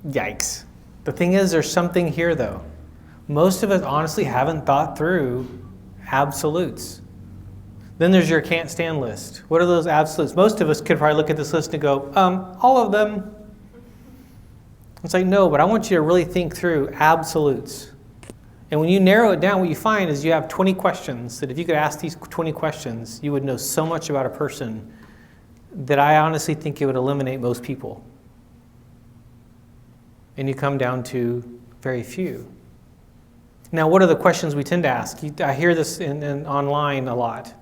Yikes. The thing is, there's something here though. Most of us honestly haven't thought through absolutes. Then there's your can't stand list. What are those absolutes? Most of us could probably look at this list and go, all of them. It's like, no, but I want you to really think through absolutes. And when you narrow it down, what you find is you have 20 questions that if you could ask these 20 questions, you would know so much about a person that I honestly think it would eliminate most people. And you come down to very few. Now, what are the questions we tend to ask? I hear this in online a lot.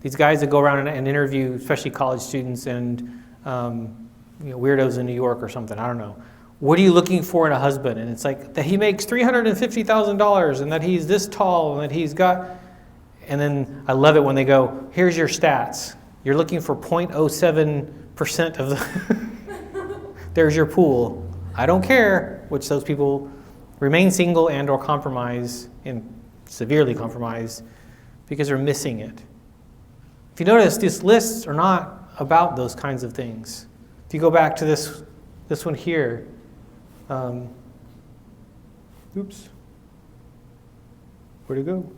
These guys that go around and interview, especially college students and weirdos in New York or something, I don't know. What are you looking for in a husband? And it's like that he makes $350,000 and that he's this tall and that he's got... And then I love it when they go, here's your stats. You're looking for 0.07% of the... There's your pool. I don't care, which those people remain single and or compromise, and severely compromise, because they're missing it. If you notice, these lists are not about those kinds of things. If you go back to this one here, oops, where'd it go?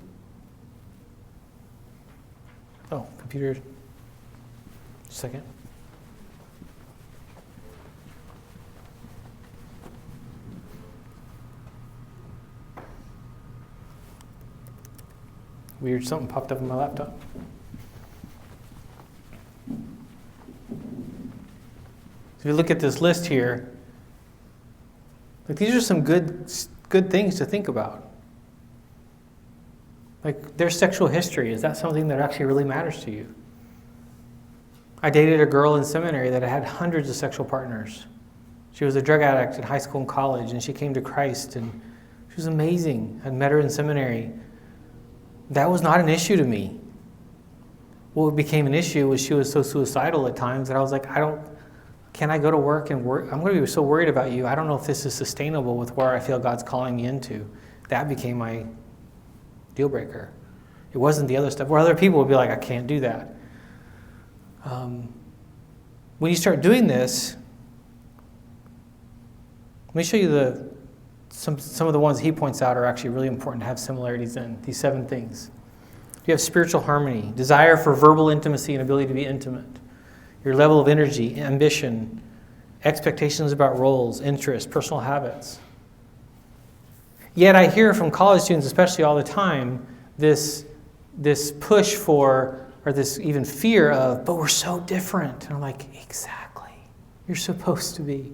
Oh, computer, just a second. Weird, something popped up on my laptop. If you look at this list here, like these are some good things to think about. Like their sexual history, is that something that actually really matters to you? I dated a girl in seminary that had hundreds of sexual partners. She was a drug addict in high school and college, and she came to Christ, and she was amazing. I met her in seminary. That was not an issue to me. What became an issue was she was so suicidal at times that I was like, can I go to work and work? I'm going to be so worried about you. I don't know if this is sustainable with where I feel God's calling me into. That became my deal breaker. It wasn't the other stuff where other people would be like, I can't do that. When you start doing this, let me show you some of the ones he points out are actually really important to have similarities in, these 7 things. You have spiritual harmony, desire for verbal intimacy and ability to be intimate, your level of energy, ambition, expectations about roles, interests, personal habits. Yet I hear from college students, especially all the time, this push for, or this even fear of, but we're so different. And I'm like, exactly. You're supposed to be.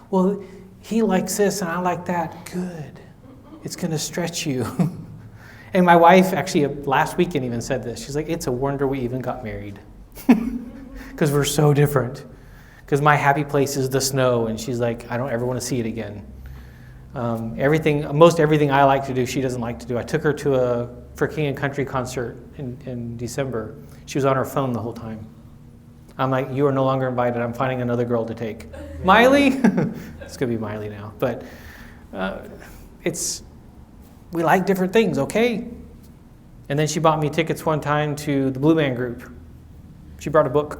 Well, he likes this and I like that. Good. It's going to stretch you. And my wife actually last weekend even said this. She's like, it's a wonder we even got married. Because we're so different. Because my happy place is the snow. And she's like, I don't ever want to see it again. Most everything I like to do, she doesn't like to do. I took her for King and Country concert in December. She was on her phone the whole time. I'm like, you are no longer invited. I'm finding another girl to take. Miley? It's going to be Miley now. But we like different things, okay? And then she bought me tickets one time to the Blue Man Group. She brought a book.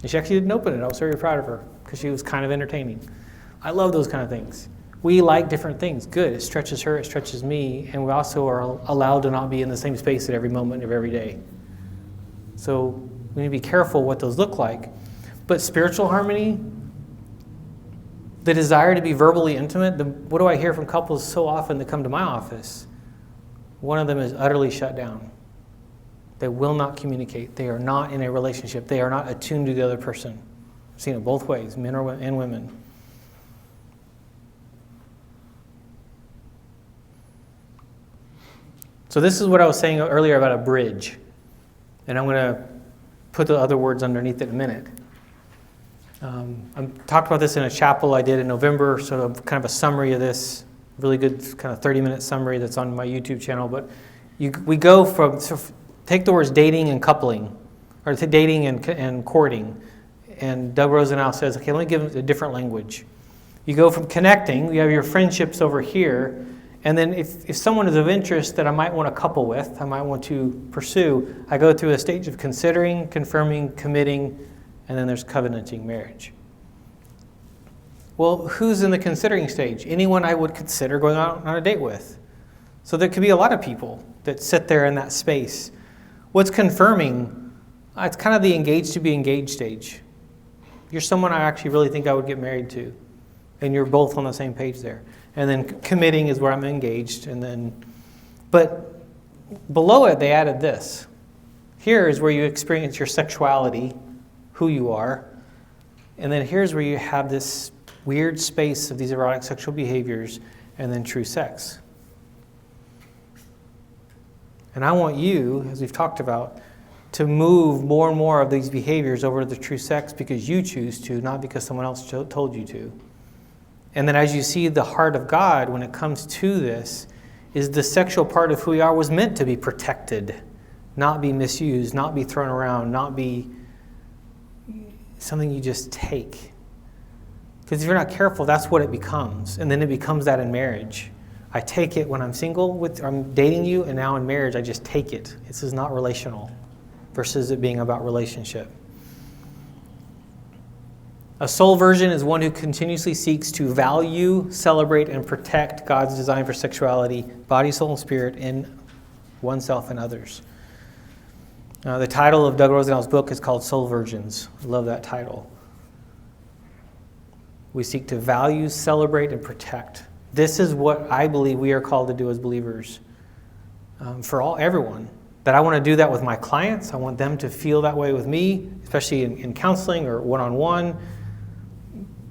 And she actually didn't open it. I was very proud of her because she was kind of entertaining. I love those kind of things. We like different things. Good. It stretches her. It stretches me. And we also are allowed to not be in the same space at every moment of every day. So we need to be careful what those look like. But spiritual harmony, the desire to be verbally intimate, what do I hear from couples so often that come to my office? One of them is utterly shut down. They will not communicate. They are not in a relationship. They are not attuned to the other person. I've seen it both ways, men and women. So this is what I was saying earlier about a bridge. And I'm going to put the other words underneath it in a minute. I talked about this in a chapel I did in November, sort of kind of a summary of this, really good kind of 30-minute summary that's on my YouTube channel. But we go from, take the words dating and coupling, or dating and courting. And Doug Rosenau says, okay, let me give it a different language. You go from connecting, you have your friendships over here, and then if someone is of interest that I might want to couple with, I might want to pursue, I go through a stage of considering, confirming, committing, and then there's covenanting marriage. Well, who's in the considering stage? Anyone I would consider going out on a date with. So there could be a lot of people that sit there in that space. What's confirming, it's kind of the engaged to be engaged stage. You're someone I actually really think I would get married to. And you're both on the same page there. And then committing is where I'm engaged. But below it, they added this. Here is where you experience your sexuality, who you are. And then here's where you have this weird space of these erotic sexual behaviors and then true sex. And I want you, as we've talked about, to move more and more of these behaviors over to the true sex because you choose to, not because someone else told you to. And then as you see the heart of God when it comes to this, is the sexual part of who we are was meant to be protected, not be misused, not be thrown around, not be something you just take. Because if you're not careful, that's what it becomes. And then it becomes that in marriage. I take it when I'm single, I'm dating you, and now in marriage, I just take it. This is not relational versus it being about relationship. A soul virgin is one who continuously seeks to value, celebrate, and protect God's design for sexuality, body, soul, and spirit in oneself and others. The title of Doug Rosendahl's book is called Soul Virgins. I love that title. We seek to value, celebrate, and protect. This is what I believe we are called to do as believers for everyone. That I want to do that with my clients. I want them to feel that way with me, especially in counseling or one-on-one,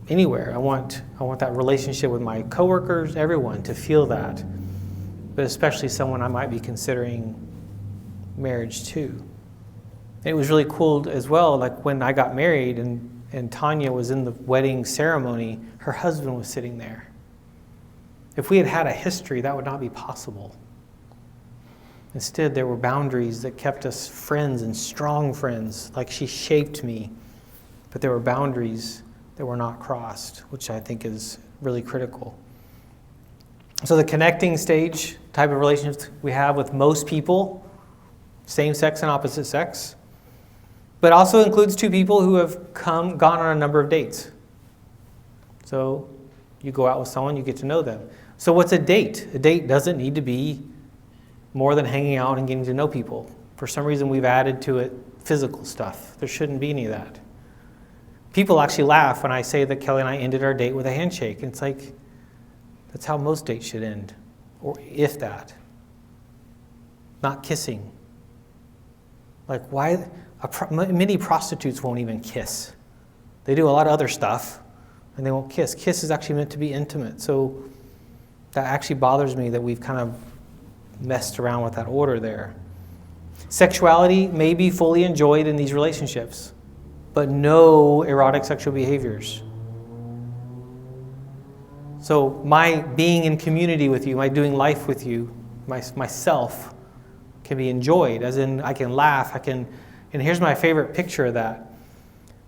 anywhere. I want that relationship with my coworkers, everyone, to feel that. But especially someone I might be considering marriage to. It was really cool as well, like when I got married and Tanya was in the wedding ceremony, her husband was sitting there. If we had had a history, that would not be possible. Instead, there were boundaries that kept us friends and strong friends, like she shaped me. But there were boundaries that were not crossed, which I think is really critical. So the connecting stage type of relationships we have with most people, same sex and opposite sex, but also includes two people who have gone on a number of dates. So you go out with someone, you get to know them. So what's a date? A date doesn't need to be more than hanging out and getting to know people. For some reason, we've added to it physical stuff. There shouldn't be any of that. People actually laugh when I say that Kelly and I ended our date with a handshake. And it's like, that's how most dates should end, or if that. Not kissing. Like, why? Many prostitutes won't even kiss. They do a lot of other stuff, and they won't kiss. Kiss is actually meant to be intimate. So that actually bothers me that we've kind of messed around with that order there. Sexuality may be fully enjoyed in these relationships, but no erotic sexual behaviors. So my being in community with you, my doing life with you, myself can be enjoyed, as in I can laugh, and here's my favorite picture of that.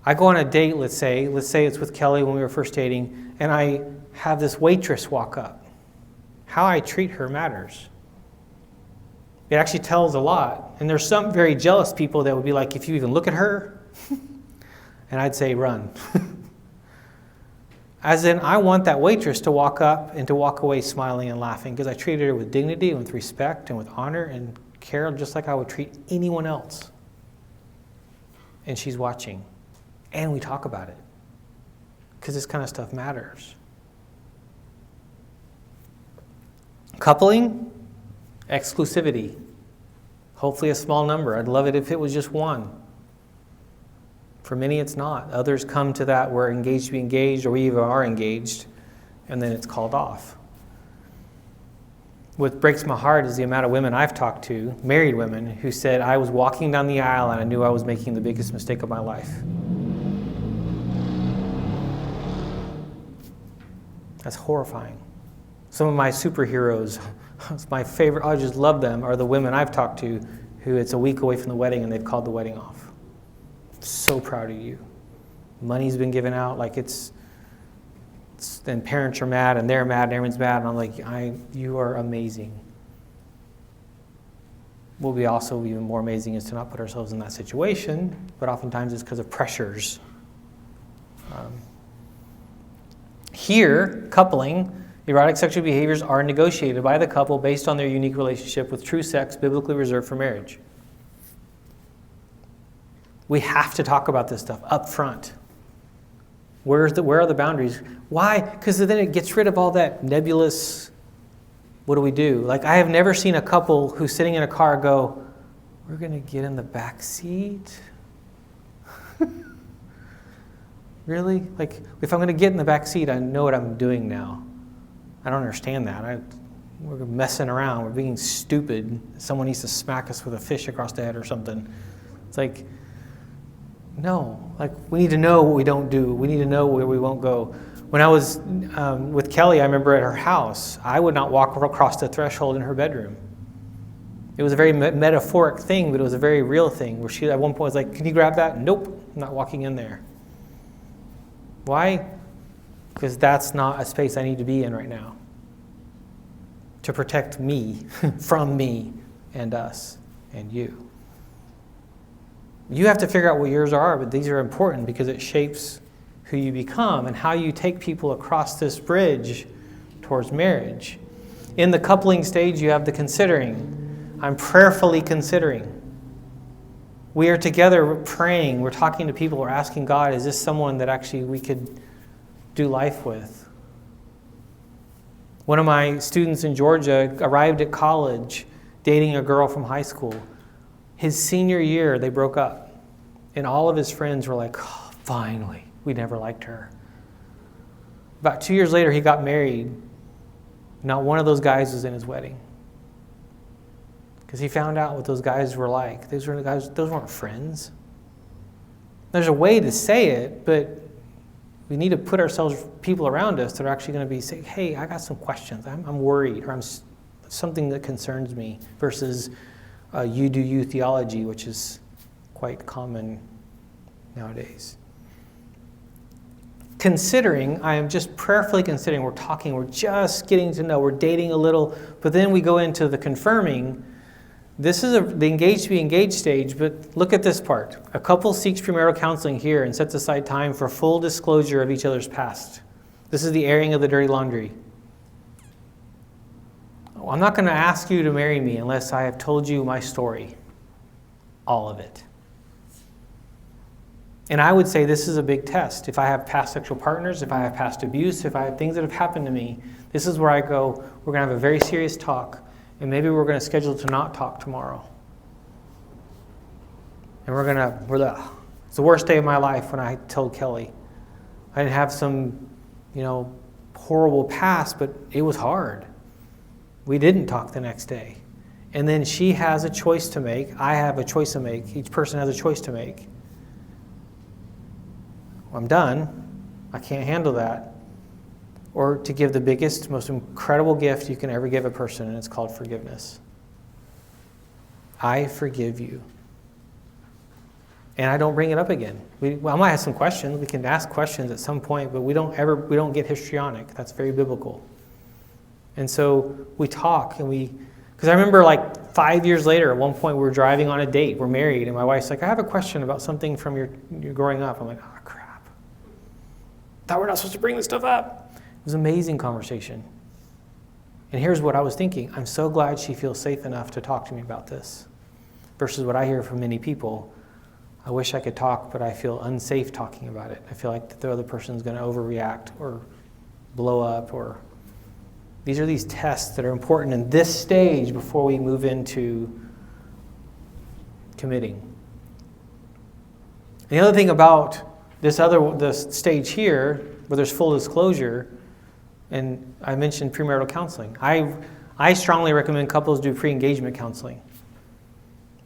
I go on a date, let's say it's with Kelly when we were first dating, and I have this waitress walk up. How I treat her matters. It actually tells a lot. And there's some very jealous people that would be like, if you even look at her, and I'd say, run. As in, I want that waitress to walk up and to walk away smiling and laughing because I treated her with dignity and with respect and with honor and care just like I would treat anyone else. And she's watching. And we talk about it because this kind of stuff matters. Coupling, exclusivity. Hopefully a small number. I'd love it if it was just one. For many, it's not. Others come to that we're engaged to be engaged, or we even are engaged, and then it's called off. What breaks my heart is the amount of women I've talked to, married women, who said, I was walking down the aisle and I knew I was making the biggest mistake of my life. That's horrifying. Some of my superheroes, my favorite, I just love them, are the women I've talked to who it's a week away from the wedding and they've called the wedding off. So proud of you. Money's been given out, like it's then parents are mad and they're mad and everyone's mad, and I'm like, you are amazing. What will be also even more amazing is to not put ourselves in that situation, but oftentimes it's because of pressures. Here, coupling, erotic sexual behaviors are negotiated by the couple based on their unique relationship with true sex biblically reserved for marriage. We have to talk about this stuff up front. Where are the boundaries? Why? Because then it gets rid of all that nebulous, what do we do? Like, I have never seen a couple who's sitting in a car go, we're going to get in the back seat? Really? Like, if I'm going to get in the back seat, I know what I'm doing now. I don't understand that. We're messing around. We're being stupid. Someone needs to smack us with a fish across the head or something. It's like, no. Like, we need to know what we don't do. We need to know where we won't go. When I was with Kelly, I remember at her house, I would not walk across the threshold in her bedroom. It was a very metaphoric thing, but it was a very real thing, where she at one point was like, can you grab that? Nope, I'm not walking in there. Why? Because that's not a space I need to be in right now. To protect me from me and us and you. You have to figure out what yours are, but these are important because it shapes who you become and how you take people across this bridge towards marriage. In the coupling stage, you have the considering. I'm prayerfully considering. We are together praying. We're talking to people. We're asking God, is this someone that actually we could do life with? One of my students in Georgia arrived at college dating a girl from high school. His senior year, they broke up. And all of his friends were like, oh, finally, we never liked her. About 2 years later, he got married. Not one of those guys was in his wedding. Because he found out what those guys were like. Those weren't friends. There's a way to say it, but we need to put people around us that are actually going to be saying, hey, I got some questions. I'm worried, or something that concerns me, versus you do you theology, which is quite common nowadays. Considering, I am just prayerfully considering, we're talking, we're just getting to know, we're dating a little, but then we go into the confirming. This is the engaged to be engaged stage, but look at this part. A couple seeks premarital counseling here and sets aside time for full disclosure of each other's past. This is the airing of the dirty laundry. I'm not going to ask you to marry me unless I have told you my story. All of it. And I would say this is a big test. If I have past sexual partners, if I have past abuse, if I have things that have happened to me, this is where I go, we're going to have a very serious talk. And maybe we're going to schedule to not talk tomorrow. And it's the worst day of my life when I told Kelly. I didn't have some, horrible past, but it was hard. We didn't talk the next day. And then she has a choice to make. I have a choice to make. Each person has a choice to make. I'm done. I can't handle that. Or to give the biggest, most incredible gift you can ever give a person, and it's called forgiveness. I forgive you. And I don't bring it up again. I might have some questions. We can ask questions at some point, but we don't get histrionic. That's very biblical. And so we talk, because I remember 5 years later, at one point we were driving on a date. We're married, and my wife's like, I have a question about something from your growing up. I'm like, oh, crap. Thought we're not supposed to bring this stuff up. It was an amazing conversation. And here's what I was thinking. I'm so glad she feels safe enough to talk to me about this. Versus what I hear from many people. I wish I could talk, but I feel unsafe talking about it. I feel like the other person's going to overreact or blow up. These are these tests that are important in this stage before we move into committing. The other thing about this stage here, where there's full disclosure, and I mentioned premarital counseling. I strongly recommend couples do pre-engagement counseling.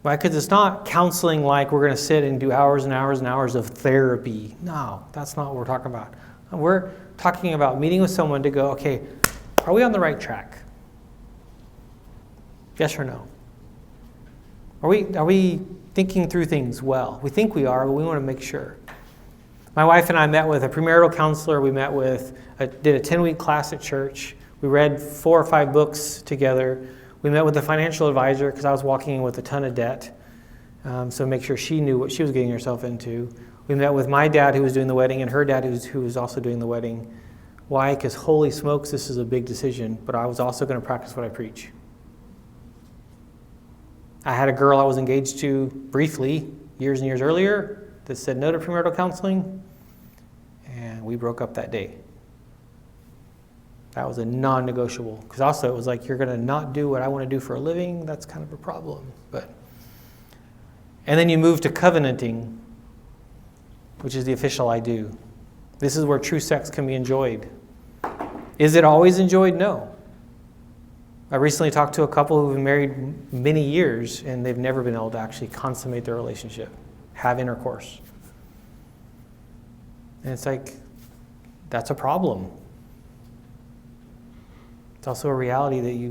Why? Because it's not counseling like we're going to sit and do hours and hours and hours of therapy. No, that's not what we're talking about. We're talking about meeting with someone to go, okay, are we on the right track? Yes or no? Are we thinking through things well? We think we are, but we want to make sure. My wife and I met with a premarital counselor. We did a 10-week class at church. We read 4 or 5 books together. We met with a financial advisor because I was walking in with a ton of debt. So make sure she knew what she was getting herself into. We met with my dad who was doing the wedding and her dad who was also doing the wedding. Why? Because holy smokes, this is a big decision, but I was also going to practice what I preach. I had a girl I was engaged to briefly years and years earlier that said no to premarital counseling, and we broke up that day. That was a non-negotiable, because also it was like, you're going to not do what I want to do for a living. That's kind of a problem. And then you move to covenanting, which is the official I do. This is where true sex can be enjoyed. Is it always enjoyed? No. I recently talked to a couple who've been married many years, and they've never been able to actually consummate their relationship, have intercourse. And it's like, that's a problem. It's also a reality that you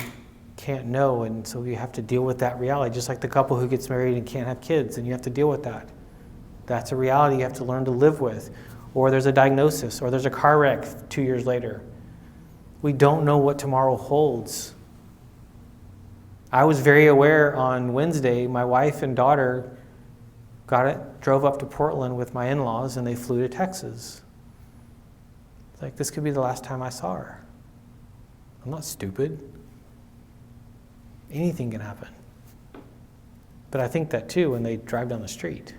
can't know, and so you have to deal with that reality. Just like the couple who gets married and can't have kids, and you have to deal with that. That's a reality you have to learn to live with. Or there's a diagnosis, or there's a car wreck 2 years later. We don't know what tomorrow holds. I was very aware on Wednesday, my wife and daughter drove up to Portland with my in-laws, and they flew to Texas. It's like, this could be the last time I saw her. I'm not stupid. Anything can happen. But I think that too when they drive down the street.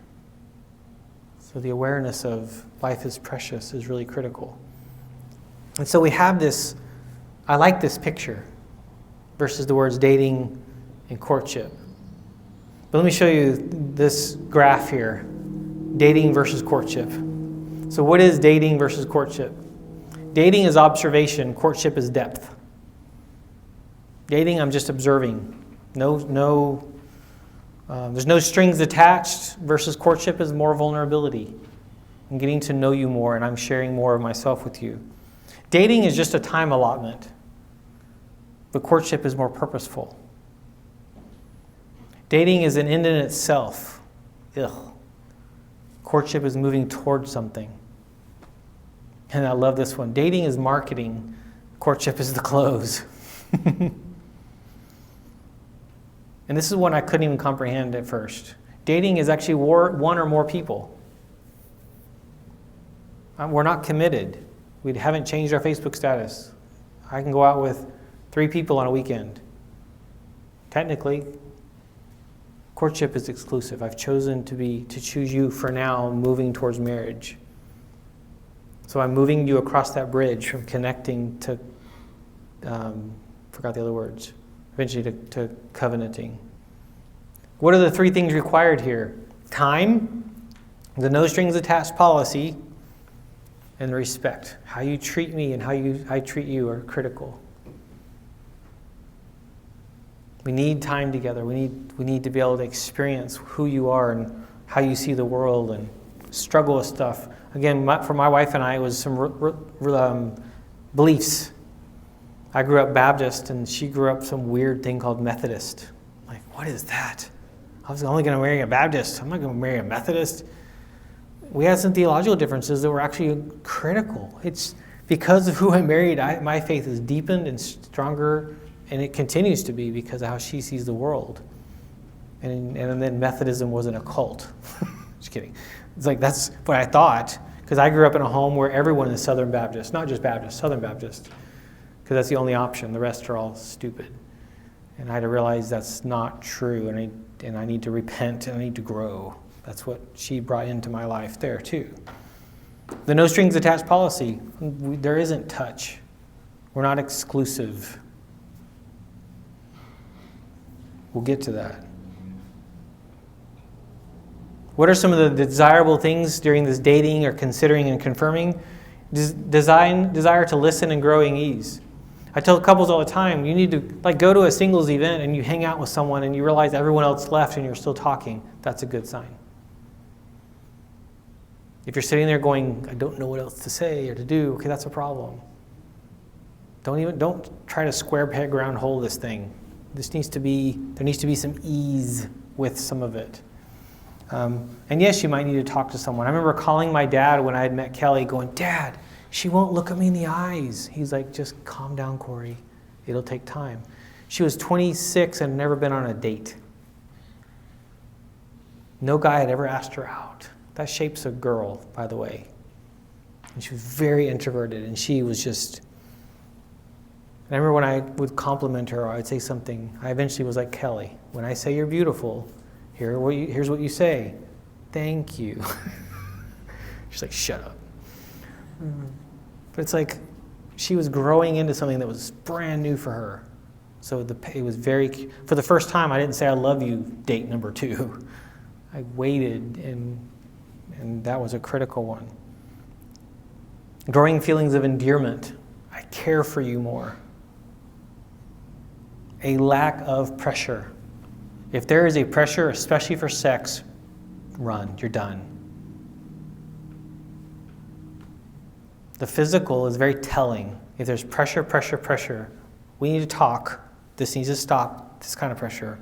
So the awareness of life is precious is really critical. And so we have this, I like this picture versus the words dating and courtship. But let me show you this graph here, dating versus courtship. So what is dating versus courtship? Dating is observation, courtship is depth. Dating, I'm just observing. There's no strings attached, versus courtship is more vulnerability. I'm getting to know you more, and I'm sharing more of myself with you. Dating is just a time allotment, but courtship is more purposeful. Dating is an end in itself. Ugh. Courtship is moving towards something. And I love this one. Dating is marketing. Courtship is the close. And this is one I couldn't even comprehend at first. Dating is actually one or more people. We're not committed. We haven't changed our Facebook status. I can go out with 3 people on a weekend. Technically, courtship is exclusive. I've chosen to choose you for now, moving towards marriage. So I'm moving you across that bridge from connecting to, forgot the other words, eventually to covenanting. What are the 3 things required here? Time, the no strings attached policy, and respect. How you treat me and how I treat you are critical. We need time together. We need to be able to experience who you are and how you see the world and struggle with stuff. Again, for my wife and I, it was some beliefs. I grew up Baptist, and she grew up some weird thing called Methodist. Like, what is that? I was only going to marry a Baptist. I'm not going to marry a Methodist. We had some theological differences that were actually critical. It's because of who I married, my faith is deepened and stronger, and it continues to be because of how she sees the world. And then Methodism wasn't a cult. Just kidding. It's like, that's what I thought, because I grew up in a home where everyone is Southern Baptist, not just Baptist, Southern Baptist, because that's the only option. The rest are all stupid. And I had to realize that's not true, and I need to repent, and I need to grow. That's what she brought into my life there too. The no strings attached policy, there isn't touch. We're not exclusive. We'll get to that. What are some of the desirable things during this dating or considering and confirming? Desire to listen and growing ease. I tell couples all the time, you need to go to a singles event and you hang out with someone and you realize everyone else left and you're still talking. That's a good sign. If you're sitting there going, I don't know what else to say or to do, okay, that's a problem. Don't try to square peg round hole this thing. There needs to be some ease with some of it. And yes, you might need to talk to someone. I remember calling my dad when I had met Kelly going, Dad, she won't look at me in the eyes. He's like, just calm down, Corey. It'll take time. She was 26 and never been on a date. No guy had ever asked her out. That shapes a girl, by the way. And she was very introverted, and she was just... And I remember when I would compliment her, or I'd say something, I eventually was like, Kelly, when I say you're beautiful, here's what you say. thank you. She's like, shut up. But it's like she was growing into something that was brand new for her. So it was for the first time, I didn't say I love you, date number 2. I waited, and that was a critical one. Growing feelings of endearment. I care for you more. A lack of pressure. If there is a pressure, especially for sex, run, you're done. The physical is very telling. If there's pressure, we need to talk. This needs to stop, this kind of pressure,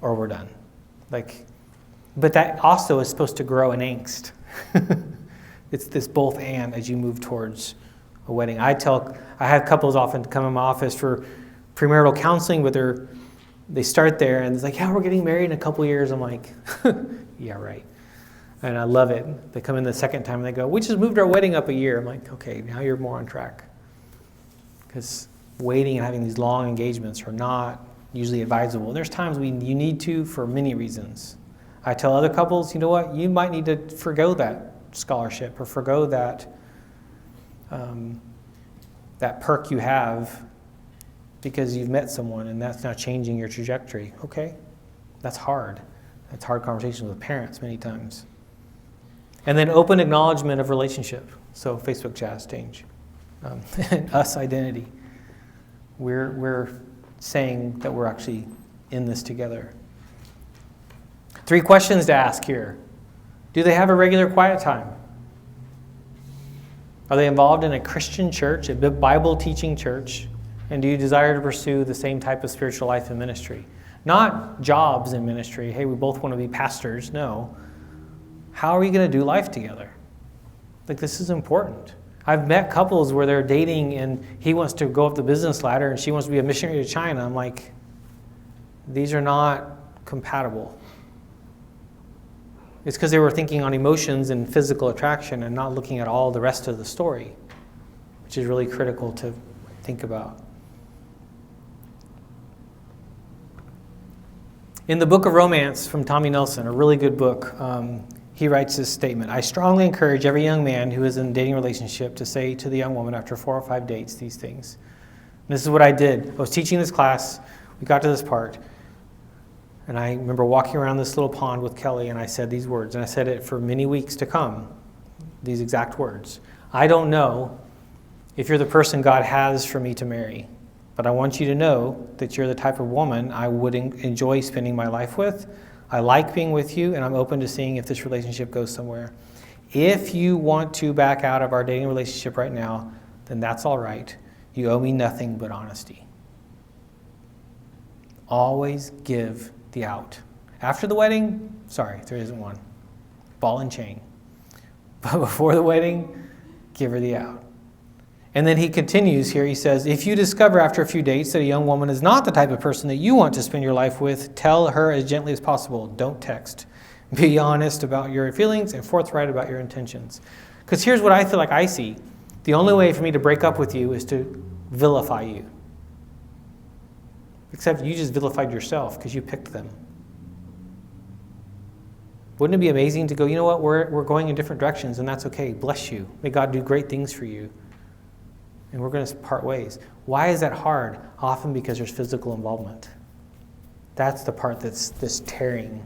or we're done. But that also is supposed to grow in angst. It's this both and as you move towards a wedding. I have couples often come in my office for premarital counseling, but they start there and it's like, yeah, we're getting married in a couple years. I'm like, yeah, right. And I love it. They come in the second time and they go, we just moved our wedding up a year. I'm like, okay, now you're more on track. Because waiting and having these long engagements are not usually advisable. There's times you need to for many reasons. I tell other couples, you know what, you might need to forgo that scholarship or forgo that perk you have because you've met someone and that's now changing your trajectory. Okay, that's hard. That's hard conversations with parents many times. And then open acknowledgement of relationship. So Facebook chat exchange. And us identity. We're saying that we're actually in this together. 3 questions to ask here. Do they have a regular quiet time? Are they involved in a Christian church, a Bible teaching church? And do you desire to pursue the same type of spiritual life and ministry? Not jobs in ministry. Hey, we both want to be pastors. No. How are we going to do life together? This is important. I've met couples where they're dating and he wants to go up the business ladder and she wants to be a missionary to China. I'm like, these are not compatible. It's because they were thinking on emotions and physical attraction and not looking at all the rest of the story, which is really critical to think about. In the Book of Romance from Tommy Nelson, a really good book, he writes this statement: I strongly encourage every young man who is in a dating relationship to say to the young woman after 4 or 5 dates these things. And this is what I did. I was teaching this class. We got to this part. And I remember walking around this little pond with Kelly, and I said these words. And I said it for many weeks to come, these exact words. I don't know if you're the person God has for me to marry, but I want you to know that you're the type of woman I would enjoy spending my life with. I like being with you, and I'm open to seeing if this relationship goes somewhere. If you want to back out of our dating relationship right now, then that's all right. You owe me nothing but honesty. Always give the out. After the wedding, sorry, there isn't one. Ball and chain. But before the wedding, give her the out. And then he continues here, he says, if you discover after a few dates that a young woman is not the type of person that you want to spend your life with, tell her as gently as possible. Don't text. Be honest about your feelings and forthright about your intentions. Because here's what I feel like I see. The only way for me to break up with you is to vilify you. Except you just vilified yourself because you picked them. Wouldn't it be amazing to go, you know what, we're going in different directions and that's okay. Bless you. May God do great things for you. And we're going to part ways. Why is that hard? Often because there's physical involvement. That's the part that's this tearing.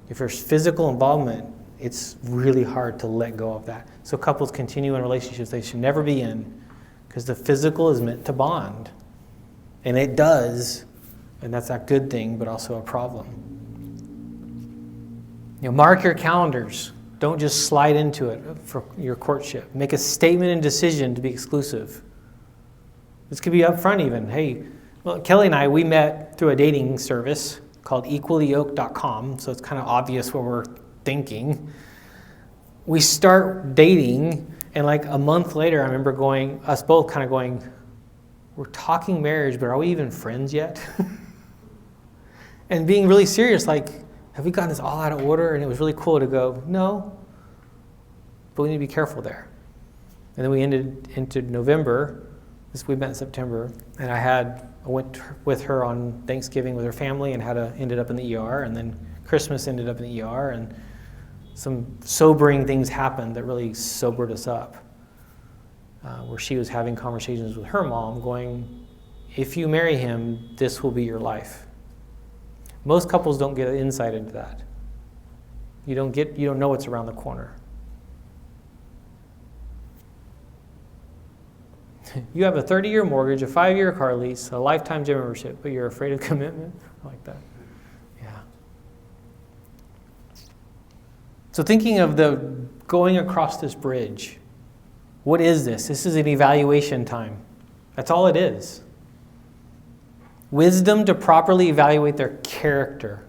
If there's physical involvement, it's really hard to let go of that. So couples continue in relationships they should never be in because the physical is meant to bond. And it does, and that's a good thing, but also a problem. Mark your calendars. Don't just slide into it for your courtship. Make a statement and decision to be exclusive. This could be upfront even. Hey, well, Kelly and I, we met through a dating service called equallyyoked.com, so it's kind of obvious what we're thinking. We start dating, and like a month later, I remember us both kind of going, we're talking marriage, but are we even friends yet? And being really serious, like, have we gotten this all out of order? And it was really cool to go, no, but we need to be careful there. And then we ended into November. We met in September, and I went with her on Thanksgiving with her family and ended up in the ER, and then Christmas ended up in the ER, and some sobering things happened that really sobered us up. Where she was having conversations with her mom going, if you marry him, this will be your life. Most couples don't get insight into that. You don't know what's around the corner. You have a 30-year mortgage, a 5-year car lease, a lifetime gym membership, but you're afraid of commitment? I like that. Yeah. So thinking of the going across this bridge, what is this? This is an evaluation time. That's all it is. Wisdom to properly evaluate their character.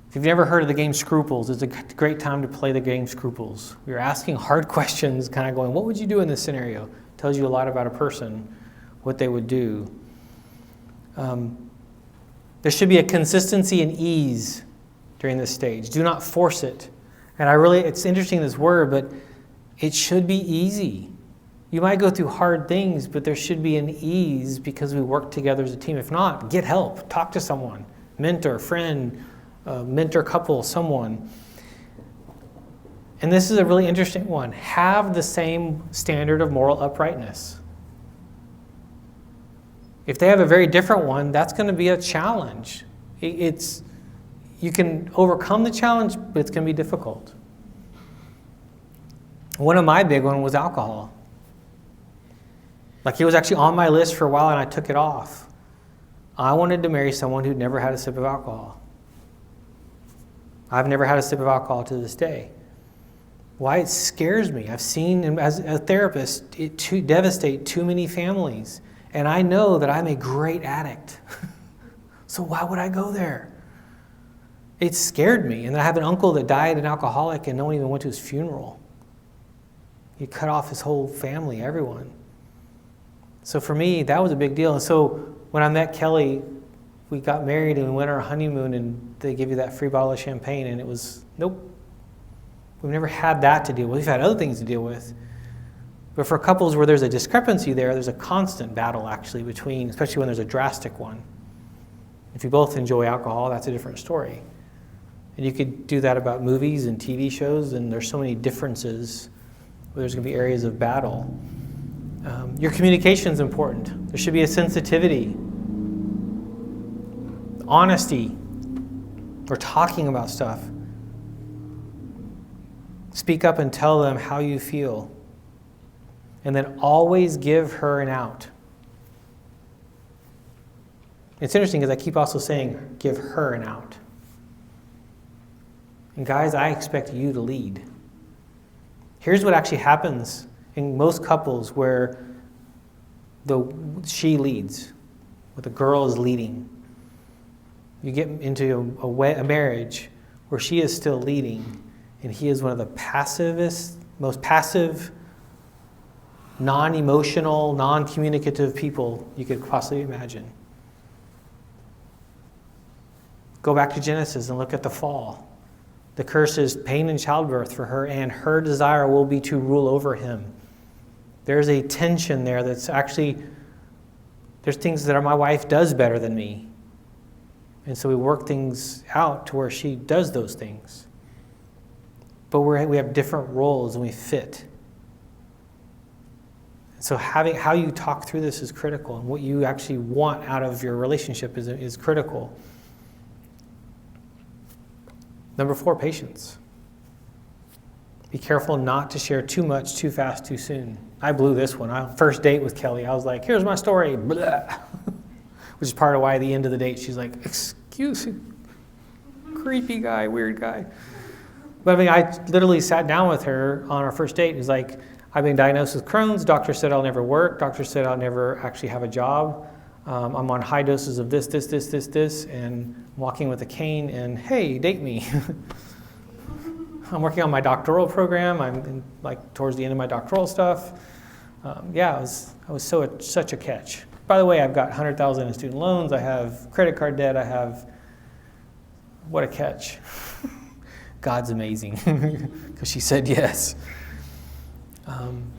If you've never heard of the game Scruples, it's a great time to play the game Scruples. You're asking hard questions, kind of going, what would you do in this scenario? Tells you a lot about a person, what they would do. There should be a consistency and ease during this stage. Do not force it. And it's interesting, this word, but it should be easy. You might go through hard things, but there should be an ease because we work together as a team. If not, get help. Talk to someone. Mentor, friend, mentor couple, someone. And this is a really interesting one. Have the same standard of moral uprightness. If they have a very different one, that's going to be a challenge. You can overcome the challenge, but it's going to be difficult. One of my big ones was alcohol. Like, it was actually on my list for a while, and I took it off. I wanted to marry someone who'd never had a sip of alcohol. I've never had a sip of alcohol to this day. Why? It scares me. I've seen, as a therapist, it devastate too many families. And I know that I'm a great addict. So why would I go there? It scared me. And then I have an uncle that died an alcoholic and no one even went to his funeral. He cut off his whole family, everyone. So for me, that was a big deal. And so when I met Kelly, we got married and we went on our honeymoon, and they give you that free bottle of champagne, and it was, nope. We've never had that to deal with. We've had other things to deal with. But for couples where there's a discrepancy there's a constant battle actually between, especially when there's a drastic one. If you both enjoy alcohol, that's a different story. And you could do that about movies and TV shows, and there's so many differences where there's going to be areas of battle. Your communication is important. There should be a sensitivity, honesty. We're talking about stuff. Speak up and tell them how you feel. And then always give her an out. It's interesting because I keep also saying, give her an out. And guys, I expect you to lead. Here's what actually happens in most couples where she leads, where the girl is leading. You get into a marriage where she is still leading, and he is one of the most passive, non-emotional, non-communicative people you could possibly imagine. Go back to Genesis and look at the fall. The curse is pain and childbirth for her, and her desire will be to rule over him. There's a tension there that's actually, there's things that my wife does better than me. And so we work things out to where she does those things. But we have different roles and we fit. So how you talk through this is critical, and what you actually want out of your relationship is critical. Number 4, patience. Be careful not to share too much, too fast, too soon. I blew this one. First date with Kelly, I was like, here's my story, blah. Which is part of why at the end of the date, she's like, excuse me, creepy guy, weird guy. But I mean, I literally sat down with her on our first date. It was like, I've been diagnosed with Crohn's. Doctor said I'll never work. Doctor said I'll never actually have a job. I'm on high doses of this, and I'm walking with a cane, and hey, date me. I'm working on my doctoral program. I'm towards the end of my doctoral stuff. I was such a catch. By the way, I've got $100,000 in student loans. I have credit card debt. What a catch. God's amazing, because she said yes.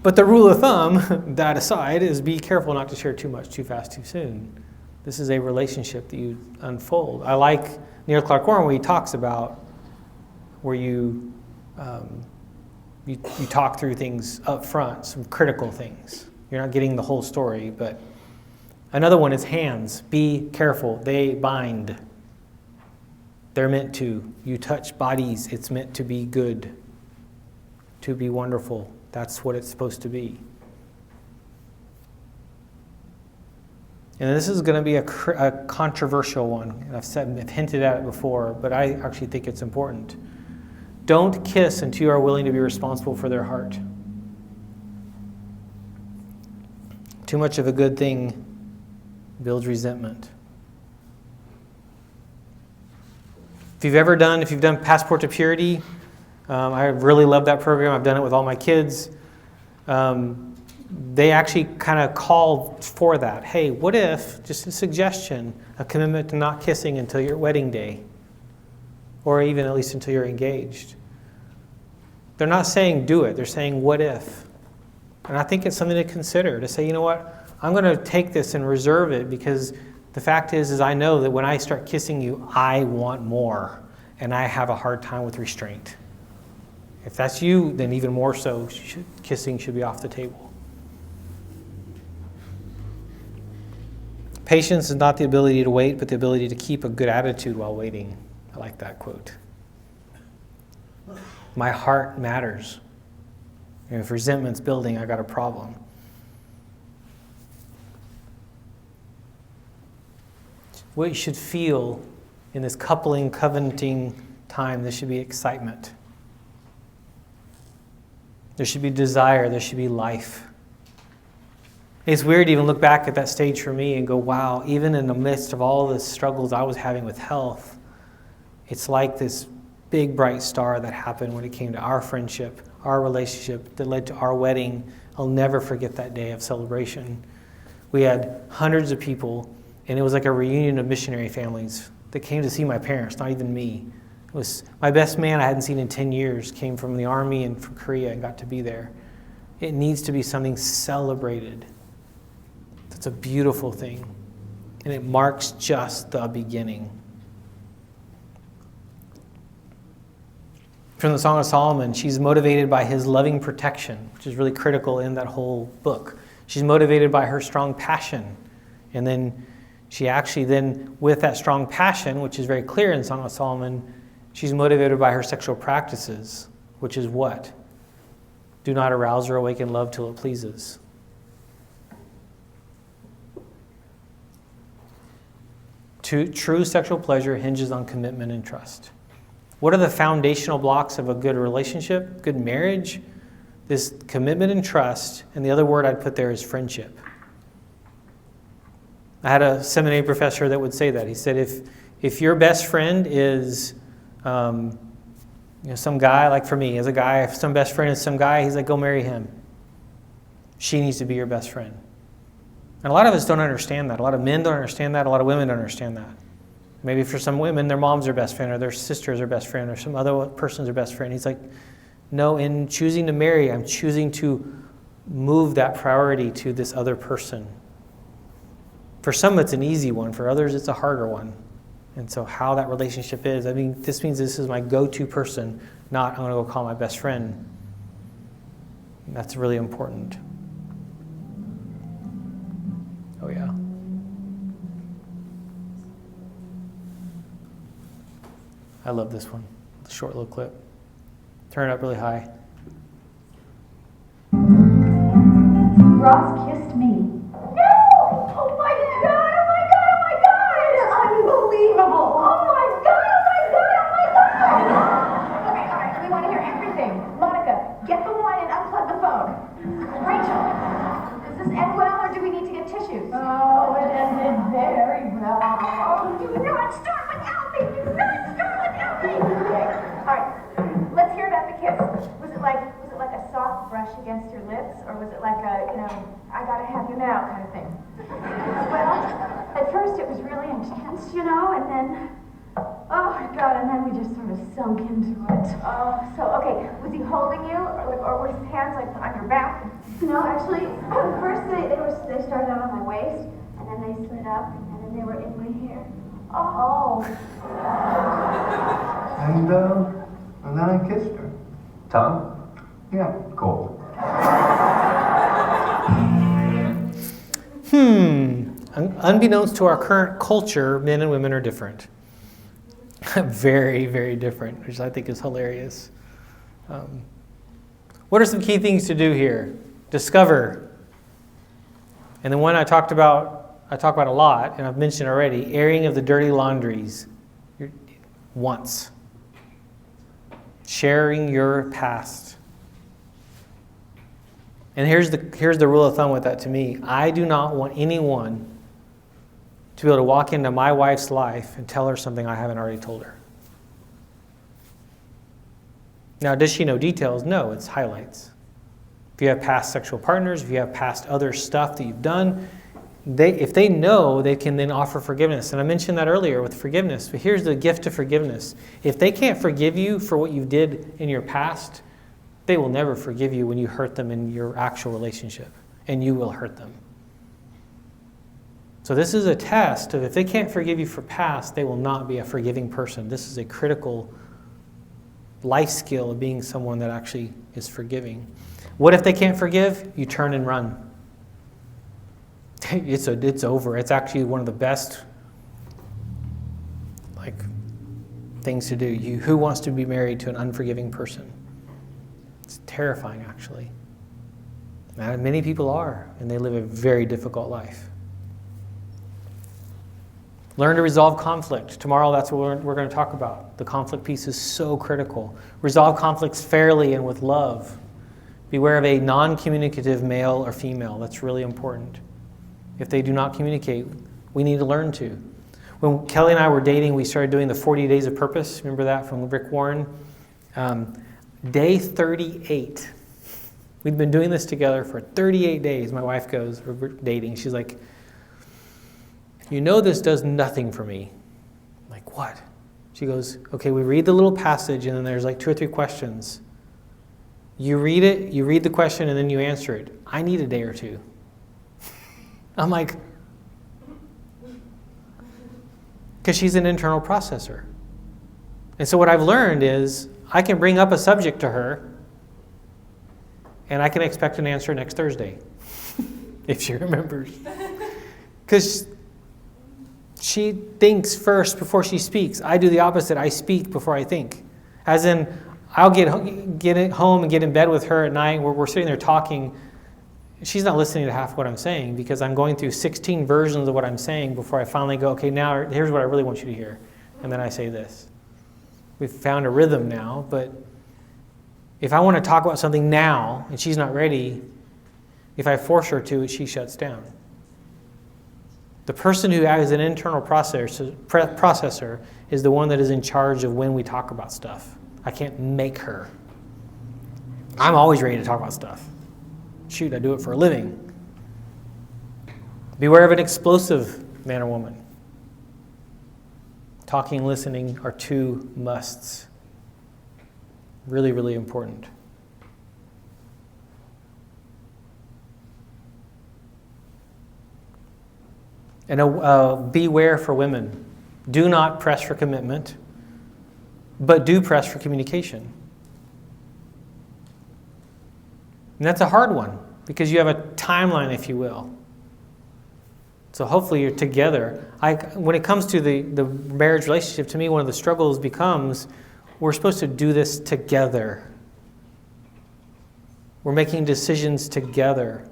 But the rule of thumb, that aside, is be careful not to share too much, too fast, too soon. This is a relationship that you unfold. I like Neil Clark Warren, where he talks about where you talk through things up front, some critical things. You're not getting the whole story, but another one is hands. Be careful. They bind. They're meant to. You touch bodies. It's meant to be good, to be wonderful. That's what it's supposed to be. And this is going to be a controversial one. And I've hinted at it before, but I actually think it's important. Don't kiss until you are willing to be responsible for their heart. Too much of a good thing builds resentment. If you've done Passport to Purity, I really love that program. I've done it with all my kids. They actually kind of called for that. Hey, what if, just a suggestion, a commitment to not kissing until your wedding day, or even at least until you're engaged. They're not saying do it. They're saying what if. And I think it's something to consider, to say, you know what, I'm going to take this and reserve it, because the fact is I know that when I start kissing you, I want more, and I have a hard time with restraint. If that's you, then even more so, kissing should be off the table. Patience is not the ability to wait, but the ability to keep a good attitude while waiting. I like that quote. My heart matters. And if resentment's building, I got a problem. What you should feel in this coupling, covenanting time, there should be excitement. There should be desire. There should be life. It's weird to even look back at that stage for me and go, wow, even in the midst of all the struggles I was having with health, it's like this big bright star that happened when it came to our friendship, our relationship that led to our wedding. I'll never forget that day of celebration. We had hundreds of people, and it was like a reunion of missionary families that came to see my parents, not even me. It was my best man I hadn't seen in 10 years, came from the Army and from Korea and got to be there. It needs to be something celebrated. It's a beautiful thing, and it marks just the beginning. From the Song of Solomon, she's motivated by his loving protection, which is really critical in that whole book. She's motivated by her strong passion, and then she actually then, with that strong passion, which is very clear in Song of Solomon, she's motivated by her sexual practices, which is what? Do not arouse or awaken love till it pleases. True sexual pleasure hinges on commitment and trust. What are the foundational blocks of a good relationship, good marriage? This commitment and trust, and the other word I'd put there is friendship. I had a seminary professor that would say that. He said, if your best friend is some guy, like for me, as a guy, if some best friend is some guy, he's like, go marry him. She needs to be your best friend. And a lot of us don't understand that. A lot of men don't understand that. A lot of women don't understand that. Maybe for some women, their mom's their best friend, or their sister's their best friend, or some other person's their best friend. He's like, no, in choosing to marry, I'm choosing to move that priority to this other person. For some, it's an easy one. For others, it's a harder one. And so how that relationship is, this means this is my go-to person, not I'm going to go call my best friend. That's really important. Oh, yeah. I love this one. The short little clip. Turn it up really high. Ross kissed me. No! Oh my god, oh my god, oh my god! Unbelievable! Oh my god, oh my god, oh my god! Okay, alright, we want to hear everything. Monica, get the wine and unplug the phone. Rachel, does this end well or do we need to get tissues? Oh, it ended very well. Oh, do not start without me! Do not start without me! Okay, alright, let's hear about the kiss. Was it like a soft brush against your lips, or was it like a, I gotta have you now kind of thing? Well, at first it was really intense, and then, oh my god, and then we just sort of sunk into it. Oh, so, okay, was he holding you, or were his hands like on your back? No, actually, first they started out on my waist, and then they slid up, and then they were in my hair. Oh. And then I kissed her. Tom? Yeah. Cool. Unbeknownst to our current culture, men and women are different. Very, very different, which I think is hilarious. What are some key things to do here? Discover. And the one I talk about a lot, and I've mentioned already, airing of the dirty laundries. Once. Sharing your past. And here's the rule of thumb with that to me. I do not want anyone to be able to walk into my wife's life and tell her something I haven't already told her. Now, does she know details? No, it's highlights. If you have past sexual partners, if you have past other stuff that you've done, if they know, they can then offer forgiveness. And I mentioned that earlier with forgiveness. But here's the gift of forgiveness. If they can't forgive you for what you did in your past, they will never forgive you when you hurt them in your actual relationship. And you will hurt them. So this is a test of if they can't forgive you for past, they will not be a forgiving person. This is a critical life skill of being someone that actually is forgiving. What if they can't forgive? You turn and run. It's over. It's actually one of the best things to do. Who wants to be married to an unforgiving person? It's terrifying, actually. And many people are, and they live a very difficult life. Learn to resolve conflict. Tomorrow, that's what we're going to talk about. The conflict piece is so critical. Resolve conflicts fairly and with love. Beware of a non-communicative male or female. That's really important. If they do not communicate, we need to learn to. When Kelly and I were dating, we started doing the 40 Days of Purpose. Remember that from Rick Warren? Day 38. We'd been doing this together for 38 days. My wife goes, we're dating. She's like, you know this does nothing for me. I'm like, what? She goes, okay, we read the little passage and then there's 2 or 3 questions. You read it, you read the question, and then you answer it. I need a day or 2. I'm like, because she's an internal processor. And so what I've learned is I can bring up a subject to her and I can expect an answer next Thursday, if she remembers. Because she thinks first before she speaks. I do the opposite. I speak before I think. As in, I'll get home and get in bed with her at night. We're sitting there talking. She's not listening to half what I'm saying because I'm going through 16 versions of what I'm saying before I finally go, okay, now here's what I really want you to hear. And then I say this. We've found a rhythm now, but if I want to talk about something now and she's not ready, if I force her to, she shuts down. The person who has an internal processor is the one that is in charge of when we talk about stuff. I can't make her. I'm always ready to talk about stuff. Shoot, I do it for a living. Beware of an explosive man or woman. Talking and listening are 2 musts. Really, really important. And beware for women. Do not press for commitment, but do press for communication. And that's a hard one because you have a timeline, if you will. So hopefully you're together. When it comes to the marriage relationship, to me, one of the struggles becomes we're supposed to do this together. We're making decisions together.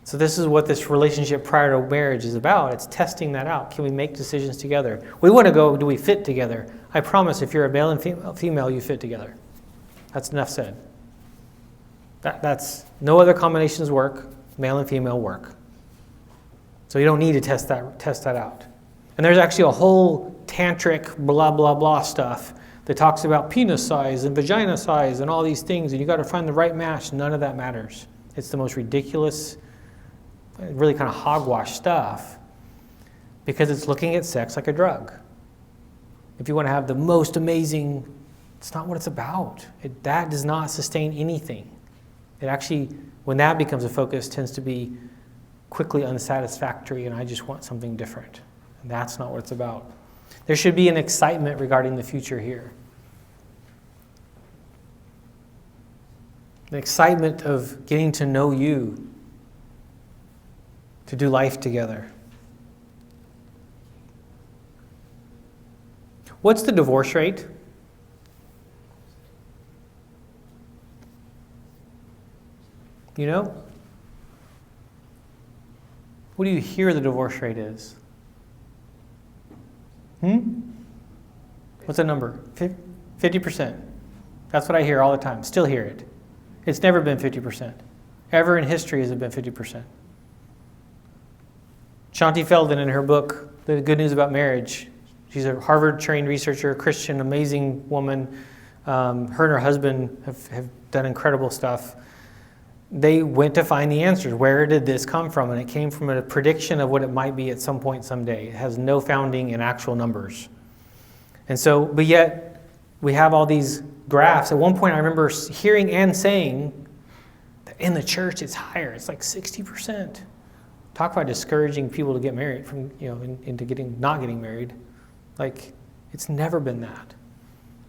So this is what this relationship prior to marriage is about. It's testing that out. Can we make decisions together? We want to go, do we fit together? I promise if you're a male and female, you fit together. That's enough said. That's no other combinations work. Male and female work. So you don't need to test that out. And there's actually a whole tantric blah, blah, blah stuff that talks about penis size and vagina size and all these things. And you got to find the right match. None of that matters. It's the most ridiculous, really kind of hogwash stuff because it's looking at sex like a drug. If you want to have the most amazing, it's not what it's about. That does not sustain anything. It actually, when that becomes a focus, tends to be quickly unsatisfactory and I just want something different. And that's not what it's about. There should be an excitement regarding the future here. An excitement of getting to know you, to do life together. What's the divorce rate? You know? What do you hear the divorce rate is? What's the number? 50%. That's what I hear all the time. Still hear it. It's never been 50%. Ever in history has it been 50%. Shanti Feldman, in her book, The Good News About Marriage, she's a Harvard-trained researcher, Christian, amazing woman. Her and her husband have done incredible stuff. They went to find the answers. Where did this come from? And it came from a prediction of what it might be at some point someday. It has no founding in actual numbers. And so, but yet, we have all these graphs. At one point, I remember hearing and saying that in the church it's higher. It's like 60%. Talk about discouraging people to get married from, into not getting married. Like, it's never been that.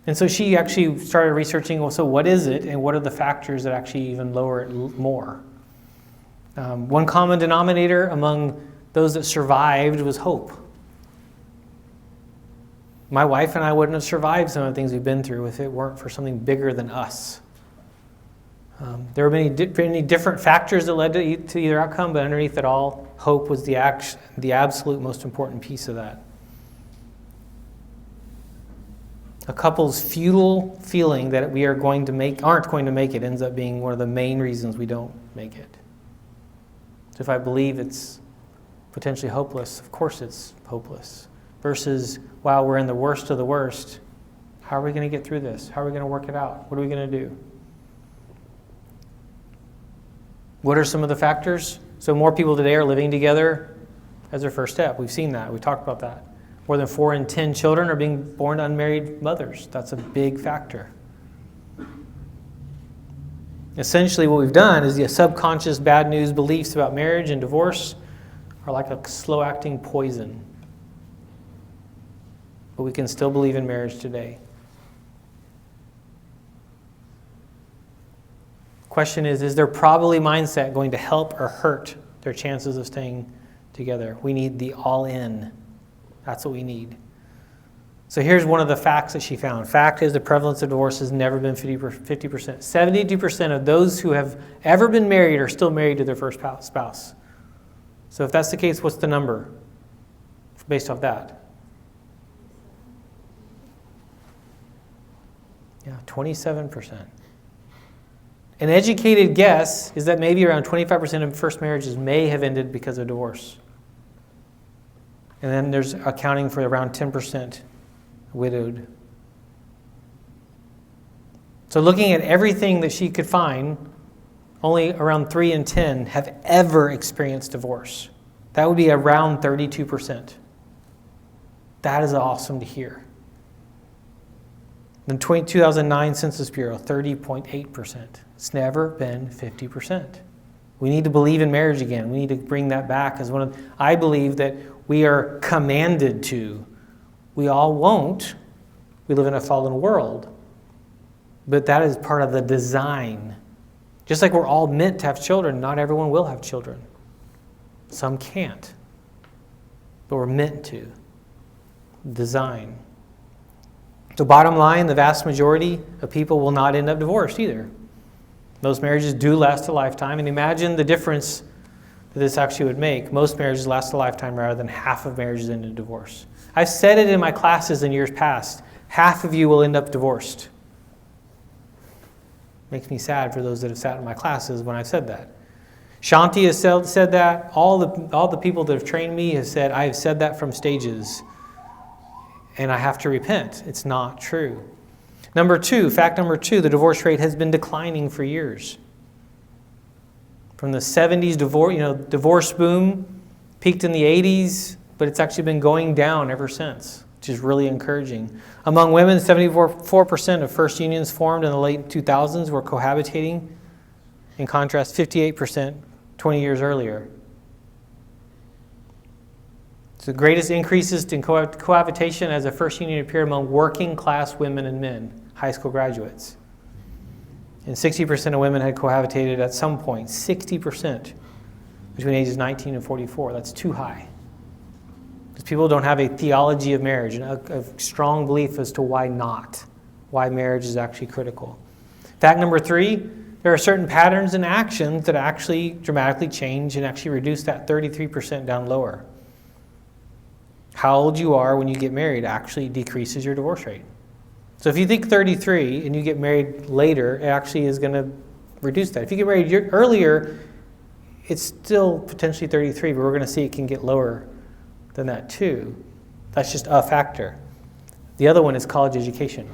And so she actually started researching, well, so what is it, and what are the factors that actually even lower it more? One common denominator among those that survived was hope. My wife and I wouldn't have survived some of the things we've been through if it weren't for something bigger than us. There were many different factors that led to either outcome, but underneath it all, hope was the absolute most important piece of that. A couple's futile feeling that we aren't going to make it ends up being one of the main reasons we don't make it. So if I believe it's potentially hopeless, of course it's hopeless. Versus, wow, we're in the worst of the worst. How are we going to get through this? How are we going to work it out? What are we going to do? What are some of the factors? So more people today are living together as their first step. We've seen that. We talked about that. More than 4 in 10 children are being born to unmarried mothers. That's a big factor. Essentially, what we've done is the subconscious bad news beliefs about marriage and divorce are like a slow-acting poison. But we can still believe in marriage today. Question is their probably mindset going to help or hurt their chances of staying together? We need the all-in. That's what we need. So here's one of the facts that she found. Fact is the prevalence of divorce has never been 50%. 72% of those who have ever been married are still married to their first spouse. So if that's the case, what's the number based off that? Yeah, 27%. An educated guess is that maybe around 25% of first marriages may have ended because of divorce. And then there's accounting for around 10% widowed. So looking at everything that she could find, only around 3 in 10 have ever experienced divorce. That would be around 32%. That is awesome to hear. The 2009 Census Bureau, 30.8%. It's never been 50%. We need to believe in marriage again. We need to bring that back as I believe that we are commanded to. We all won't. We live in a fallen world. But that is part of the design. Just like we're all meant to have children, not everyone will have children. Some can't. But we're meant to. Design. So bottom line, the vast majority of people will not end up divorced either. Most marriages do last a lifetime, and imagine the difference that this actually would make. Most marriages last a lifetime rather than half of marriages end in divorce. I've said it in my classes in years past. Half of you will end up divorced. Makes me sad for those that have sat in my classes when I've said that. Shanti has said that. All the people that have trained me have said, I have said that from stages. And I have to repent. It's not true. Fact number two, the divorce rate has been declining for years. From the 70s, divorce boom peaked in the 80s, but it's actually been going down ever since, which is really encouraging. Among women, 74% of first unions formed in the late 2000s were cohabitating. In contrast, 58% 20 years earlier. So the greatest increases in cohabitation as a first union appeared among working class women and men, high school graduates. And 60% of women had cohabitated at some point, 60% between ages 19 and 44. That's too high. Because people don't have a theology of marriage and a strong belief as to why not, why marriage is actually critical. Fact number 3, there are certain patterns and actions that actually dramatically change and actually reduce that 33% down lower. How old you are when you get married actually decreases your divorce rate. So if you think 33 and you get married later, it actually is going to reduce that. If you get married earlier, it's still potentially 33, but we're going to see it can get lower than that too. That's just a factor. The other one is college education.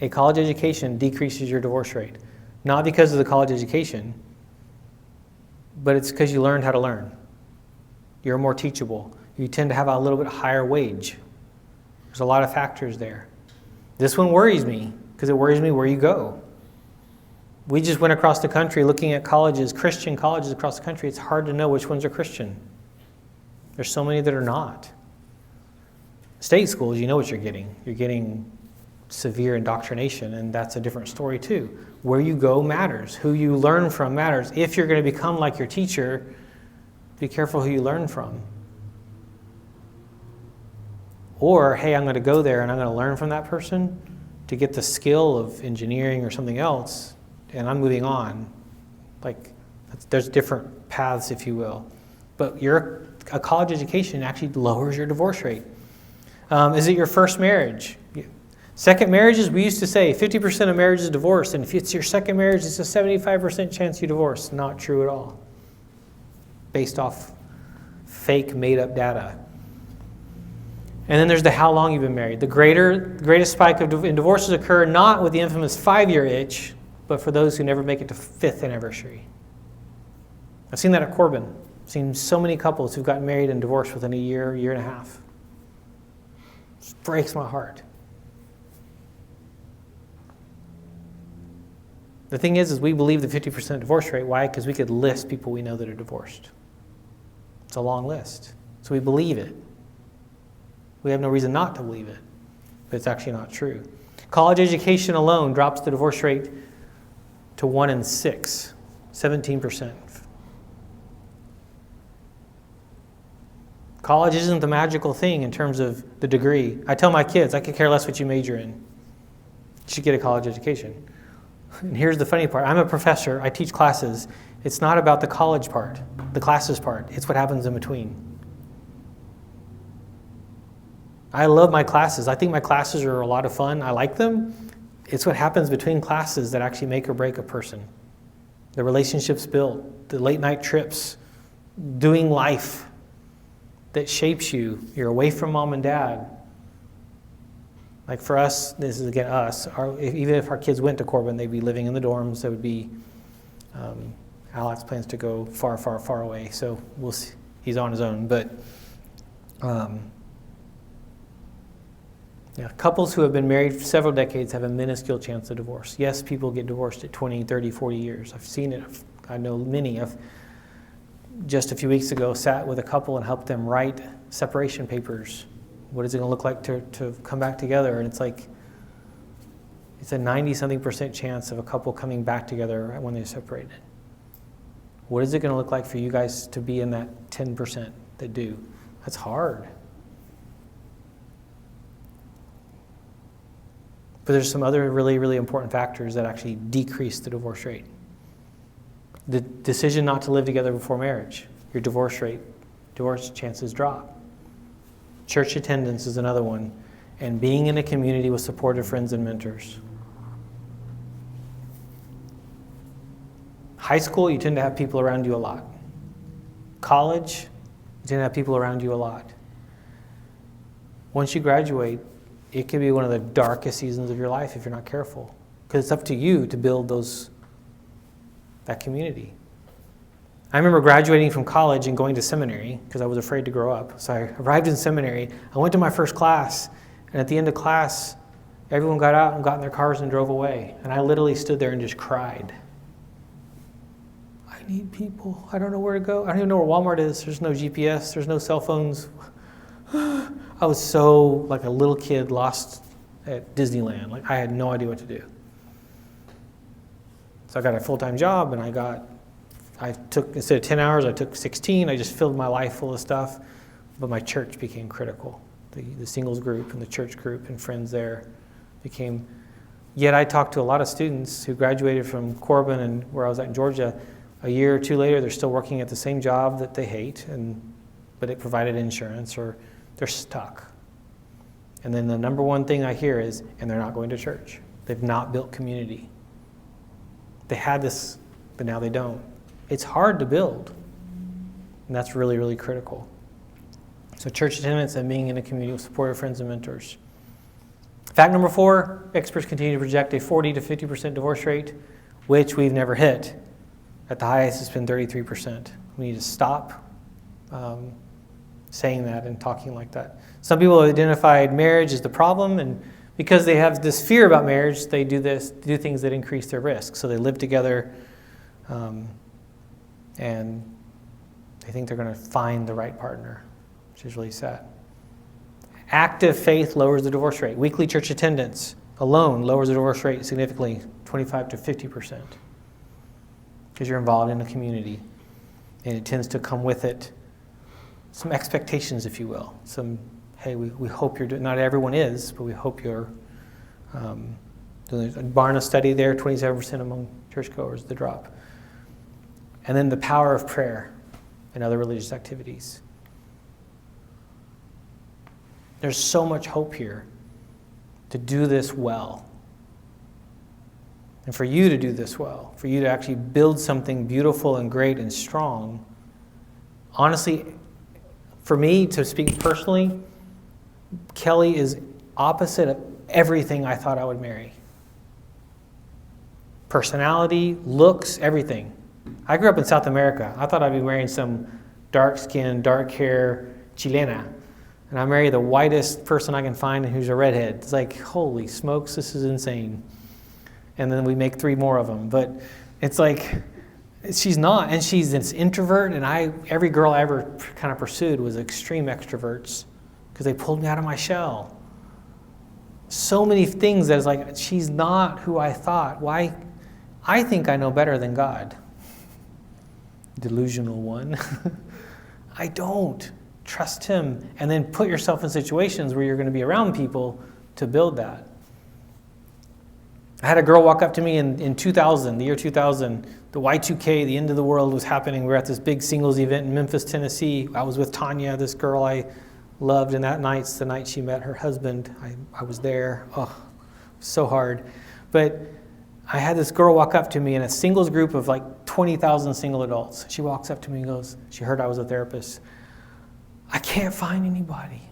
A college education decreases your divorce rate. Not because of the college education, but it's because you learned how to learn. You're more teachable. You tend to have a little bit higher wage. There's a lot of factors there. This one worries me because it worries me where you go. We just went across the country looking at colleges, Christian colleges across the country. It's hard to know which ones are Christian. There's so many that are not. State schools, you know what you're getting. You're getting severe indoctrination, and that's a different story too. Where you go matters. Who you learn from matters. If you're going to become like your teacher, be careful who you learn from. Or, hey, I'm going to go there and I'm going to learn from that person to get the skill of engineering or something else, and I'm moving on. Like, there's different paths, if you will. But a college education actually lowers your divorce rate. Is it your first marriage? Second marriages, we used to say 50% of marriages divorce, and if it's your second marriage, it's a 75% chance you divorce. Not true at all. Based off fake, made-up data. And then there's the how long you've been married. The greatest spike in divorces occur not with the infamous 5-year itch, but for those who never make it to 5th anniversary. I've seen that at Corbin. I've seen so many couples who've gotten married and divorced within a year and a half. It breaks my heart. The thing is we believe the 50% divorce rate. Why? Because we could list people we know that are divorced. It's a long list. So we believe it. We have no reason not to believe it, but it's actually not true. College education alone drops the divorce rate to 1 in 6, 17%. College isn't the magical thing in terms of the degree. I tell my kids, I could care less what you major in. You should get a college education. And here's the funny part. I'm a professor. I teach classes. It's not about the college part, the classes part. It's what happens in between. I love my classes. I think my classes are a lot of fun. I like them. It's what happens between classes that actually make or break a person. The relationships built, the late night trips, doing life that shapes you. You're away from mom and dad. Like for us, this is again us, even if our kids went to Corbin, they'd be living in the dorms. There would be, Alex plans to go far, far, far away. So we'll see. He's on his own. But yeah, couples who have been married for several decades have a minuscule chance of divorce. Yes, people get divorced at 20, 30, 40 years. I've seen it. I know many. I've just a few weeks ago sat with a couple and helped them write separation papers. What is it going to look like to come back together? And it's like, it's a 90-something% chance of a couple coming back together when they're separated. What is it going to look like for you guys to be in that 10% that do? That's hard. But there's some other really, really important factors that actually decrease the divorce rate. The decision not to live together before marriage, your divorce chances drop. Church attendance is another one. And being in a community with supportive friends and mentors. High school, you tend to have people around you a lot. College, you tend to have people around you a lot. Once you graduate, it can be one of the darkest seasons of your life if you're not careful. Because it's up to you to build that community. I remember graduating from college and going to seminary because I was afraid to grow up. So I arrived in seminary. I went to my first class, and at the end of class, everyone got out and got in their cars and drove away. And I literally stood there and just cried. I need people. I don't know where to go. I don't even know where Walmart is. There's no GPS. There's no cell phones. I was so like a little kid lost at Disneyland. Like I had no idea what to do. So I got a full-time job, and I took, instead of 10 hours, I took 16. I just filled my life full of stuff. But my church became critical. The singles group and the church group and friends there became, yet I talked to a lot of students who graduated from Corbin and where I was at in Georgia. A year or two later, they're still working at the same job that they hate, but it provided insurance, or they're stuck. And then the number one thing I hear is, and they're not going to church. They've not built community. They had this, but now they don't. It's hard to build, and that's really, really critical. So church attendance and being in a community with supportive friends and mentors. Fact number 4, experts continue to project a 40 to 50% divorce rate, which we've never hit. At the highest, it's been 33%. We need to stop saying that and talking like that. Some people have identified marriage as the problem, and because they have this fear about marriage, they do things that increase their risk. So they live together, and they think they're going to find the right partner, which is really sad. Active faith lowers the divorce rate. Weekly church attendance alone lowers the divorce rate significantly, 25 to 50%, because you're involved in a community, and it tends to come with it some expectations, if you will. Some, hey, we hope you're doing, not everyone is, but we hope you're doing a Barna study there, 27% among churchgoers, the drop. And then the power of prayer and other religious activities. There's so much hope here to do this well. And for you to do this well, for you to actually build something beautiful and great and strong. Honestly, for me, to speak personally, Kelly is opposite of everything I thought I would marry. Personality, looks, everything. I grew up in South America. I thought I'd be marrying some dark-skinned, dark-hair Chilena. And I marry the whitest person I can find who's a redhead. It's like, holy smokes, this is insane. And then we make 3 more of them. But it's like, she's not. And she's this introvert. And every girl I ever kind of pursued was extreme extroverts because they pulled me out of my shell. So many things that is like, she's not who I thought. Why? I think I know better than God. Delusional one. I don't. Trust him, and then put yourself in situations where you're going to be around people to build that. I had a girl walk up to me in 2000, the year 2000, the Y2K, the end of the world was happening. We were at this big singles event in Memphis, Tennessee. I was with Tanya, this girl I loved, and that night's the night she met her husband. I was there. Oh, so hard. But I had this girl walk up to me in a singles group of like 20,000 single adults. She walks up to me and goes, she heard I was a therapist. I can't find anybody.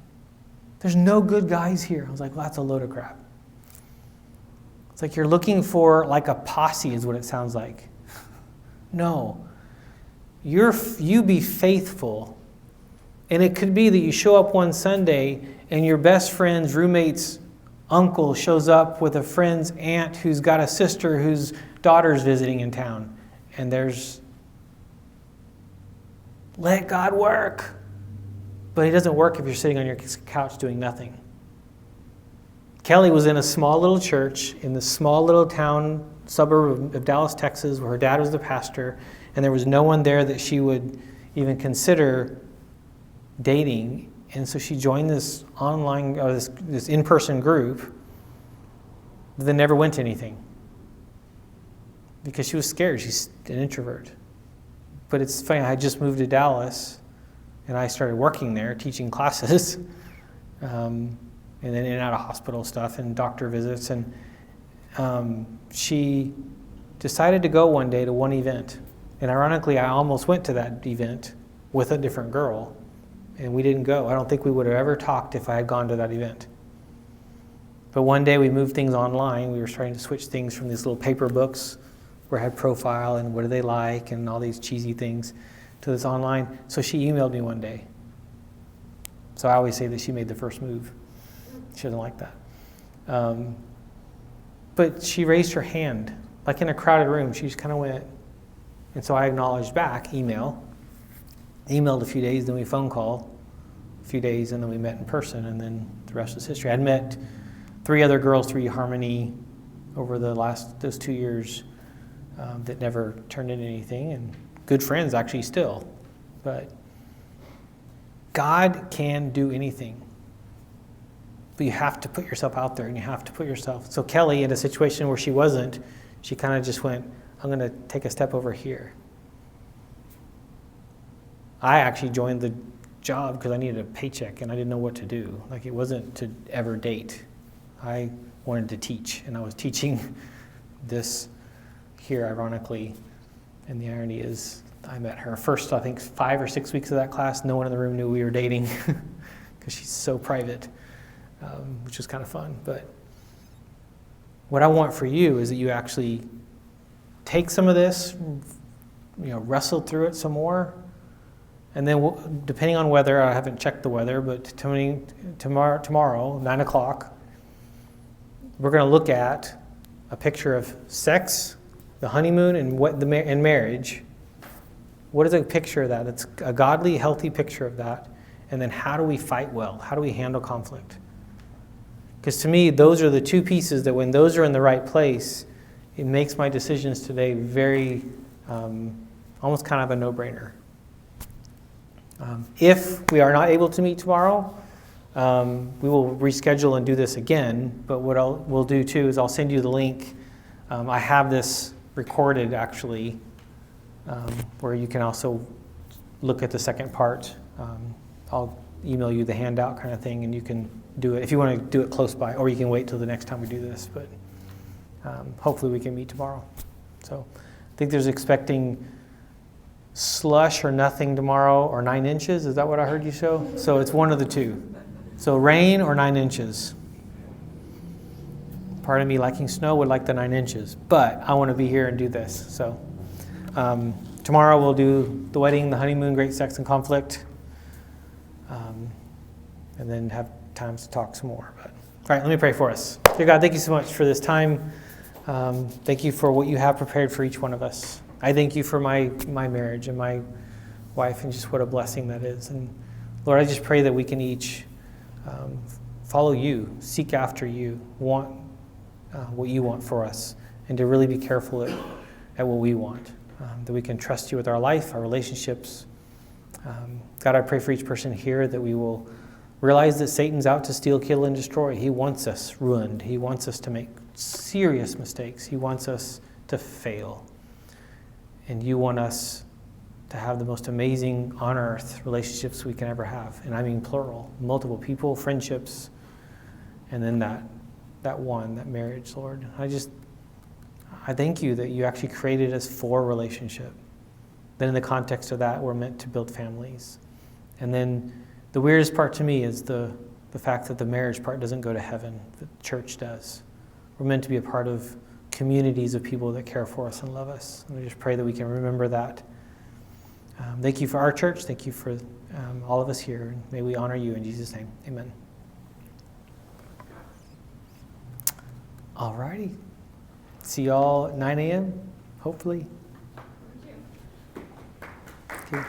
There's no good guys here. I was like, well, that's a load of crap. It's like you're looking for like a posse is what it sounds like. No. You be faithful. And it could be that you show up one Sunday and your best friend's roommate's uncle shows up with a friend's aunt who's got a sister whose daughter's visiting in town. And let God work. But it doesn't work if you're sitting on your couch doing nothing. Kelly was in a small little church in the small little town suburb of Dallas, Texas, where her dad was the pastor, and there was no one there that she would even consider dating. And so she joined this online, or this in-person group that never went to anything because she was scared. She's an introvert. But it's funny, I just moved to Dallas, and I started working there, teaching classes, and then in and out of hospital stuff and doctor visits. And she decided to go one day to one event. And ironically, I almost went to that event with a different girl, and we didn't go. I don't think we would have ever talked if I had gone to that event. But one day we moved things online. We were starting to switch things from these little paper books where I had profile and what do they like and all these cheesy things to this online. So she emailed me one day. So I always say that she made the first move. She doesn't like that. But she raised her hand, like in a crowded room. She just kind of went, And so I acknowledged back, emailed a few days, then we phone call a few days, and then we met in person, and then the rest is history. I'd met 3 other girls through Harmony over those 2 years that never turned into anything, and good friends actually still. But God can do anything. But you have to put yourself out there, and you have to put yourself. So Kelly, in a situation where she wasn't, she kind of just went, I'm going to take a step over here. I actually joined the job because I needed a paycheck, and I didn't know what to do. Like, it wasn't to ever date. I wanted to teach, and I was teaching this here, ironically. And the irony is, I met her first, I think, 5 or 6 weeks of that class. No one in the room knew we were dating because she's so private, which was kind of fun. But what I want for you is that you actually take some of this, wrestle through it some more, and then depending on weather, I haven't checked the weather, but tomorrow, 9 o'clock, we're going to look at a picture of sex, the honeymoon, and marriage. What is a picture of that? It's a godly, healthy picture of that. And then how do we fight well? How do we handle conflict? Because to me, those are the 2 pieces that when those are in the right place, it makes my decisions today very, almost kind of a no-brainer. If we are not able to meet tomorrow, we will reschedule and do this again. But what we'll do too is I'll send you the link. I have this recorded actually, where you can also look at the second part. I'll email you the handout kind of thing, and you can do it if you want to do it close by, or you can wait till the next time we do this. But hopefully we can meet tomorrow. So I think there's expecting slush or nothing tomorrow, or 9 inches. Is that what I heard you show? So it's one of the 2. So rain or 9 inches. Part of me liking snow would like the 9 inches, but I want to be here and do this. So tomorrow we'll do the wedding, the honeymoon, great sex and conflict, and then have times to talk some more. But, all right, let me pray for us. Dear God, thank you so much for this time. Thank you for what you have prepared for each one of us. I thank you for my marriage and my wife, and just what a blessing that is. And Lord, I just pray that we can each follow you, seek after you, want what you want for us, and to really be careful at what we want, that we can trust you with our life, our relationships. God, I pray for each person here that we will realize that Satan's out to steal, kill, and destroy. He wants us ruined. He wants us to make serious mistakes. He wants us to fail. And you want us to have the most amazing on earth relationships we can ever have. And I mean plural, multiple people, friendships, and then that marriage, Lord. I thank you that you actually created us for relationship. Then in the context of that, we're meant to build families. And then the weirdest part to me is the fact that the marriage part doesn't go to heaven, the church does. We're meant to be a part of communities of people that care for us and love us. And I just pray that we can remember that. Thank you for our church. Thank you for all of us here. May we honor you in Jesus' name. Amen. All righty. See y'all at 9 a.m., hopefully. Thank you.